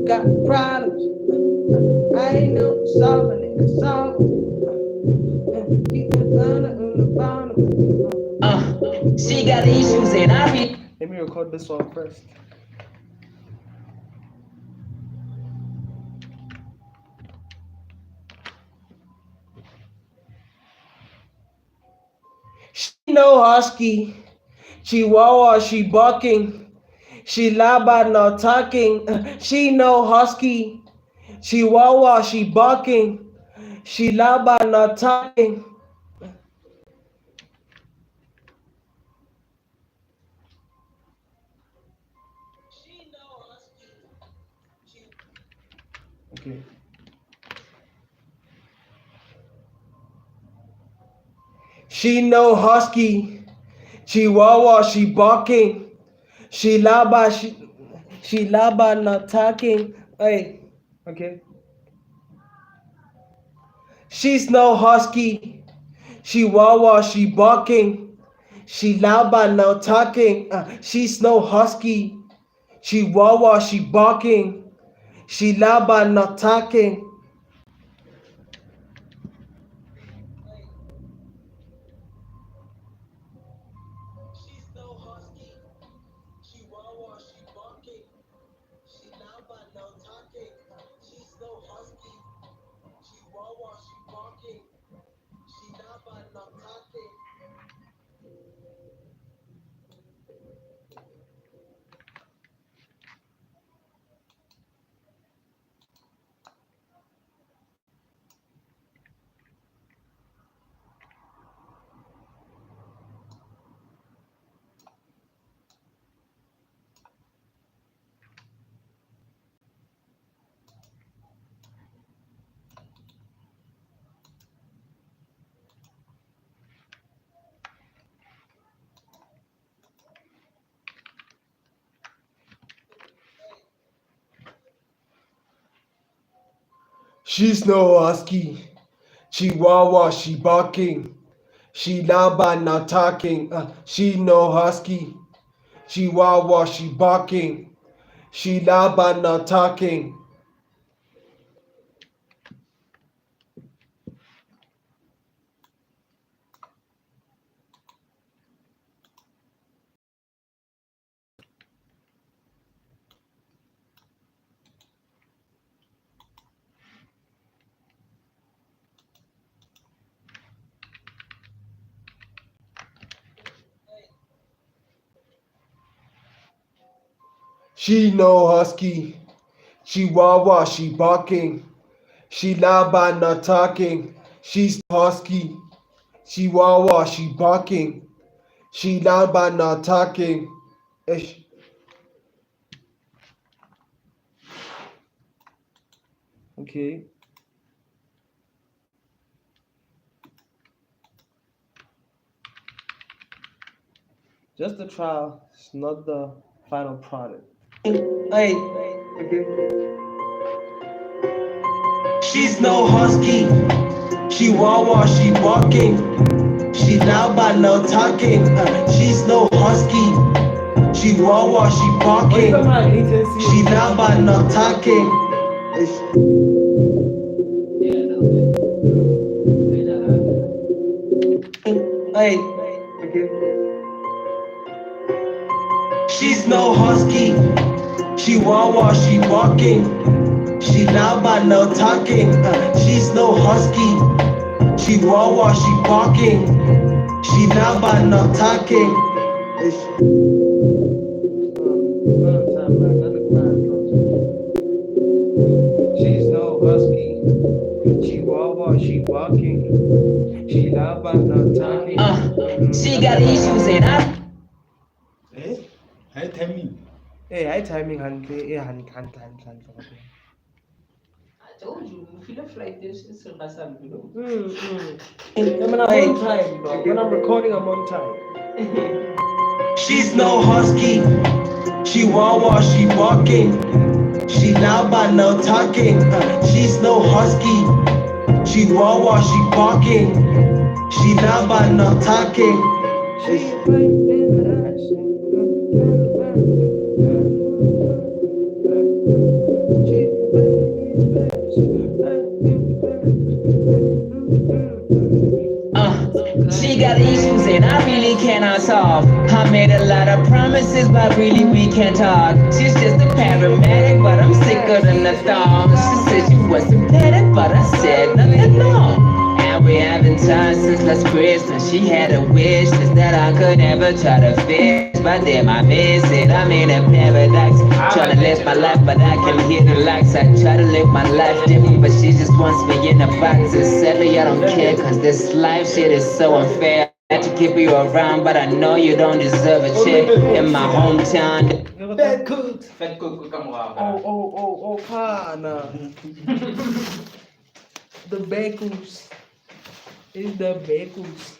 got problems. I ain't no solving it. Solve she got issues and I really Let me record this one first. She no husky. Chihuahua, she barking. She loud but not talking. She no husky. Chihuahua, she barking. She loud but not talking. Okay. She no husky. Chihuahua, she barking. She loud but not talking. Hey, okay. She's no husky. Chihuahua, she barking. She loud but not talking. She's no husky. Chihuahua, she barking. She loud but not talking. She's no husky. Chihuahua, she barking. She loud but not talking. She no husky. Chihuahua, she barking. She loud but not talking. She no husky. Chihuahua, she barking. She loud but not talking. She's husky. Chihuahua, she barking. She loud but not talking. Ish. Okay. Just a trial. It's not the final product. Hey. Okay. She's no husky. Chihuahua, she barking. She loud but no talking. She's no husky. Chihuahua, she barking. She loud but no talking. Hey. Okay. She's no husky. Chihuahua, she barking. She loud but no talking. She's no husky. Chihuahua, she barking. She loud but no talking. She's no husky. Chihuahua, she barking. She loud but not talking. She got issues and I. Eh? High timing. Hey, high timing hand. Hey, hand. I told you, if you left like this, it's a mess up, you know. I'm on time, dog. When I'm recording, I'm on time. She's no husky. Chihuahua, she barking. She loud but no talking. She's no husky. Chihuahua, she barking. She loud but no talking. She got issues and I really cannot solve. I made a lot of promises, but really we can't talk. She's just a paramedic, but I'm sicker than the thong. She said she was sympathetic, but I said nothing wrong. And we haven't talked since last Christmas. She had a wish list that I could never try to fix, but damn, I miss it. I'm in a paradise, trying to live my life, but I can hear the lights. I try to live my life different, but she just wants me in a box. And sadly, I don't care, cause this life shit is so unfair. I had to keep you around, but I know you don't deserve a check. In my hometown, Fat cook. Fat cook, come on. Oh, pana. The Bekus. It's the Bekus.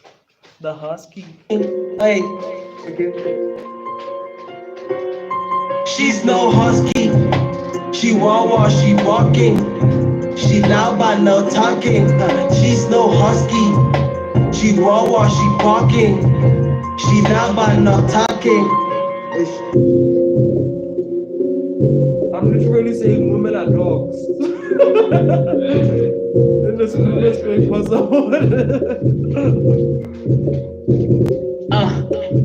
The husky. Hey. Okay. she's no husky. Chihuahua, she barking. She loud but no talking. She's no husky. Chihuahua, she barking. She loud but no talking. I'm literally saying women are dogs. In the smallest way possible.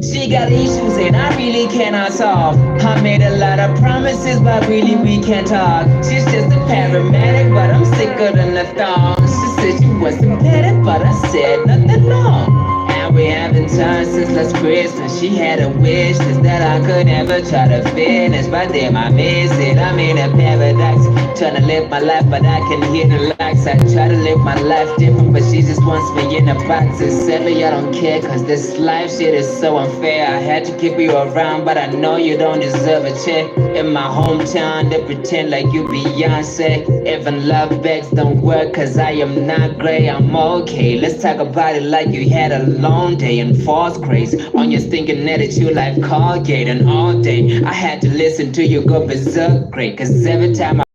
She got issues and I really cannot solve. I made a lot of promises, but really we can't talk. She's just a paramedic, but I'm sicker than the thong. She said she was sympathetic, but I said nothing wrong. And we haven't talked since last Christmas. She had a wish list that I could never try to finish, but damn, I miss it. I'm in a paradise, trying to live my life, but I can hear the lights. I try to live my life different, but she just wants me in a box. And sadly, I don't care, cause this life shit is so unfair. I had to keep you around, but I know you don't deserve a check. In my hometown, they pretend like you Beyonce. Even love bags don't work, cause I am not great. I'm okay, let's talk about it like you had a long day and false grace on your stinking attitude like Colgate. And all day, I had to listen to you go berserk great, cause every time I'm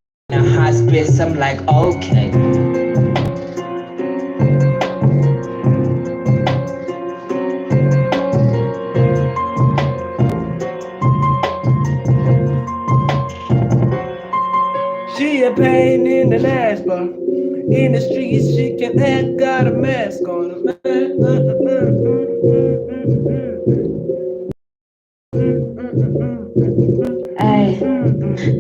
in a hospice, I'm like, okay. She a pain in the ass, but in the streets she can act, got a mask on. Ay,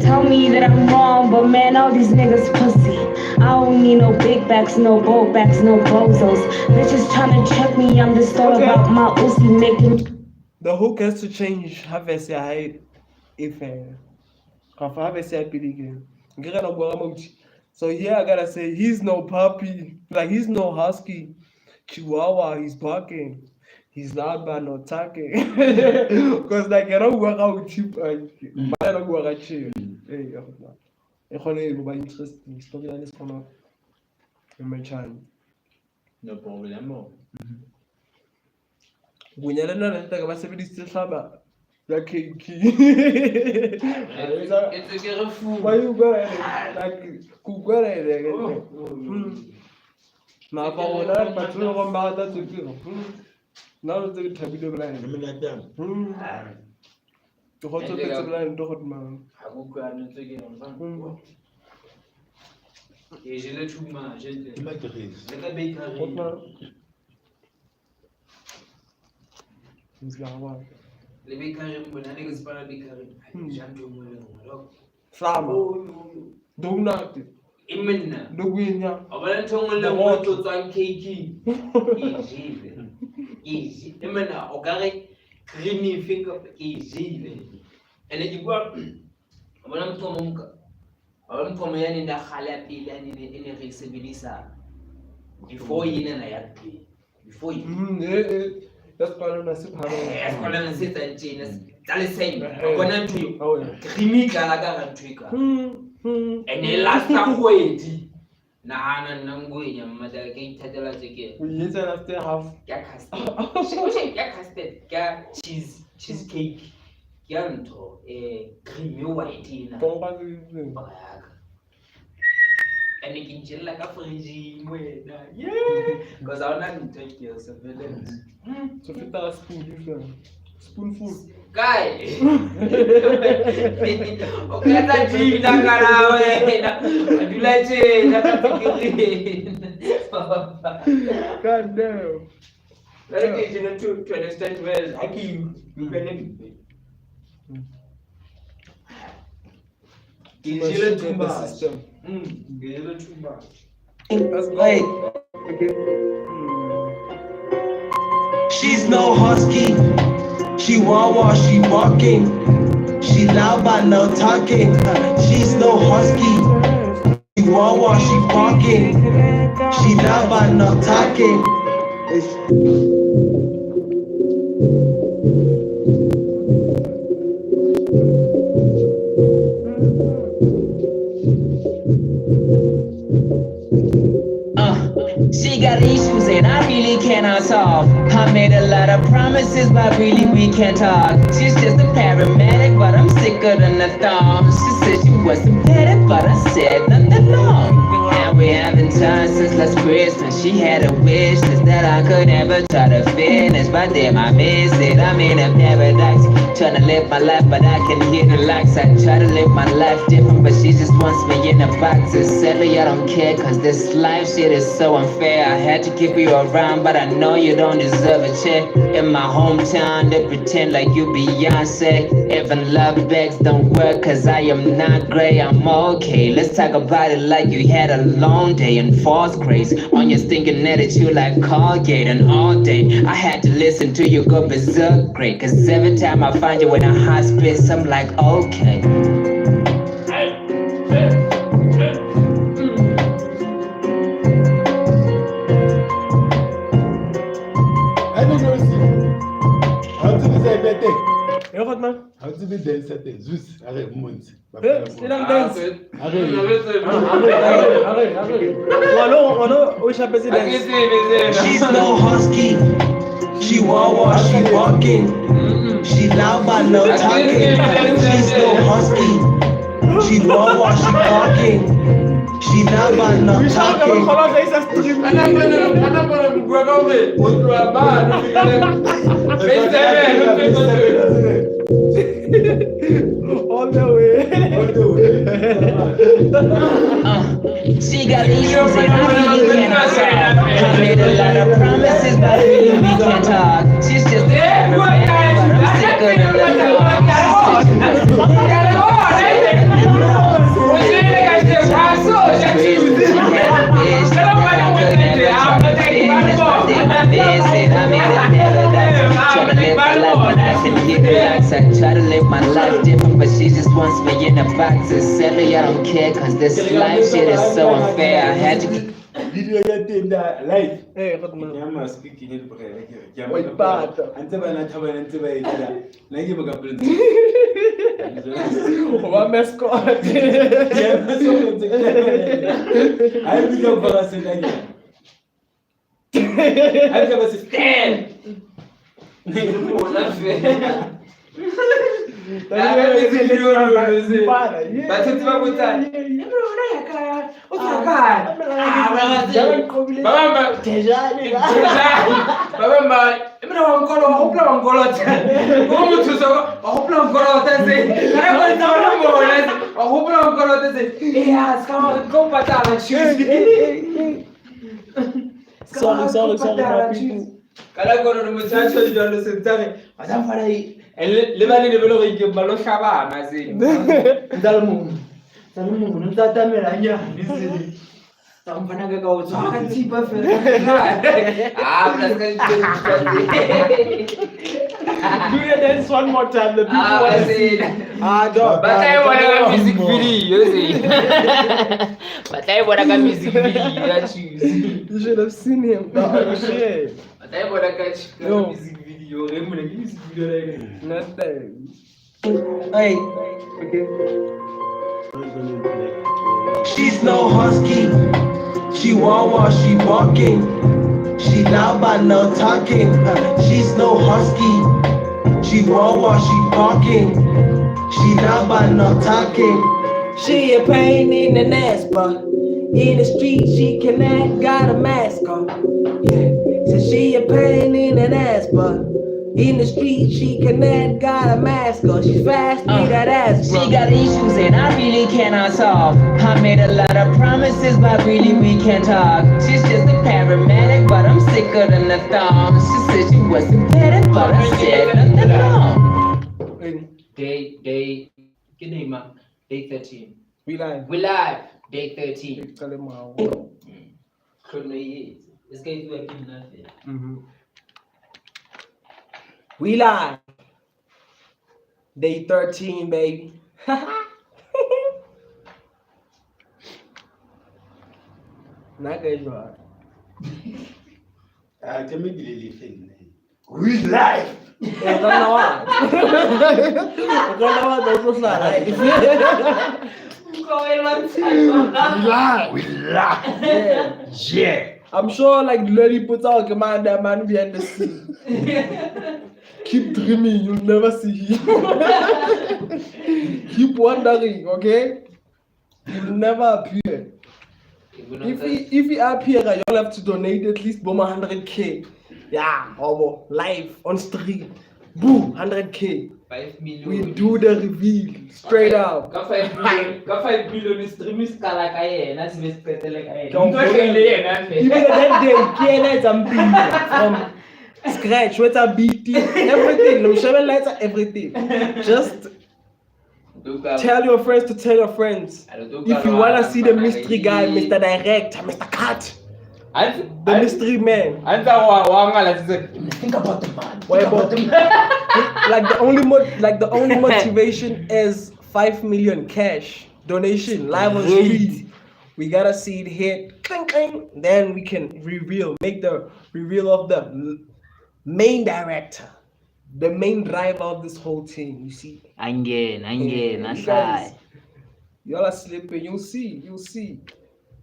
tell me that I'm wrong, but man, all these niggas pussy. I don't need no big backs, no bold backs, no bozos. Bitches tryna check me, I'm just all Okay. about my uzi making. The hook has to change. Have a say if So here I gotta say he's no puppy, like he's no husky, chihuahua, he's barking. He's loud but not talking. Because like I don't work out cheap but I don't work out cheap. Hey, I go interesting. Storyline is gonna my channel. No problemo. Bunyana na nta ka ba sebedisitse hlaba ya cake. It's a girl food. Why you go like kukwelele ke. Na ba wona ba tlo go mata tsukiro. Na lo tse thabile bolae. Mina tang. Ke go tsotse bolae ndo go tma. Ha go kwa no tse ke yona. Et je le tout ma, je le. Ima tregis. Le ka bakery. Le bakery mbona ne ke spana bakery. Janto mo le ngolo. Sama. Donut. Imena. Logunya. Abala nthongwe le mo tlotsang cake. Easy. Imena o ka re creamy finger easy. Ene ke bua abala mthomong Abantu mayani nda khala pele ene re sebedisa before yena na ya pele before That's called a sip. es kola na se tantshena tale same bona ntho creamy kala ka ga ntweka ene last kgwedi nahana nna ngwenya mmata ka ithatela tseke We use it after half. ya custard ya custard ya cheesecake ya ntho creamy white ina and you can chill like a fridge, because I don't take your surveillance. So fit a spoonful. Guy, okay, that's it. I'm gonna do like it. God damn. Like you to understand well. I can you. Too much. Too much. Let's go. She's no husky. She wawa, she barking. She loud but no talking. She's no husky. She wawa, she barking. She loud but no talking. She got issues and I really cannot solve. I made a lot of promises, but really we can't talk. She's just a paramedic, but I'm sicker than a thumb. She said she wasn't petty, but I said nothing wrong. And we haven't touched since last Christmas. She had a wish list that I could never try to finish, but damn, I miss it. I'm in a paradise, trying to live my life, but I can hear the likes. I try to live my life different, but she just wants me in a box. It's sadly I don't care, cause this life shit is so unfair. I had to keep you around, but I know you don't deserve a check. In my hometown, they pretend like you Beyonce. Even love bags don't work, cause I am not gray, I'm okay. Let's talk about it like you had a long day in fourth grade. On your stinking attitude like Colgate, and all day I had to listen to you go berserk great. Cause every time I find you in a hospice, I'm like, okay. How to be dance at the Zeus? Arrête, monte. C'est la danse. Arrête. She's no husky. She wawa, she walking. She loud but no talking. She's no husky. She wawa, she walking. She loud but no talking. All the way. She got issues and I really cannot solve. I made a lot of promises, but really we can't talk. She's just a paramedic, but I'm sicker than the I made a paradise, trying to live my life, but I can keep it like I try to live my life different, but she just wants me in a box. And sadly, I don't care, cause this life shit is so unfair. I had to. Video ya tenda live. Wat man. Nyama speaking in Bukare. Oi, pata. Antaba na taba na taba ida. Nagi baka print. Uma mascot. Ya mascot. Ai video para ser nagi. Ai para ser stand. Una fe. Sorry, my people. Kalau kau nak muchacho jual sentare, macam mana ini? Lepas ni dia belum lagi balok kaba masih. Dalam nanti merahnya di sini. Tak pernah kau jangan cipa fer. Plus kan Do your dance one more time. The people want to see. Dog. Batai buat music video sih. Batai buat music video choose. You should have seen him. Oh shit. Batai buat music video. Remu lagi music video lagi. Nothing. Hey. Okay. She's no husky. She wawa, she barking. She loud but no talking. She's no husky. She wawa, she barking. She loud but no talking. She a pain in the ass, but in the street she can act, got a mask on. Yeah, so she a pain in the ass, but in the street she can act, got a mask on. She fast with that ass, bro. She got issues and I really cannot solve. I made a lot of promises, but really we can't talk. She's just a paramedic, but I'm sicker than the thong. She said she wasn't better, but I said nothing wrong. Day 13. We live. Day 13. Couldn't eat. This guy's working nothing. We live. Day 13, baby. Not good, bro. Tell me the thing. We live. Eu tô na hora. We live. Yeah. I'm sure like Lily puts out command that man behind the scene. Keep dreaming, you'll never see him. Keep wondering, okay? He'll never appear. If he appear, you'll have to donate at least 100K. Yeah, live on stream. Boom, 100K. 5 million. We do the reveal straight up. 5 million streamers kala kaya na semester kaya. Even that day, KNS and from scratch, with a BT, everything. No shovel lights, everything. Just tell your friends to tell your friends. If you wanna see the mystery guy, Mr. Director, Mr. Cut. The mystery man. Think about the man. What about like the only motivation is 5 million cash donation live on stream. We gotta see it hit, cling, cling. Then we can make the reveal of the main director, the main driver of this whole thing. You see? Again, You guys, y'all are sleeping. You'll see.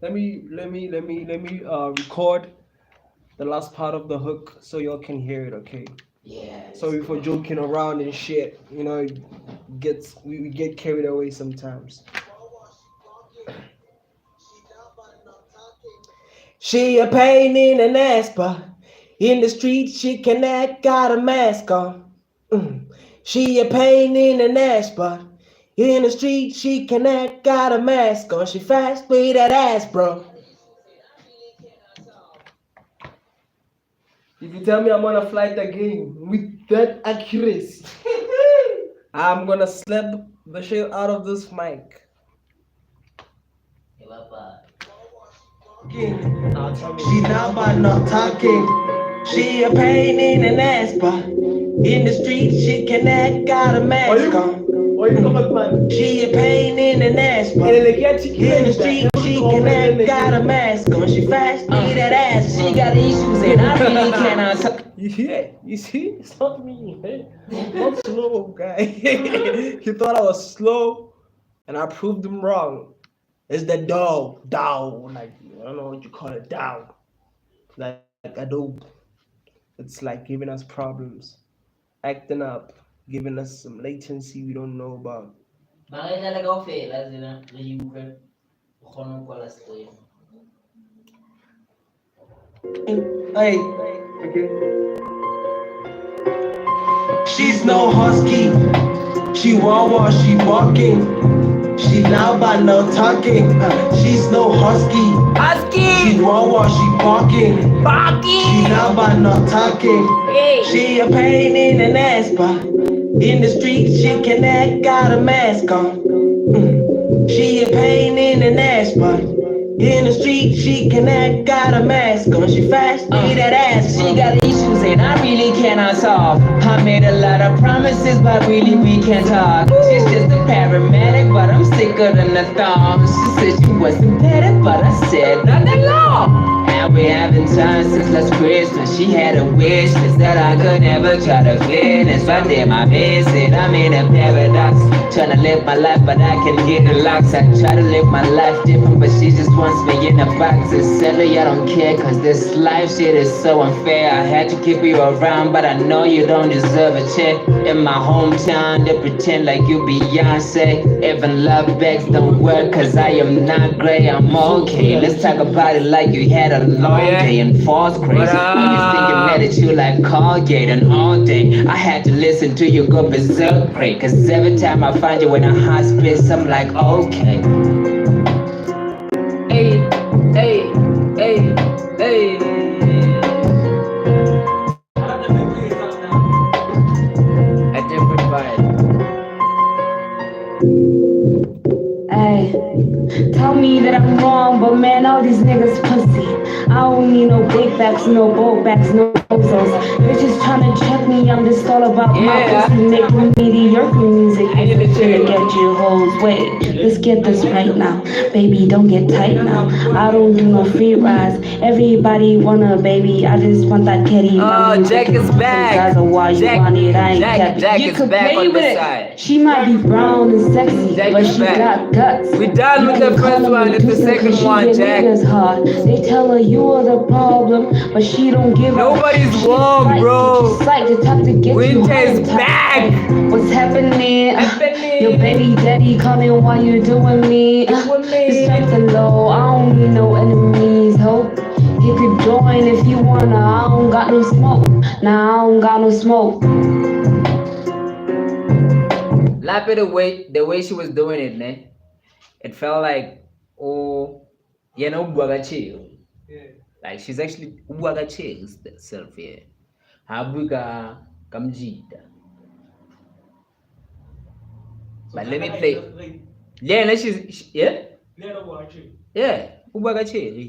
Let me record the last part of the hook so y'all can hear it, okay? Yeah. Sorry for joking around and shit. You know, we get carried away sometimes. She a pain in an ass, but in the street she can act, got a mask on. She a pain in an ass, but in the street she can act, got a mask on. She fast with that ass, bro. If you tell me I'm gonna fly the game with that accuracy, I'm gonna slap the shit out of this mic. She not by not talking. She a pain in an ass, but in the street she can act, got a mask on. She a pain in an ass, but in the street she can act, got a mask on. She fast, need that ass, she got issues and I really cannot. Yeah, you see, it's not me, man. I'm not slow, guy. He thought I was slow, and I proved him wrong. It's the dough, like I don't know what you call it, dough, like Adobe. It's like giving us problems, acting up, giving us some latency we don't know about. Hey, She's no husky, she wawa, she barking. She loud but no talking. She's no husky. She wawa, she barking. She loud but no talking. She a pain in an ass, but in the street she can act, got a mask on. She a pain in an ass, but in the street she can act, got a mask on. She fast, need that ass, she got issues and I really cannot solve. I made a lot of promises, but really we can't talk. She's just a paramedic, but I'm sicker than a thumb. She said she wasn't petty, but I said nothing long. And we haven't time since last Christmas. She had a wish list that I could never try to finish. But then I miss it, I'm in a paradox. Trying to live my life, but I can get the locks. I try to live my life different, but she just wants me in a box. It's silly, I don't care, cause this life shit is so unfair. I had to keep you around, but I know you don't deserve a check. In my hometown, they pretend like you Beyonce. Even love bags don't work, cause I am not great, I'm okay. Let's talk about it like you had a long day and falls crazy. When you think you mad at you like Colgate and all day, I had to listen to you go berserk, great. Cause every time I find you in a hospice, I'm like, okay. Hey, hey, hey, hey. A different vibe. Ay, tell me that I'm wrong, but man, all these niggas pussy. I don't need no big backs, no bold backs, no bozos. Bitches tryna check me, I'm just all about my pussy, making mediocre music. Ain't finna get you hoes. Wait, let's get this right now. Baby, don't get tight now. I don't do no free rides. Everybody want a baby, I just want that kitty. Oh, Jack is back. Jack is back on the side. She might be brown and sexy, but she got guts. We done with the first one, it's the second one, Jack. They tell her you are the problem, but she don't give up. Nobody's warm, bro. Winter is back. What's happening? Your baby daddy calling while you doing me. Respect the low, I don't need no enemies, ho. You could join if you wanna, I don't got no smoke. Nah, I don't got no smoke. Laugh at the way she was doing it, ne? It felt like, oh, you know, chill. Like she's actually chill herself here. Habuga kamjida. But let me play. Yeah, no, yeah. Yeah, chill.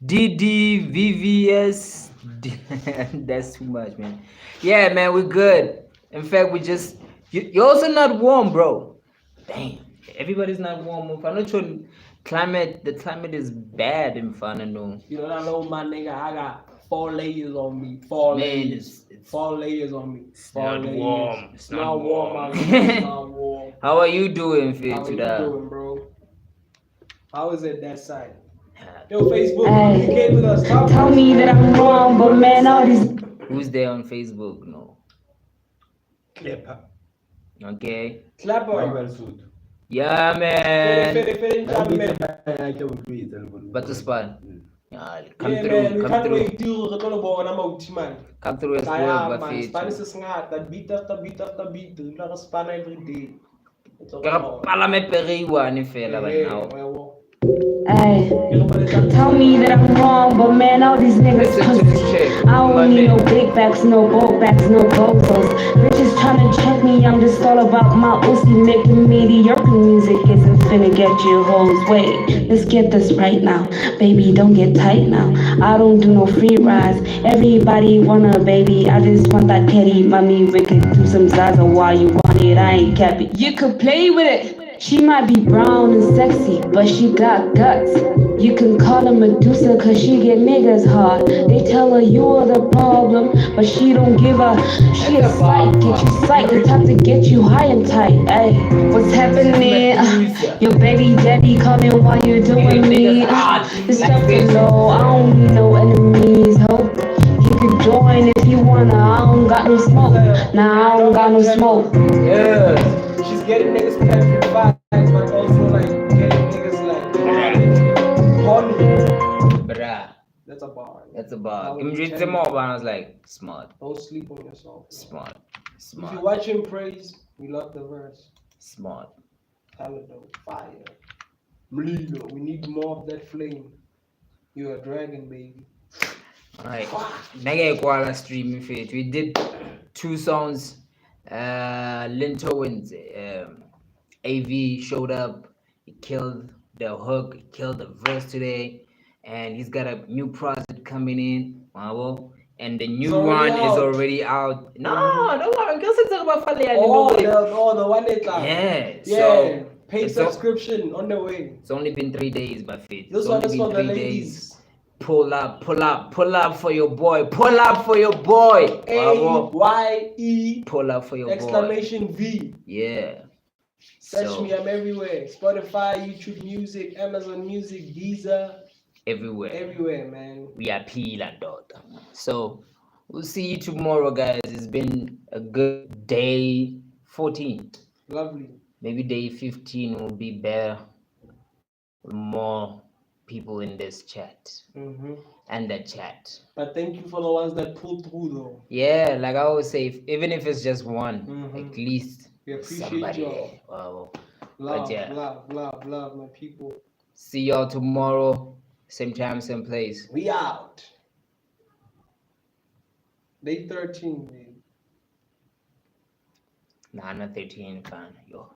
DD VVS. That's too much, man. Yeah, man, we're good. In fact, we just you're also not warm, bro. Damn, everybody's not warm. If I'm not sure the climate is bad in Fanano. You don't know, my nigga. I got 4 layers on me. 4 layers. It's 4 layers on me. It's not warm. It's not warm, my nigga. It's not warm. How are you doing, Phil? How are you doing, bro? How is it that side? Yo, Facebook, you came with us. Tell me that I'm wrong, but man, all these. Who's there on Facebook? No. Clipper. Okay. Clapper. Yeah, man. But the spot. Come through. Come through. Come through as well, but Spanish is not that beat after beat after beat. You know, Spanish every day. Parliament Peri one if right now. Ay, tell me that I'm wrong, but man, all these niggas Listen to this pussy. chick. I don't need no big backs, no broke backs, no bozos. Bitches tryna check me, I'm just all about my ussy. Making mediocre music isn't finna get you hoes. Wait, let's get this right now. Baby, don't get tight now. I don't do no free rides. Everybody want a baby. I just want that kitty, mommy. We could do some Zaza while you want it. I ain't capping. You could play with it. She might be brown and sexy, but she got guts. You can call her Medusa cause she get niggas hard. They tell her you are the problem, but she don't give a. She a psych, get you psyched, the type to get you high and tight. Ay, what's happening? Your baby daddy calling while you're doing me. This stuff is low, I don't need no enemies, ho. He could join if you wanna, I don't got no smoke. Nah, I don't got no smoke. Yeah. She's getting niggas playing free vibes, but also like getting niggas like horny. Bruh. That's a bar. That's a bar. Now Give me you read tell some me. more, but I was like, smart. Don't sleep on yourself. Man. Smart. If Smart. you watch him praise, we love the verse. Smart. Talado, fire. Mlilo, we need more of that flame. You're a dragon, baby. Alright. Nage Koala streaming fit. We did 2 songs. Linto and AV showed up. He killed the hook, he killed the verse today, and he's got a new project coming in. Wow. And the new one is already out. No, don't worry. Girls talk about Fale. The one they clap. Yeah. Yeah. So Paid subscription on the way. it's only been 3 days, but fit. This It's one only is been for the 3 ladies. days. Pull up for your boy. Pull up for your boy. AYE Pull up for your boy. exclamation V. Yeah. Search me, I'm everywhere. Spotify, YouTube Music, Amazon Music, Deezer. Everywhere, man. We are Pila dot. So we'll see you tomorrow, guys. It's been a good day 14. Lovely. Maybe day 15 will be better. More people in this chat and the chat. But thank you for the ones that pulled through, though. Yeah, like I always say, even if it's just one, at least we appreciate somebody. y'all. Wow. Love, yeah. love, my people. See y'all tomorrow, same time, same place. We out. Day 13, man. Nah, not 13, fine. Yo.